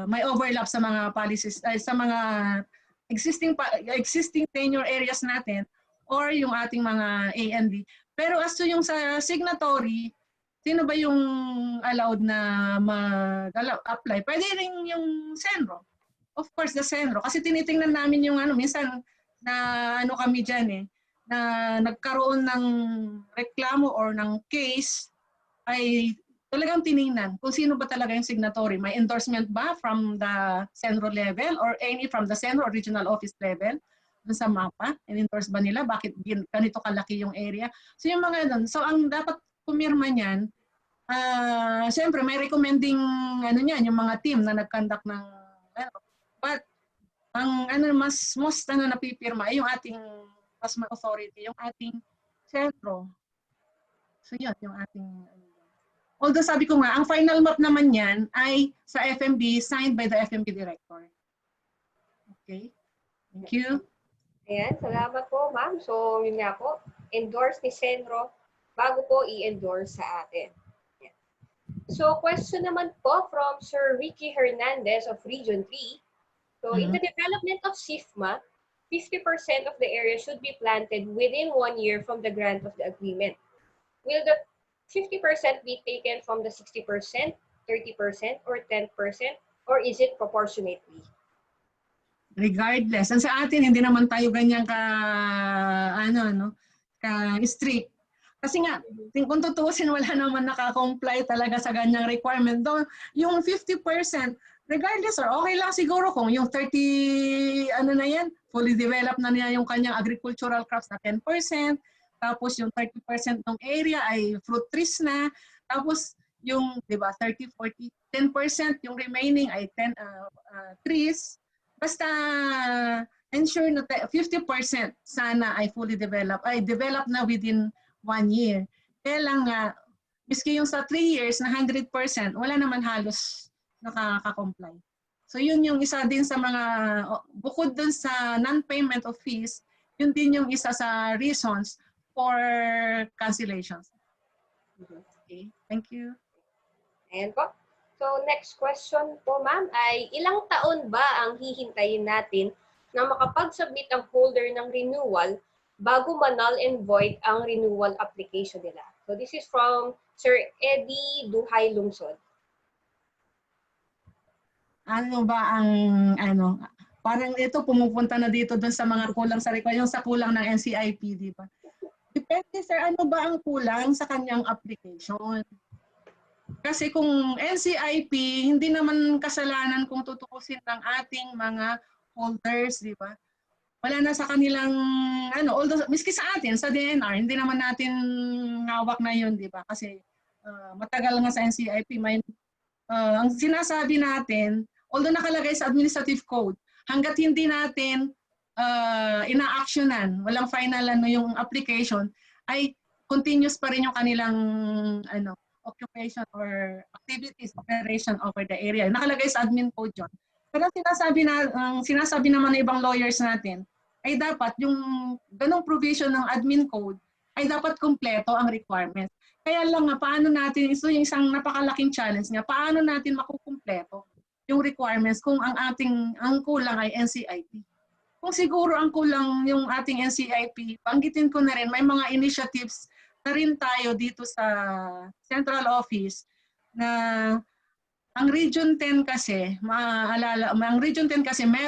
may overlap sa mga policies sa mga existing tenure areas natin or yung ating mga A&D. Pero as to yung sa signatory, sino ba yung allowed na mag-apply? Pwede rin yung CENRO. Of course, the CENRO. Kasi tinitingnan namin yung minsan na kami dyan na nagkaroon ng reklamo or ng case ay talagang tiningnan kung sino ba talaga yung signatory. May endorsement ba from the CENRO level or any from the CENRO regional office level dun sa mapa? In-endorse ba nila? Bakit ganito kalaki yung area? So yung mga dun. So ang dapat pumirma niyan, siyempre may recommending yung mga team na nag-conduct ng but ang most napipirma ay yung ating PASMA authority, yung ating CENRO. So yun, yung ating although sabi ko nga, ang final map naman yan ay sa FMB, signed by the FMB director. Okay? Thank you. Ayan, salamat po, ma'am. So, yun nga po, endorse ni CENRO bago po i-endorse sa atin. Ayan. So, question naman po from Sir Ricky Hernandez of Region 3. So, in the development of SIFMA, 50% of the area should be planted within 1 year from the grant of the agreement. Will the 50% be taken from the 60%, 30%, or 10%? or is it proportionately? Regardless. Ang sa atin, hindi naman tayo ganyan ka, ka strict. Kasi nga, kung tutuusin, wala naman nakakomply talaga sa ganyang requirement. Though, yung 50%, regardless, or okay lang siguro kung yung 30, fully developed na niya yung kanyang agricultural crops na 10%, tapos yung 30% ng area ay fruit trees na, tapos yung, di ba, 30, 40, 10% yung remaining ay 10 trees. Basta ensure na 50% sana ay fully developed, ay developed na within 1 year. Kaya lang nga, miski yung sa 3 years na 100%, wala naman halos nakaka-comply. So yun yung isa din sa mga, bukod dun sa non-payment of fees, yun din yung isa sa reasons for cancellations. Okay, thank you. Ayan po. So next question po ma'am ay ilang taon ba ang hihintayin natin na makapag-submit ang holder ng renewal bago ma-null and void ang renewal application nila? So this is from Sir Eddie Duhay Lungsod. Ano ba ang parang ito pumupunta na dito doon sa mga kulang sa requirement, yung sa kulang ng NCIP, di ba? Depende sir, ano ba ang kulang sa kanyang application? Kasi kung NCIP, hindi naman kasalanan kung tutukusin ng ating mga holders, di ba? Wala na sa kanilang, although miski sa atin, sa DNR, hindi naman natin ngawak na yun, di ba? Kasi matagal nga sa NCIP, ang sinasabi natin, although nakalagay sa administrative code, hanggat hindi natin ina-actionan, walang final yung application, ay continuous pa rin yung kanilang occupation or activities, operation over the area. Nakalagay sa admin code yun. Pero sinasabi naman ng ibang lawyers natin, ay dapat yung ganong provision ng admin code ay dapat kumpleto ang requirements. Kaya lang nga, paano natin, ito yung isang napakalaking challenge nga, paano natin makukumpleto yung requirements kung ang kulang ay NCIP. Kung siguro ang kulang yung ating NCIP, banggitin ko na rin, may mga initiatives na rin tayo dito sa central office na ang Region 10 kasi, ang Region 10 kasi may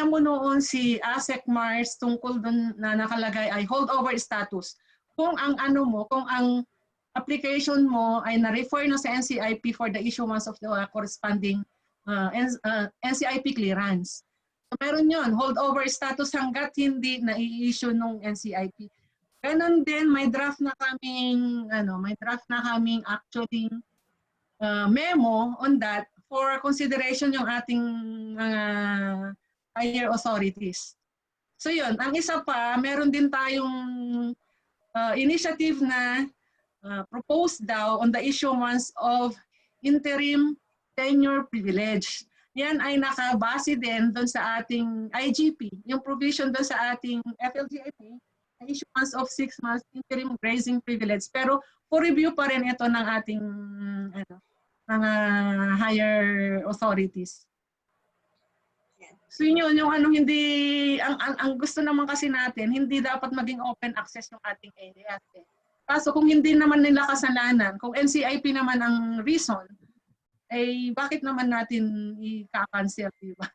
mo noon si ASEC Mars tungkol doon na nakalagay ay holdover status. Kung ang kung ang application mo ay na-refer na sa NCIP for the issuance of the corresponding NCIP clearance. So meron yun, holdover status hanggat hindi na-i-issue nung NCIP. Ganon din, may draft na kaming actually memo on that for consideration yung ating mga higher authorities. So yun, ang isa pa, meron din tayong initiative na proposed daw on the issuance of interim tenure privilege. Yan ay nakabase din doon sa ating IGP, yung provision doon sa ating FLGIP, issuance of 6 months interim grazing privilege. Pero for review pa rin ito ng ating mga higher authorities. So yun, yung hindi, ang gusto naman kasi natin, hindi dapat maging open access yung ating areas. Kaso kung hindi naman nila kasalanan, kung NCIP naman ang reason, eh bakit naman natin i-cancel, di ba?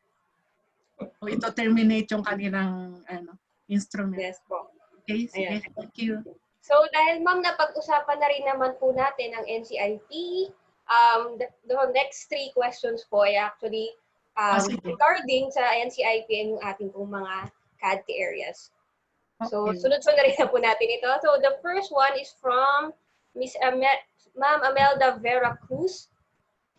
O ito terminate yung kanilang instrument. Yes po. Okay, sige, Ayan. thank you. So dahil ma'am napag-usapan na rin naman po natin ang NCIP, the next 3 questions po ay actually regarding sa NCIP and yung ating pong mga CAD areas. So sunod-sunod na rin na po natin ito. So the first one is from Ma'am Amelda Vera Cruz.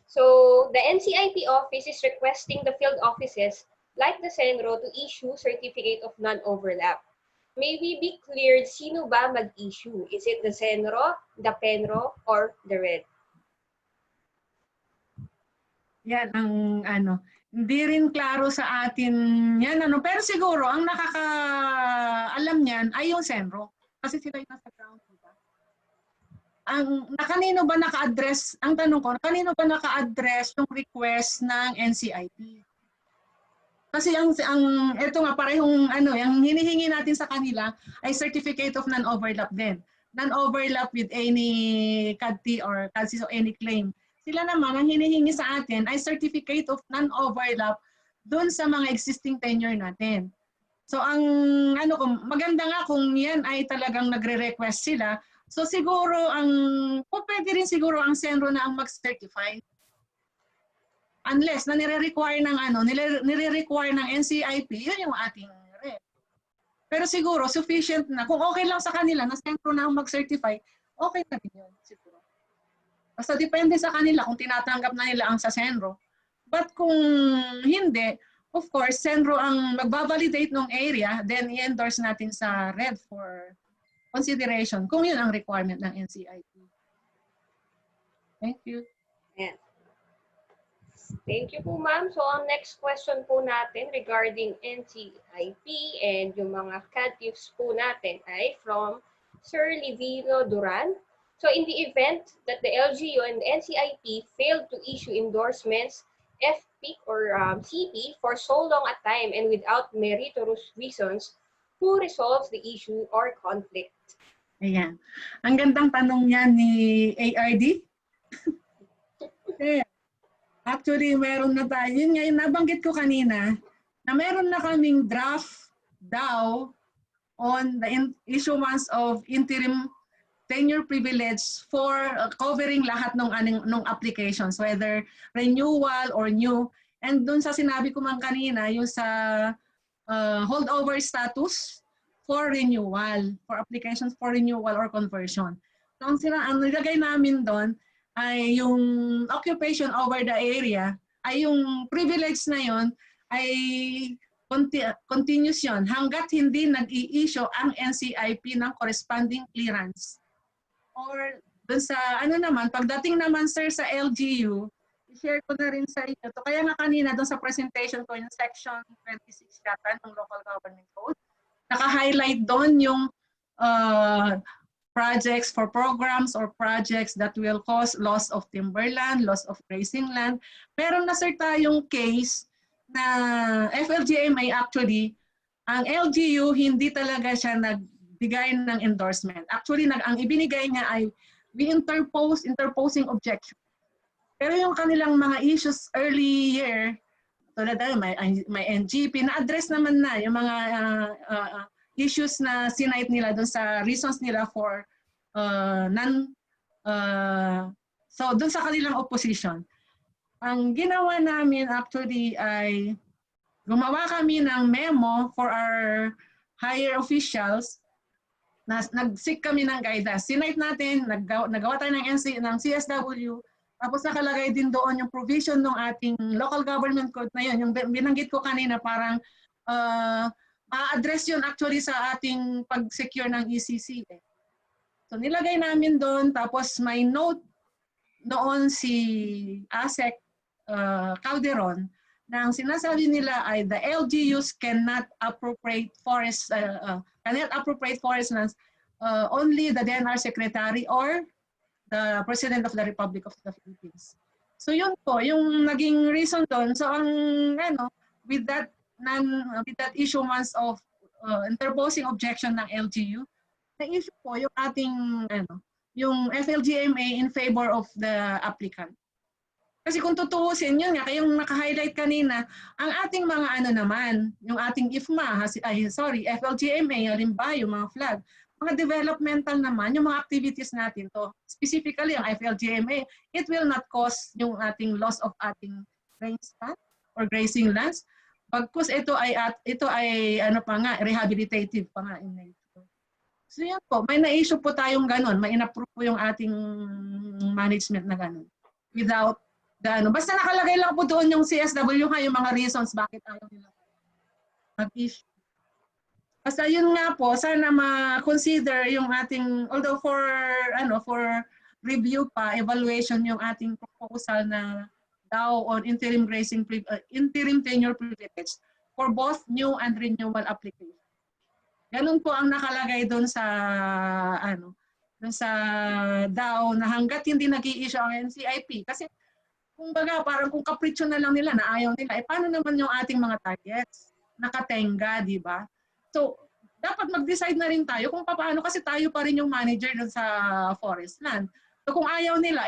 So the NCIP office is requesting the field offices like the CENRO to issue certificate of non-overlap. May we be cleared sino ba mag-issue? Is it the CENRO, the PENRO, or the RED? Yan ang hindi rin klaro sa atin yan pero siguro ang nakakaalam niyan ay yung CENRO kasi sila yung nasa ground, diba? Kanino ba naka-address, ang tanong ko, kanino ba naka-address yung request ng NCIP? Kasi ito nga parehong yung hinihingi natin sa kanila ay certificate of non-overlap din. Non-overlap with any CADT or CADSIS or any claim Sila naman, ang hinihingi sa atin ay certificate of non-overlap doon sa mga existing tenure natin. So ang ano ko, maganda nga kung yan ay talagang nagre-request sila. So siguro pwede rin siguro ang CENRO na ang mag-certify. Unless na nire-require ng NCIP, yun yung ating rep. Pero siguro sufficient na. Kung okay lang sa kanila na CENRO na ang mag-certify, okay na rin yun siguro. Basta depende sa kanila kung tinatanggap na nila ang sa CENRO. But kung hindi, of course, CENRO ang magbabalidate ng area, then i-endorse natin sa RED for consideration kung yun ang requirement ng NCIP. Thank you. Ayan. Thank you po, ma'am. So, ang next question po natin regarding NCIP and yung mga CAD tips po natin ay from Sir Livino Duran. So, in the event that the LGU and the NCIP failed to issue endorsements, FP or CP for so long a time and without meritorious reasons, who resolves the issue or conflict? Ayan. Ang gandang tanong niya ni ARD. Actually, meron na tayo. Yun nga, yung nabanggit ko kanina, na meron na kaming draft daw on the issuance of interim tenure privilege for covering lahat ng applications, whether renewal or new. And dun sa sinabi ko man kanina, yung sa holdover status for renewal, for applications for renewal or conversion. So ang nilagay namin doon ay yung occupation over the area, ay yung privilege na yon ay continuous yun hanggat hindi nag-i-issue ang NCIP ng corresponding clearance. Or dun sa naman, pagdating naman sir sa LGU, i-share ko na rin sa inyo. So, kaya nga kanina dun sa presentation ko yung section 26 yata ng Local Government Code, naka-highlight doon yung projects for programs or projects that will cause loss of timberland, loss of grazing land. Meron na sir tayong case na FLGMA actually, ang LGU hindi talaga siya nagbigay ng endorsement. Actually, ang ibinigay niya ay interposing objection. Pero yung kanilang mga issues early year, tulad may NGP, na-address naman na yung mga issues na sinite nila doon sa reasons nila for so doon sa kanilang opposition. Ang ginawa namin actually ay gumawa kami ng memo for our higher officials na nag-seek kami ng guidance. Sinite natin, nagawa tayo ng CSW, tapos nakalagay din doon yung provision ng ating local government code na yun. Yung binanggit ko kanina parang ma-address yun actually sa ating pag-secure ng ECC. So nilagay namin doon, tapos may note noon si ASEC Calderon na ang sinasabi nila ay the LGUs cannot appropriate forest lands only the DNR Secretary or the President of the Republic of the Philippines. So yun po, yung naging reason doon. So ang with that issuance of interposing objection ng LGU, na-issue po yung ating yung FLGMA in favor of the applicant. Kasi kung tutuusin yun nga, kayong naka-highlight kanina, ang ating mga naman, yung ating IFMA, FLGMA, halimbawa yung mga flag, mga developmental naman, yung mga activities natin to. Specifically, ang FLGMA, it will not cause yung ating loss of ating range land or grazing lands. Pagkus ito ay rehabilitative pa nga in nature. So yan po, may na-issue po tayong ganon, may in-approve po yung ating management na ganon. Without basta nakalagay lang po doon yung CSW yung mga reasons bakit ayaw nila mag-issue. Basta yun nga po, sana ma-consider yung ating, although for review pa, evaluation yung ating proposal na daw on interim tenure privilege for both new and renewal application. Ganun po ang nakalagay doon sa DAO na hanggat hindi nag-i-issue ang NCIP. Kasi kumbaga parang kung kapritsyo na lang nila na ayaw nila, paano naman yung ating mga targets? Nakatenga, di ba? So, dapat mag-decide na rin tayo kung paano kasi tayo pa rin yung manager dun sa forest land. So kung ayaw nila,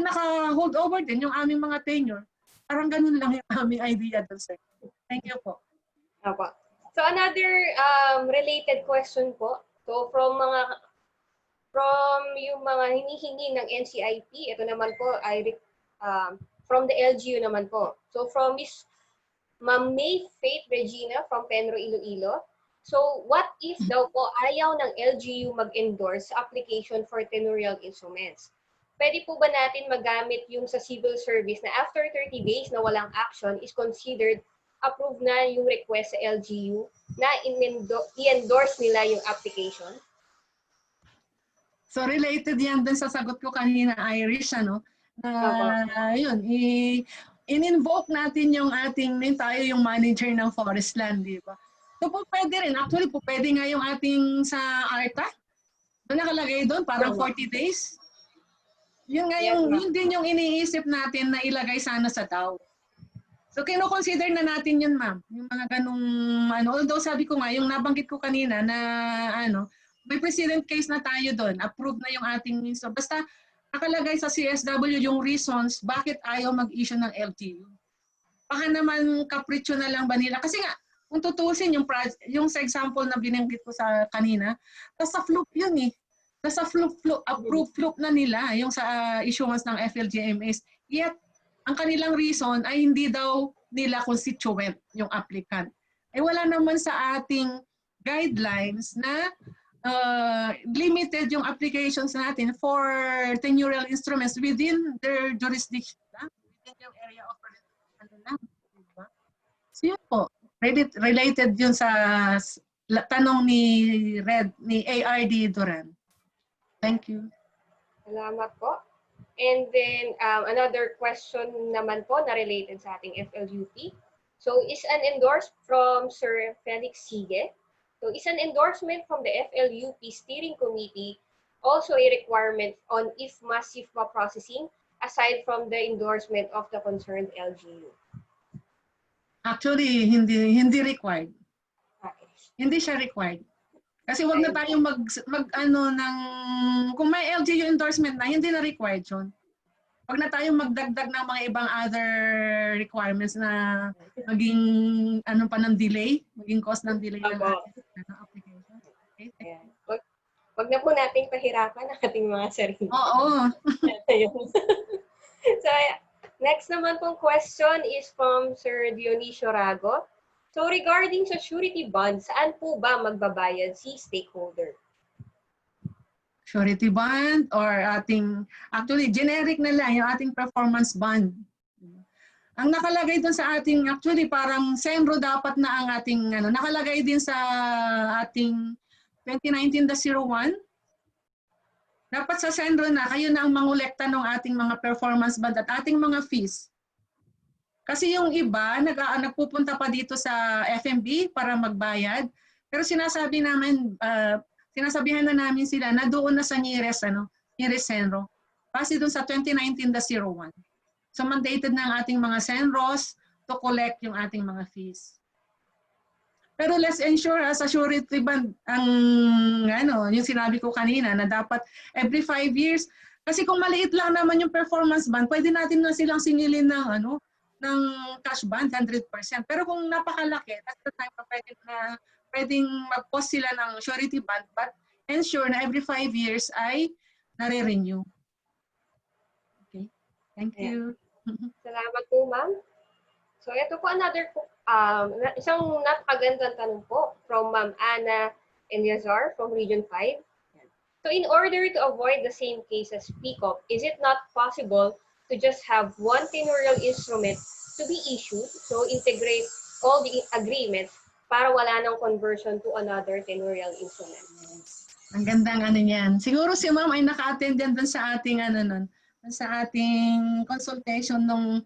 naka-hold over din yung aming mga tenure. Parang ganun lang yung aming idea doon, sir. Thank you po. Opo. So another related question po. So from yung mga hinihingi ng NCIP, ito naman po ay from the LGU naman po. So from Miss Ma'am May Faith Regina from Penro Iloilo. So what if daw po ayaw ng LGU mag-endorse sa application for tenurial instruments? Pwede po ba natin magamit yung sa civil service na after 30 days na walang action is considered approved na yung request sa LGU na i-endorse nila yung application? So related yan dun sa sagot ko kanina, Irish, ano? Yun, in-invoke natin yung tayo yung manager ng forest land, di ba? So po pwede rin, actually po pwede nga yung ating sa ARTA. Doon nakalagay doon, parang 40 days. Yun nga yun din yung iniisip natin na ilagay sana sa DAO. So kino-consider na natin yun, ma'am. Yung mga ganung although sabi ko nga, yung nabanggit ko kanina na may precedent case na tayo doon. Approved na yung ating so basta nakalagay sa CSW yung reasons bakit ayaw mag-issue ng LTU. Baka naman kapritsyo na lang ba nila? Kasi nga, kung tutusin yung sa example na binanggit ko sa kanina, nasa fluke yun eh. Nasa approved fluke na nila yung sa issuance ng FLGMS. Yet, ang kanilang reason ay hindi daw nila constituent yung applicant. Eh wala naman sa ating guidelines na limited yung applications natin for tenurial instruments within their jurisdiction lang, within yung area of diba? So yun po, related yun sa tanong ni ARD Duran. Thank you. Salamat po. And then another question naman po na related sa ating FLUP. So is an endorsed from Sir Felix Sige. So is an endorsement from the FLUP Steering Committee also a requirement on if massive processing aside from the endorsement of the concerned LGU? Actually, hindi required. Okay. Hindi siya required. Kasi wag na tayong kung may LGU endorsement na, hindi na required yun. Wag na tayong magdagdag ng mga ibang other requirements na maging ng delay, maging cause ng delay ng application. Okay? Ayan. Wag na po nating pahirapan ang ating mga sarili. Oo. So, next naman pong question is from Sir Dionisio Rago. So regarding sa surety bond, saan po ba magbabayad si stakeholder? Surety bond or actually generic na lang yung ating performance bond. Ang nakalagay dun sa ating, actually parang CENRO dapat na ang ating, nakalagay din sa ating 2019-01. Dapat sa CENRO na, kayo na ang mangolekta ng ating mga performance bond at ating mga fees. Kasi yung iba, nagpupunta pa dito sa FMB para magbayad. Pero sinasabihan na namin sila na doon na sa nearest CENRO. Kasi doon sa 2019-01. So mandated na ang ating mga CENROs to collect yung ating mga fees. Pero let's ensure sa surety bond, yung sinabi ko kanina na dapat every 5 years. Kasi kung maliit lang naman yung performance bond, pwede natin na silang singilin ng cash bond, 100%. Pero kung napakalaki, that's the time na pwedeng mag-post sila ng surety bond, but ensure na every 5 years ay nare-renew. Okay, thank you. Salamat po, ma'am. So ito po another isang napakagandang tanong po from Ma'am Ana Eliazar from Region 5. So in order to avoid the same case as PCOP, is it not possible to just have one tenurial instrument to be issued, so integrate all the agreements para wala nang conversion to another tenurial instrument? Ang gandang niyan. Siguro si ma'am ay naka-attend din dun sa ating sa ating consultation ng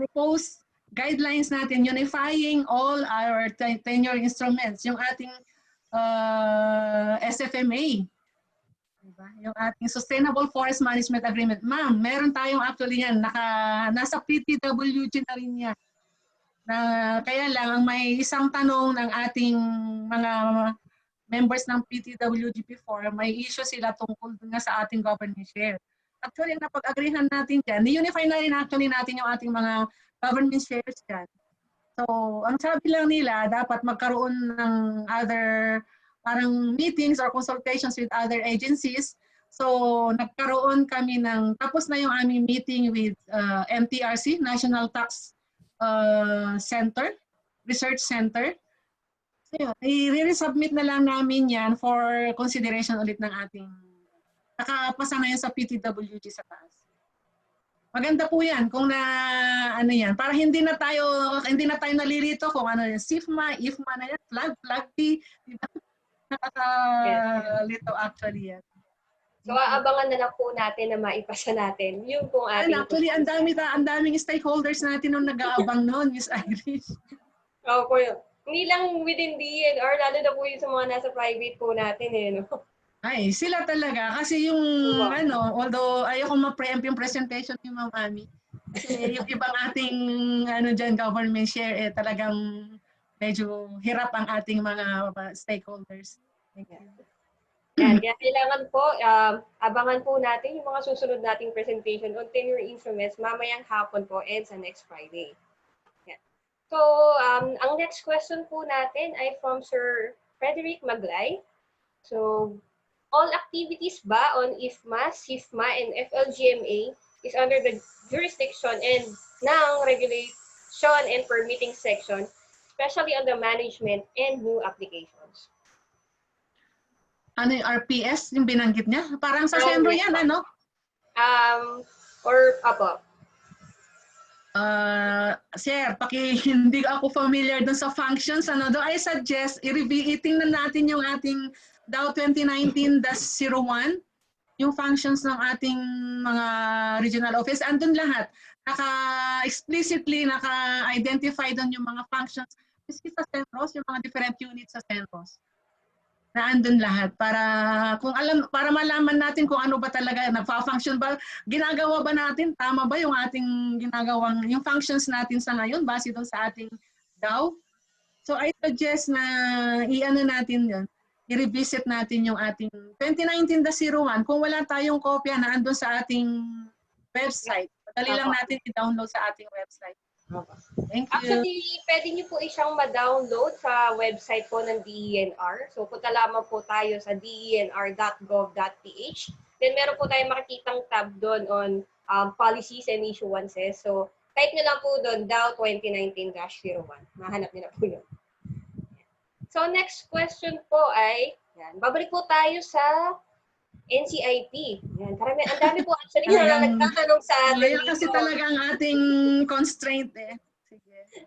proposed guidelines natin, unifying all our tenure instruments, yung ating SFMA. Diba? Yung ating Sustainable Forest Management Agreement. Ma'am, meron tayong actually yan. Nasa PTWG na rin yan. Kaya lang, ang may isang tanong ng ating members ng PTWG before, may issue sila tungkol dun nga sa ating government share. Actually, napag-agreehan natin dyan, ni-unify na rin actually natin yung ating mga government shares dyan. So, ang sabi lang nila, dapat magkaroon ng other parang meetings or consultations with other agencies. So, nagkaroon kami ng, tapos na yung aming meeting with MTRC, National Tax Center, Research Center. So, yun, i-resubmit na lang namin yan for consideration ulit ng ating, nakapasa na yun sa PTWG sa taas. Maganda po yan kung na ano yan para hindi na tayo nalilito kung ano yan SIFMA, IFMA na yan, flag B, diba? Nakakalito actually yan. So aabangan na lang po natin na maipasa natin yung kung ating actually ang daming stakeholders natin nung nag-aabang noon, Miss Irish. po yun. Hindi lang within DNR, lalo na po yung sa mga nasa private po natin no? Ay, sila talaga. Kasi yung, although ayoko ma-preempt yung presentation ni Ma'am Ami. Kasi yung ibang ating, dyan, government share, talagang medyo hirap ang ating mga stakeholders. Thank you. Yan, kaya kailangan po, abangan po natin yung mga susunod nating presentation on tenure instruments mamayang hapon po and sa next Friday. Yan. So, ang next question po natin ay from Sir Frederick Maglay. So, all activities ba on IFMA, SIFMA, and FLGMA is under the jurisdiction and ng regulation and permitting section, especially on the management and new applications. Ano yung RPS, yung binanggit niya? Parang sa CENRO yan, ano? Sir, hindi ako familiar dun sa functions. I suggest, itingnan natin yung ating DAO 2019-01, yung functions ng ating mga regional office. Andun lahat. Explicitly naka-identify dun yung mga functions. Kasi sa CENROs, yung mga different units sa CENROs. Na andun lahat para malaman natin kung ano ba talaga nagfa-function ba, ginagawa ba natin, tama ba yung ating ginagawang, yung functions natin sa ngayon base doon sa ating DAO. So I suggest na natin yun. I-revisit natin yung ating 2019-01. Kung wala tayong kopya na andun sa ating website, madali lang natin i-download sa ating website. Thank you. Actually, pwede niyo po siyang ma-download sa website po ng DENR. So, punta lamang po tayo sa denr.gov.ph. Then, meron po tayong makikitang tab doon on policies and issuances. So, type niyo lang po doon, DAO 2019-01. Mahanap niyo na po yun. So, next question po ay, babalik po tayo sa NCIP. Yan, ang dami po actually na nagtatanong sa atin. Kasi talaga ang ating constraint Sige.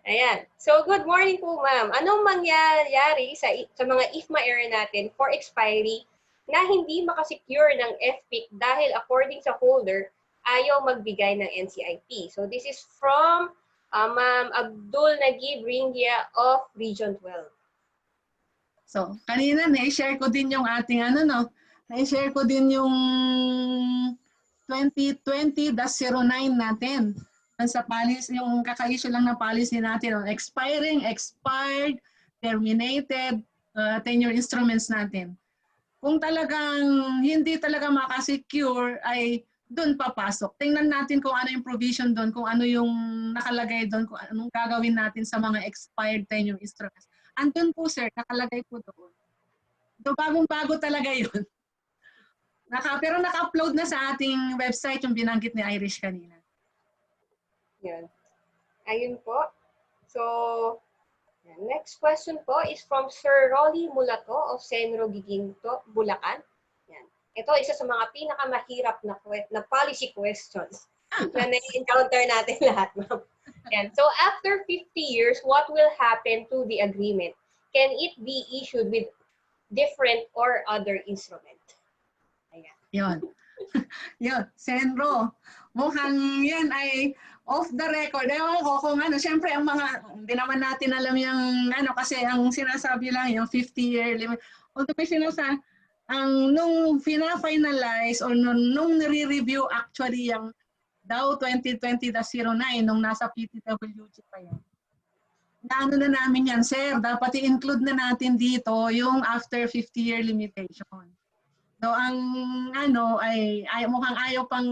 Ayan. So, good morning po, ma'am. Anong mangyayari sa mga IFMA area natin for expiry na hindi makasecure ng FPIC dahil according sa holder, ayaw magbigay ng NCIP? So, this is from Ma'am Abdul Nagib Ringia of Region 12. So, kanina na-share ko din yung ating na-share ko din yung 2020-09 natin. Sa policy, yung kaka-issue lang na policy natin on expiring, expired, terminated, tenure instruments natin. Kung talagang hindi talaga makasecure, ay doon papasok. Tingnan natin kung ano yung provision doon, kung ano yung nakalagay doon, kung anong gagawin natin sa mga expired tenure instruments. Andun po, sir, nakalagay po doon. So, bagong-bago talaga yun. Pero naka-upload na sa ating website yung binanggit ni Irish kanina. Yan. Ayun po. So, next question po is from Sir Rolly Mulato of CENRO Giginto, Bulacan. Yan. Ito, isa sa mga pinakamahirap na policy questions na na-encounter natin lahat, ma'am. Yan. So, after 50 years, what will happen to the agreement? Can it be issued with different or other instrument? Ayan. Yun. Yun, CENRO. Mukhang yan ay off the record. Ewan ko kung syempre ang mga, hindi naman natin alam yung kasi ang sinasabi lang yung 50-year limit. Although may sinasabi, nung fina-finalize or nung nire-review actually yung DAO 2020-09 nung nasa PTWG pa yan. Naano na namin yan, sir. Dapat i-include na natin dito yung after 50-year limitation. So ang ano ay mukhang ayaw pang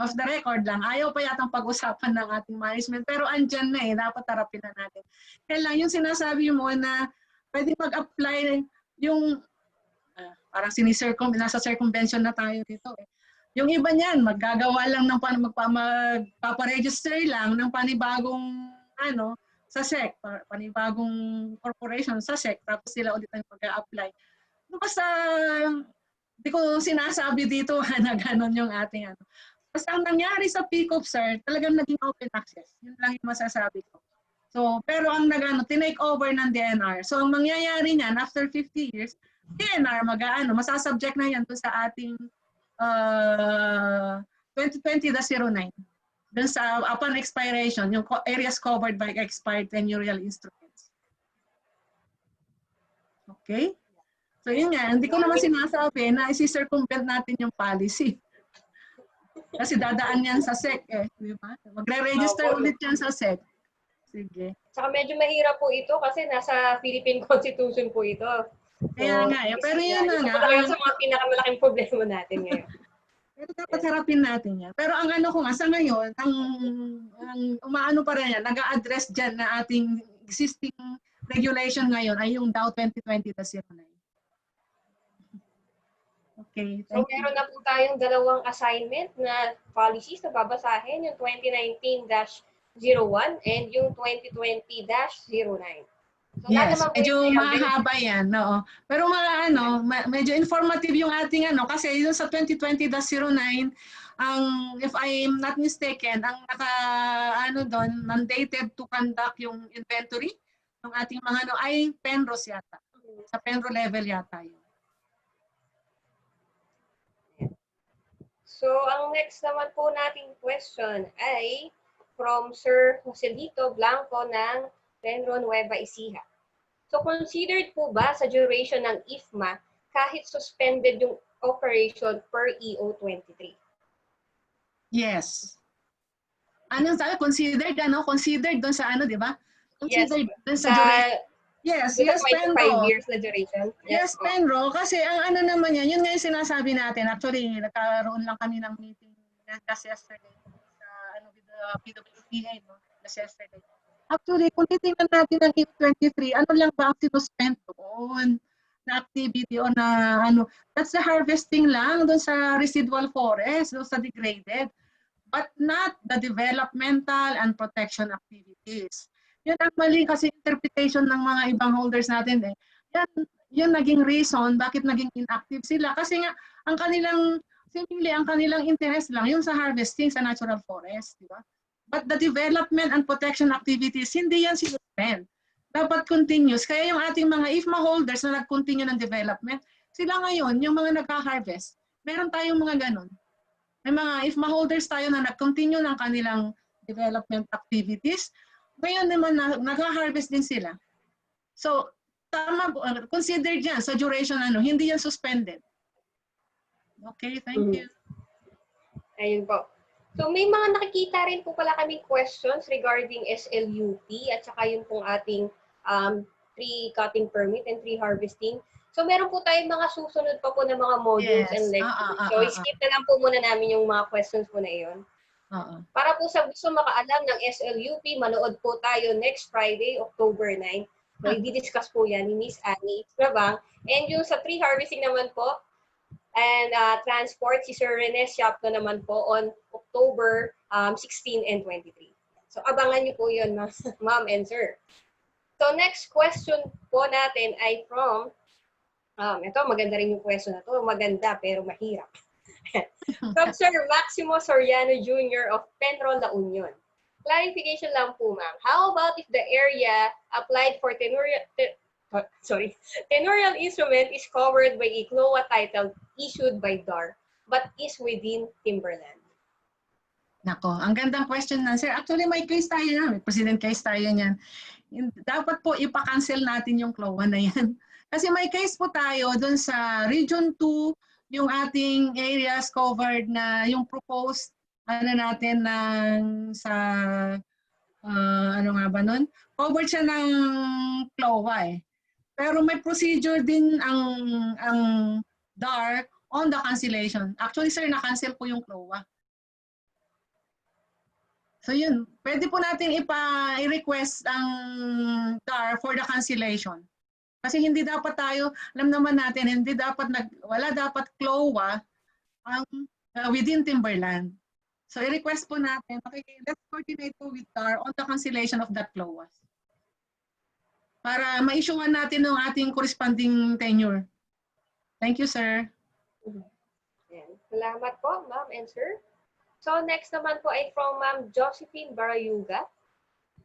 off the record lang. Ayaw pa yatang pag-usapan ng ating management. Pero andyan na eh. Dapat harapin na natin. Kaya lang yung sinasabi mo na pwede mag-apply yung parang nasa circumvention na tayo dito eh. Yung iba niyan, maggagawa lang ng magpaparegister lang ng panibagong ano sa SEC, panibagong corporation sa SEC, tapos sila ulit ang mag-a-apply. Basta, hindi ko sinasabi dito na gano'n yung ating ano. Basta ang nangyari sa PCOP, sir, talagang naging open access. Yun lang yung masasabi ko. So, pero ang tinake over ng DNR. So, ang mangyayari niyan, after 50 years, DNR masasubject na yan sa ating 2020-09. Dun sa upon expiration, yung areas covered by expired tenurial instruments. Okay? So yun nga, hindi ko naman sinasabi na isi-circumvent natin yung policy. Kasi dadaan yan sa SEC eh. Di ba? Magre-register ulit yan sa SEC. Sige. Saka medyo mahirap po ito kasi nasa Philippine Constitution po ito. So, kaya nga eh. Pero yun na nga. Ito sa mga pinakamalaking problema natin ngayon. Pero dapat harapin natin yan. Pero ang ano ko nga, sa ngayon, ang umaano pa rin yan, nag-a-address dyan na ating existing regulation ngayon ay yung DAO 2020-09. Okay, So meron na po tayong dalawang assignment na policies na babasahin, yung 2019-01 and yung 2020-09. So, yes, medyo mahaba yan. No? Pero medyo informative yung ating kasi yung sa 2020-09, ang if I'm not mistaken, ang doon, mandated to conduct yung inventory ng ating mga ay PENROs yata. Sa PENRO level yata yun. So, ang next naman po nating question ay from Sir Joselito Blanco ng Penro Nueva Ecija. So, considered po ba sa duration ng IFMA kahit suspended yung operation per EO 23? Yes. Anong sabi? Considered, Considered doon sa di ba? Considered doon sa duration. Yes, Penro. 5 years na duration. Yes, Penro. Kasi ang naman yan, yun nga yung sinasabi natin. Actually, nagkaroon lang kami ng meeting just yesterday sa with the PWPA, just yesterday. Actually, kung titingnan natin ng 823, ano lang ba ang sinuspend doon na activity o na that's the harvesting lang doon sa residual forest, doon sa degraded, but not the developmental and protection activities. Yun ang mali kasi interpretation ng mga ibang holders natin eh. Yun naging reason bakit naging inactive sila. Kasi nga, ang kanilang interest lang yung sa harvesting sa natural forest, di ba? But the development and protection activities, hindi yan sinuspend. Dapat continuous. Kaya yung ating mga IFMA holders na nag-continue ng development, sila ngayon, yung mga nagka-harvest, meron tayong mga ganun. May mga IFMA holders tayo na nag-continue ng kanilang development activities. Ngayon naman, nagka-harvest din sila. So, tama, consider dyan sa duration, hindi yan suspended. Okay, thank you. Ayun po. So may mga nakikita rin po pala kaming questions regarding SLUP at saka yung pong ating tree cutting permit and tree harvesting. So meron po tayong mga susunod pa po na mga modules and lectures. So skip na lang po muna namin yung mga questions po na iyon. Para po sa gusto makaalam ng SLUP, manood po tayo next Friday, October 9. So i-discuss po yan ni Miss Annie Trabang. And yung sa tree harvesting naman po, and transport, si Sir Rene Siapto naman po on October 16 and 23. So abangan niyo po yun, ma'am and sir. So next question po natin ay from, ito maganda rin yung question na to, maganda pero mahirap. From Sir Maximo Soriano Jr. of Penro, La Union. Clarification lang po, ma'am. How about if the area applied for tenurial instrument is covered by a CLOA title issued by DAR but is within timberland? Nako, ang gandang question na, sir. Actually, may case tayo yan. May president case tayo yan. Dapat po ipa-cancel natin yung CLOA na yan. Kasi may case po tayo dun sa Region 2, yung ating areas covered na yung proposed natin sa ano nga ba nun? Covered siya ng CLOA eh. Pero may procedure din ang DAR on the cancellation. Actually, sir, na-cancel po yung CLOA. So yun, pwede po natin i-request ang DAR for the cancellation. Kasi hindi dapat tayo, alam naman natin, hindi dapat wala dapat CLOA ang within timberland. So i-request po natin, okay, let's coordinate po with DAR on the cancellation of that CLOA. Para ma-issuean natin ng ating corresponding tenure. Thank you, sir. Ayan. Salamat po, ma'am and sir. So next naman po ay from Ma'am Josephine Barayuga.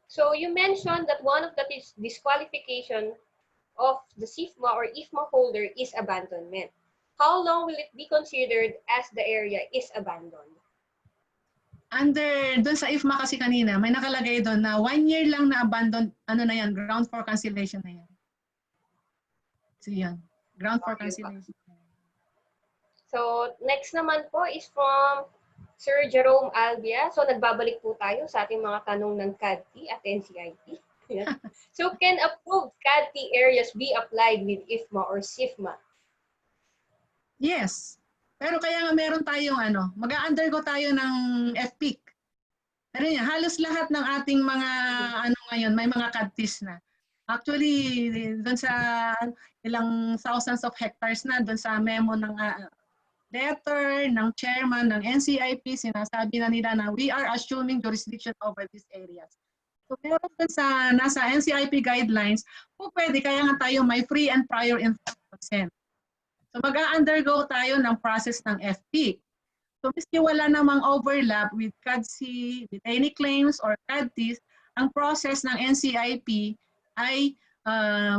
So you mentioned that one of the disqualification of the SIFMA or IFMA holder is abandonment. How long will it be considered as the area is abandoned? Doon sa IFMA kasi kanina, may nakalagay doon na 1 year lang na abandoned, ano na yan, ground for cancellation na yan. So yan, ground for cancellation. So next naman po is from Sir Jerome Albia. So nagbabalik po tayo sa ating mga tanong ng CADT at NCIP. So can approved CADT areas be applied with IFMA or SIFMA? Yes. Pero kaya nga meron tayong mag-undergo tayo ng FPIC. Pero yan, halos lahat ng ating mga ngayon, may mga CADTs na. Actually, doon sa ilang thousands of hectares na, doon sa memo ng letter ng chairman ng NCIP, sinasabi na nila na we are assuming jurisdiction over these areas. So meron dun sa nasa NCIP guidelines, kung pwede, kaya nga tayo may free and prior informed consent. So mag-undergo tayo ng process ng FP. So miski wala namang overlap with CADC, with any claims or CADTs, ang process ng NCIP ay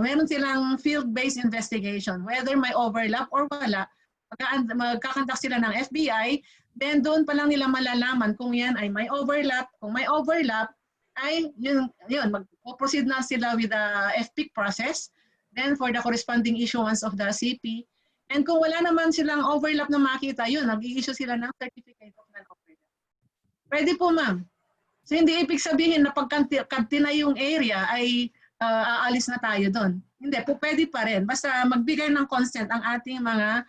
meron silang field-based investigation. Whether may overlap or wala, magkakandak sila ng FBI, then doon pa lang nila malalaman kung yan ay may overlap. Kung may overlap, ay yun mag-proceed na sila with the FPIC process, then for the corresponding issuance of the CP. And kung wala naman silang overlap na makita, yun, nag-i-issue sila ng certificate of non-overlap. Pwede po, ma'am. So hindi ibig sabihin na pagkanti na yung area ay aalis na tayo doon. Hindi po, pwede pa rin. Basta magbigay ng consent ang ating mga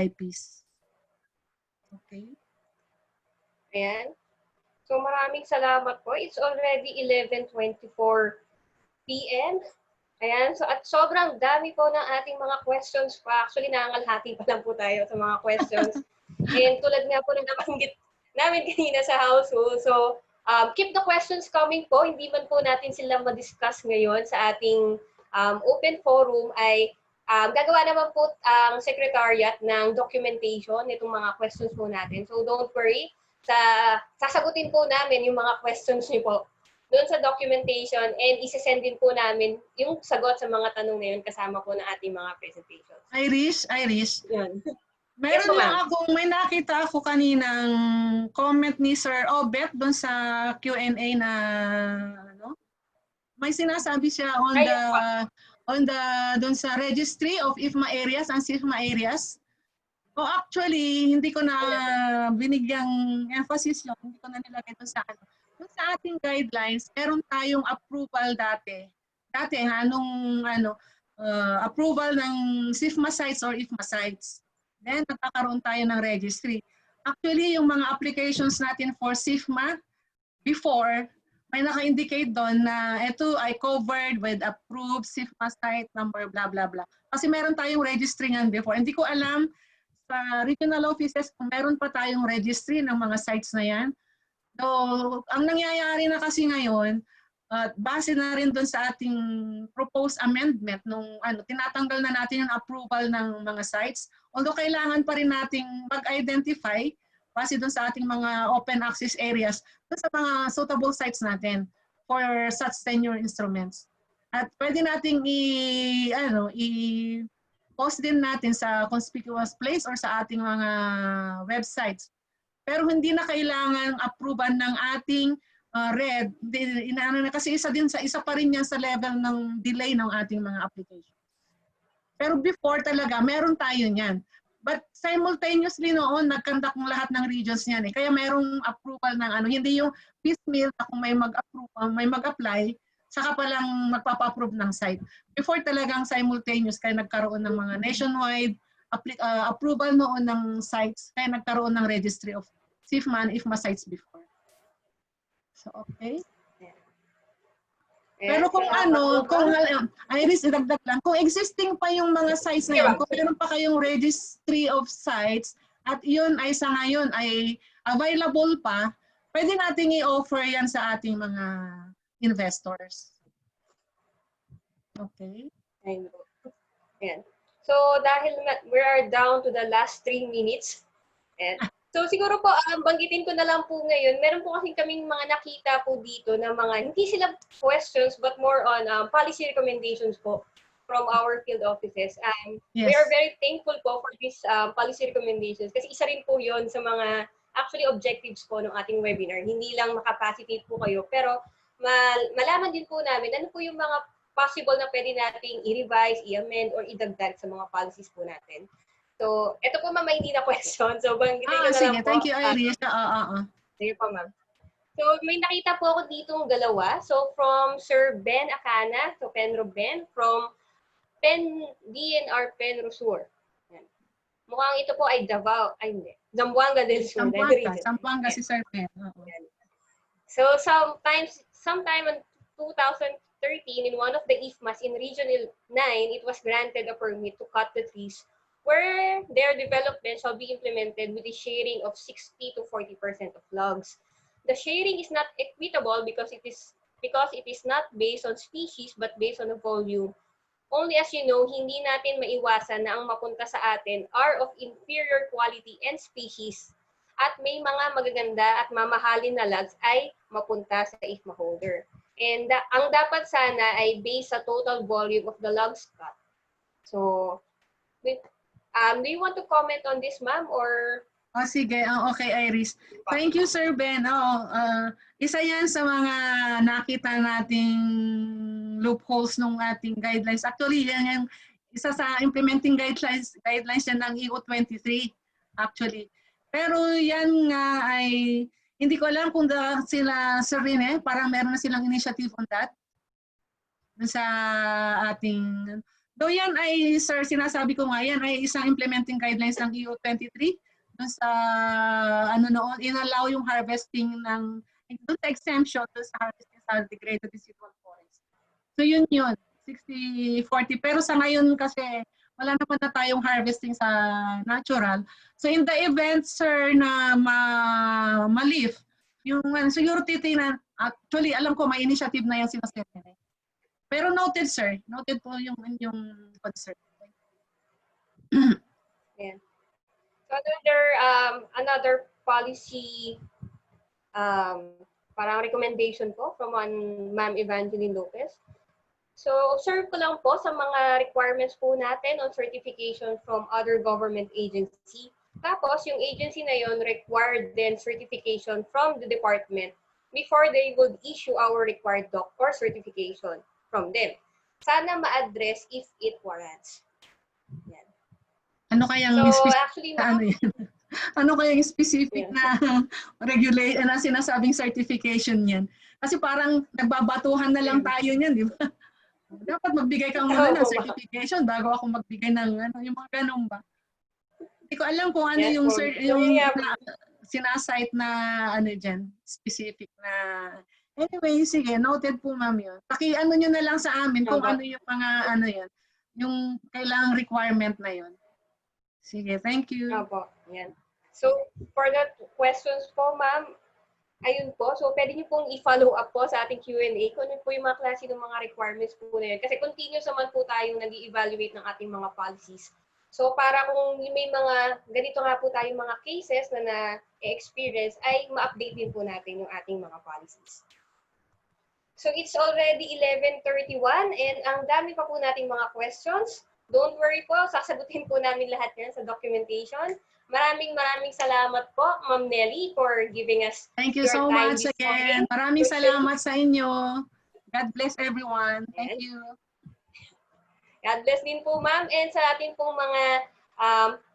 IPs. Okay. Ayan. So maraming salamat po. It's already 11:24 p.m. Ayan. So at sobrang dami po ng ating mga questions pa. Actually, nangangalhati pa lang po tayo sa mga questions. And tulad nga po na nabanggit namin kanina sa household. So keep the questions coming po. Hindi man po natin sila ma-discuss ngayon sa ating open forum ay gagawa naman po ang secretariat ng documentation nitong mga questions po natin. So don't worry, sasagutin po namin yung mga questions niyo po doon sa documentation and isesend din po namin yung sagot sa mga tanong na yun kasama po ng ating mga presentations. Iris, Yan. meron Yes, lang may nakita ako kaninang comment ni Sir Obet doon sa Q&A na may sinasabi siya doon sa registry of IFMA areas and SIFMA areas. Actually, hindi ko na binigyang emphasis yun. Hindi ko na nilagay doon sa Doon sa ating guidelines, meron tayong approval dati. Approval ng SIFMA sites or IFMA sites. Then, nagkakaroon tayo ng registry. Actually, yung mga applications natin for SIFMA, before, may naka-indicate doon na ito ay covered with approved SIFMA site number, blah, blah, blah. Kasi meron tayong registry nga before. Hindi ko alam sa regional offices kung meron pa tayong registry ng mga sites na yan. So, ang nangyayari na kasi ngayon, base na rin doon sa ating proposed amendment nung tinatanggal na natin yung approval ng mga sites. Although kailangan pa rin nating mag-identify base doon sa ating mga open access areas doon sa mga suitable sites natin for such tenure instruments. At pwede nating i-post din natin sa conspicuous place or sa ating mga websites. Pero hindi na kailangan approval ng ating red, kasi isa pa rin yan sa level ng delay ng ating mga application. Pero before talaga, meron tayo niyan. But simultaneously noon, nag-conduct ng lahat ng regions niyan eh. Kaya mayroong approval ng ano, hindi yung piecemeal na kung may mag-apply, saka pa lang magpapa-approve ng site. Before talagang simultaneous, kaya nagkaroon ng mga nationwide approval noon ng sites, kaya nagkaroon ng registry of CIFMA and IFMA sites before. So, okay. Pero kung Iris, idagdag lang, kung existing pa yung mga sites na yun, kung meron pa kayong registry of sites, at yun ay sa ngayon ay available pa, pwede nating i-offer yan sa ating mga investors. Okay. Ayan. So, dahil we are down to the last 3 minutes, and so siguro po, banggitin ko na lang po ngayon, meron po kasi kaming mga nakita po dito na mga, hindi sila questions, but more on policy recommendations po from our field offices. And Yes. we are very thankful po for these policy recommendations kasi isa rin po yon sa mga actually objectives po ng ating webinar. Hindi lang makapacitate po kayo, pero malaman din po namin ano po yung mga possible na pwede nating i-revise, i-amend, or idagdag sa mga policies po natin. So, ito po ma'am, hindi na question. So, banggitin ko na Sige, lang po. thank you, Iris. Sige po ma'am. So, may nakita po ako ditong dalawa. So, from Sir Ben Acana, so Penro Ben, from DNR Penrosur. Mukhang ito po ay Davao, ay hindi, Zamboanga del Sur. Zamboanga si Sir Ben. So, sometime in 2013, in one of the IFMAs in Regional 9, it was granted a permit to cut the trees where their development shall be implemented with a sharing of 60 to 40% of logs. The sharing is not equitable because it is not based on species but based on the volume. Only as you know, hindi natin maiwasan na ang mapunta sa atin are of inferior quality and species at may mga magaganda at mamahalin na logs ay mapunta sa IFMA holder. And ang dapat sana ay based sa total volume of the logs cut. So, do you want to comment on this, ma'am, or? Sige. Okay, Iris. Thank you, Sir Ben. Isa yan sa mga nakita nating loopholes ng ating guidelines. Actually, yan yung isa sa implementing guidelines yan ng EU23, actually. Pero yan nga ay, hindi ko alam kung sila, Sir Rene, parang meron na silang initiative on that. Sa ating, though yan ay, sir, sinasabi ko nga yan ay isang implementing guidelines ng EU23. Doon sa, noon, inallow yung harvesting ng, doon sa exemption, doon sa harvesting sa degraded decidual forest. So yun, 60-40. Pero sa ngayon kasi, wala naman na tayong harvesting sa natural. So in the event, sir, na ma-leaf, yung, siguro titingnan, actually, alam ko may initiative na yan sinasabi. Pero noted, sir. Noted po yung concern. Yeah. So another policy parang recommendation po from Ma'am Evangeline Lopez. So, observe ko lang po sa mga requirements po natin on certification from other government agency. Tapos, yung agency na yon required then certification from the department before they would issue our required doc or certification from them. Sana ma-address if it warrants. Yan. Ano kayang actually, ano kayang specific na regulation na sinasabing certification niyan? Kasi parang nagbabatuhan na lang tayo niyan, di ba? Dapat magbigay ka muna ng certification bago ako magbigay ng yung mga ganun ba? Hindi ko alam kung ano yung sinasite na diyan, specific na. Anyway, sige, noted po ma'am yun. Paki-ano nyo na lang sa amin kung ano yung mga yun, yung kailangang requirement na yun. Sige, thank you. Opo, yan. So, for the questions po, ma'am, ayun po. So, pwede niyo pong i-follow up po sa ating Q&A kung ano po yung mga klase ng mga requirements po na yun. Kasi continuous naman po tayong nag-i-evaluate ng ating mga policies. So, para kung may mga, ganito nga po tayong mga cases na na-experience, ay ma-update din po natin yung ating mga policies. So, it's already 11:31 and ang dami pa po nating mga questions. Don't worry po, sasagutin po namin lahat yan sa documentation. Maraming salamat po, Ma'am Nelly, for giving us Thank you so much again. Maraming salamat sa inyo. God bless everyone. Thank you. God bless din po, ma'am. And sa ating pong mga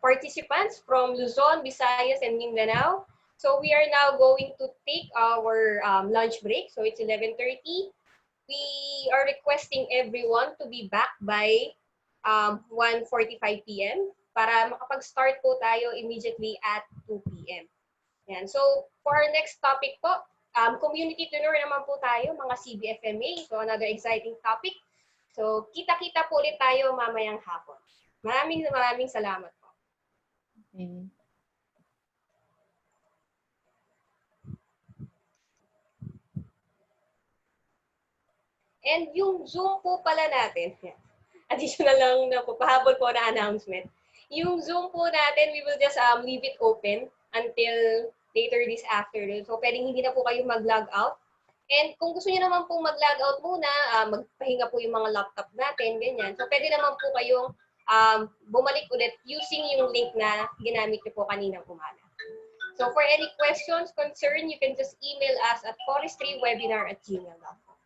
participants from Luzon, Visayas, and Mindanao. So we are now going to take our lunch break. So it's 11:30. We are requesting everyone to be back by 1:45 p.m. para makapag-start po tayo immediately at 2 p.m. Yan. So for our next topic po, community tenure naman po tayo, mga CBFMA. So another exciting topic. So kita-kita po ulit tayo mamayang hapon. Maraming salamat po. Okay. And yung Zoom po pala natin, additional lang na po, pahabol po na announcement. Yung Zoom po natin, we will just leave it open until later this afternoon. So pwedeng hindi na po kayo mag-log out. And kung gusto niyo naman pong mag-log out muna, magpahinga po yung mga laptop natin, ganyan. So pwede naman po kayong bumalik ulit using yung link na ginamit niyo po kaninang umaga. So for any questions, concern, you can just email us at forestrywebinar@gmail.com.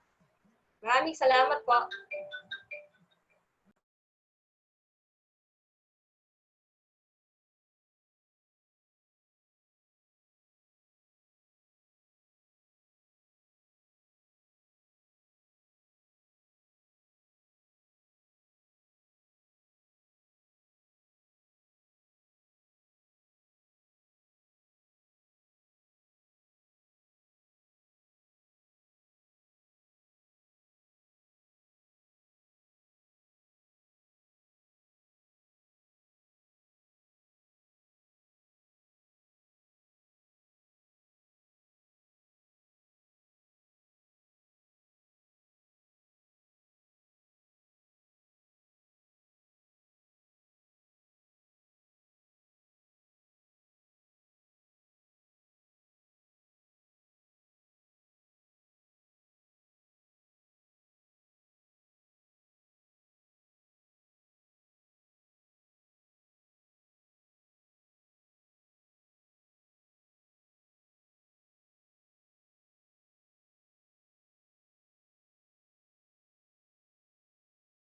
Maraming salamat po.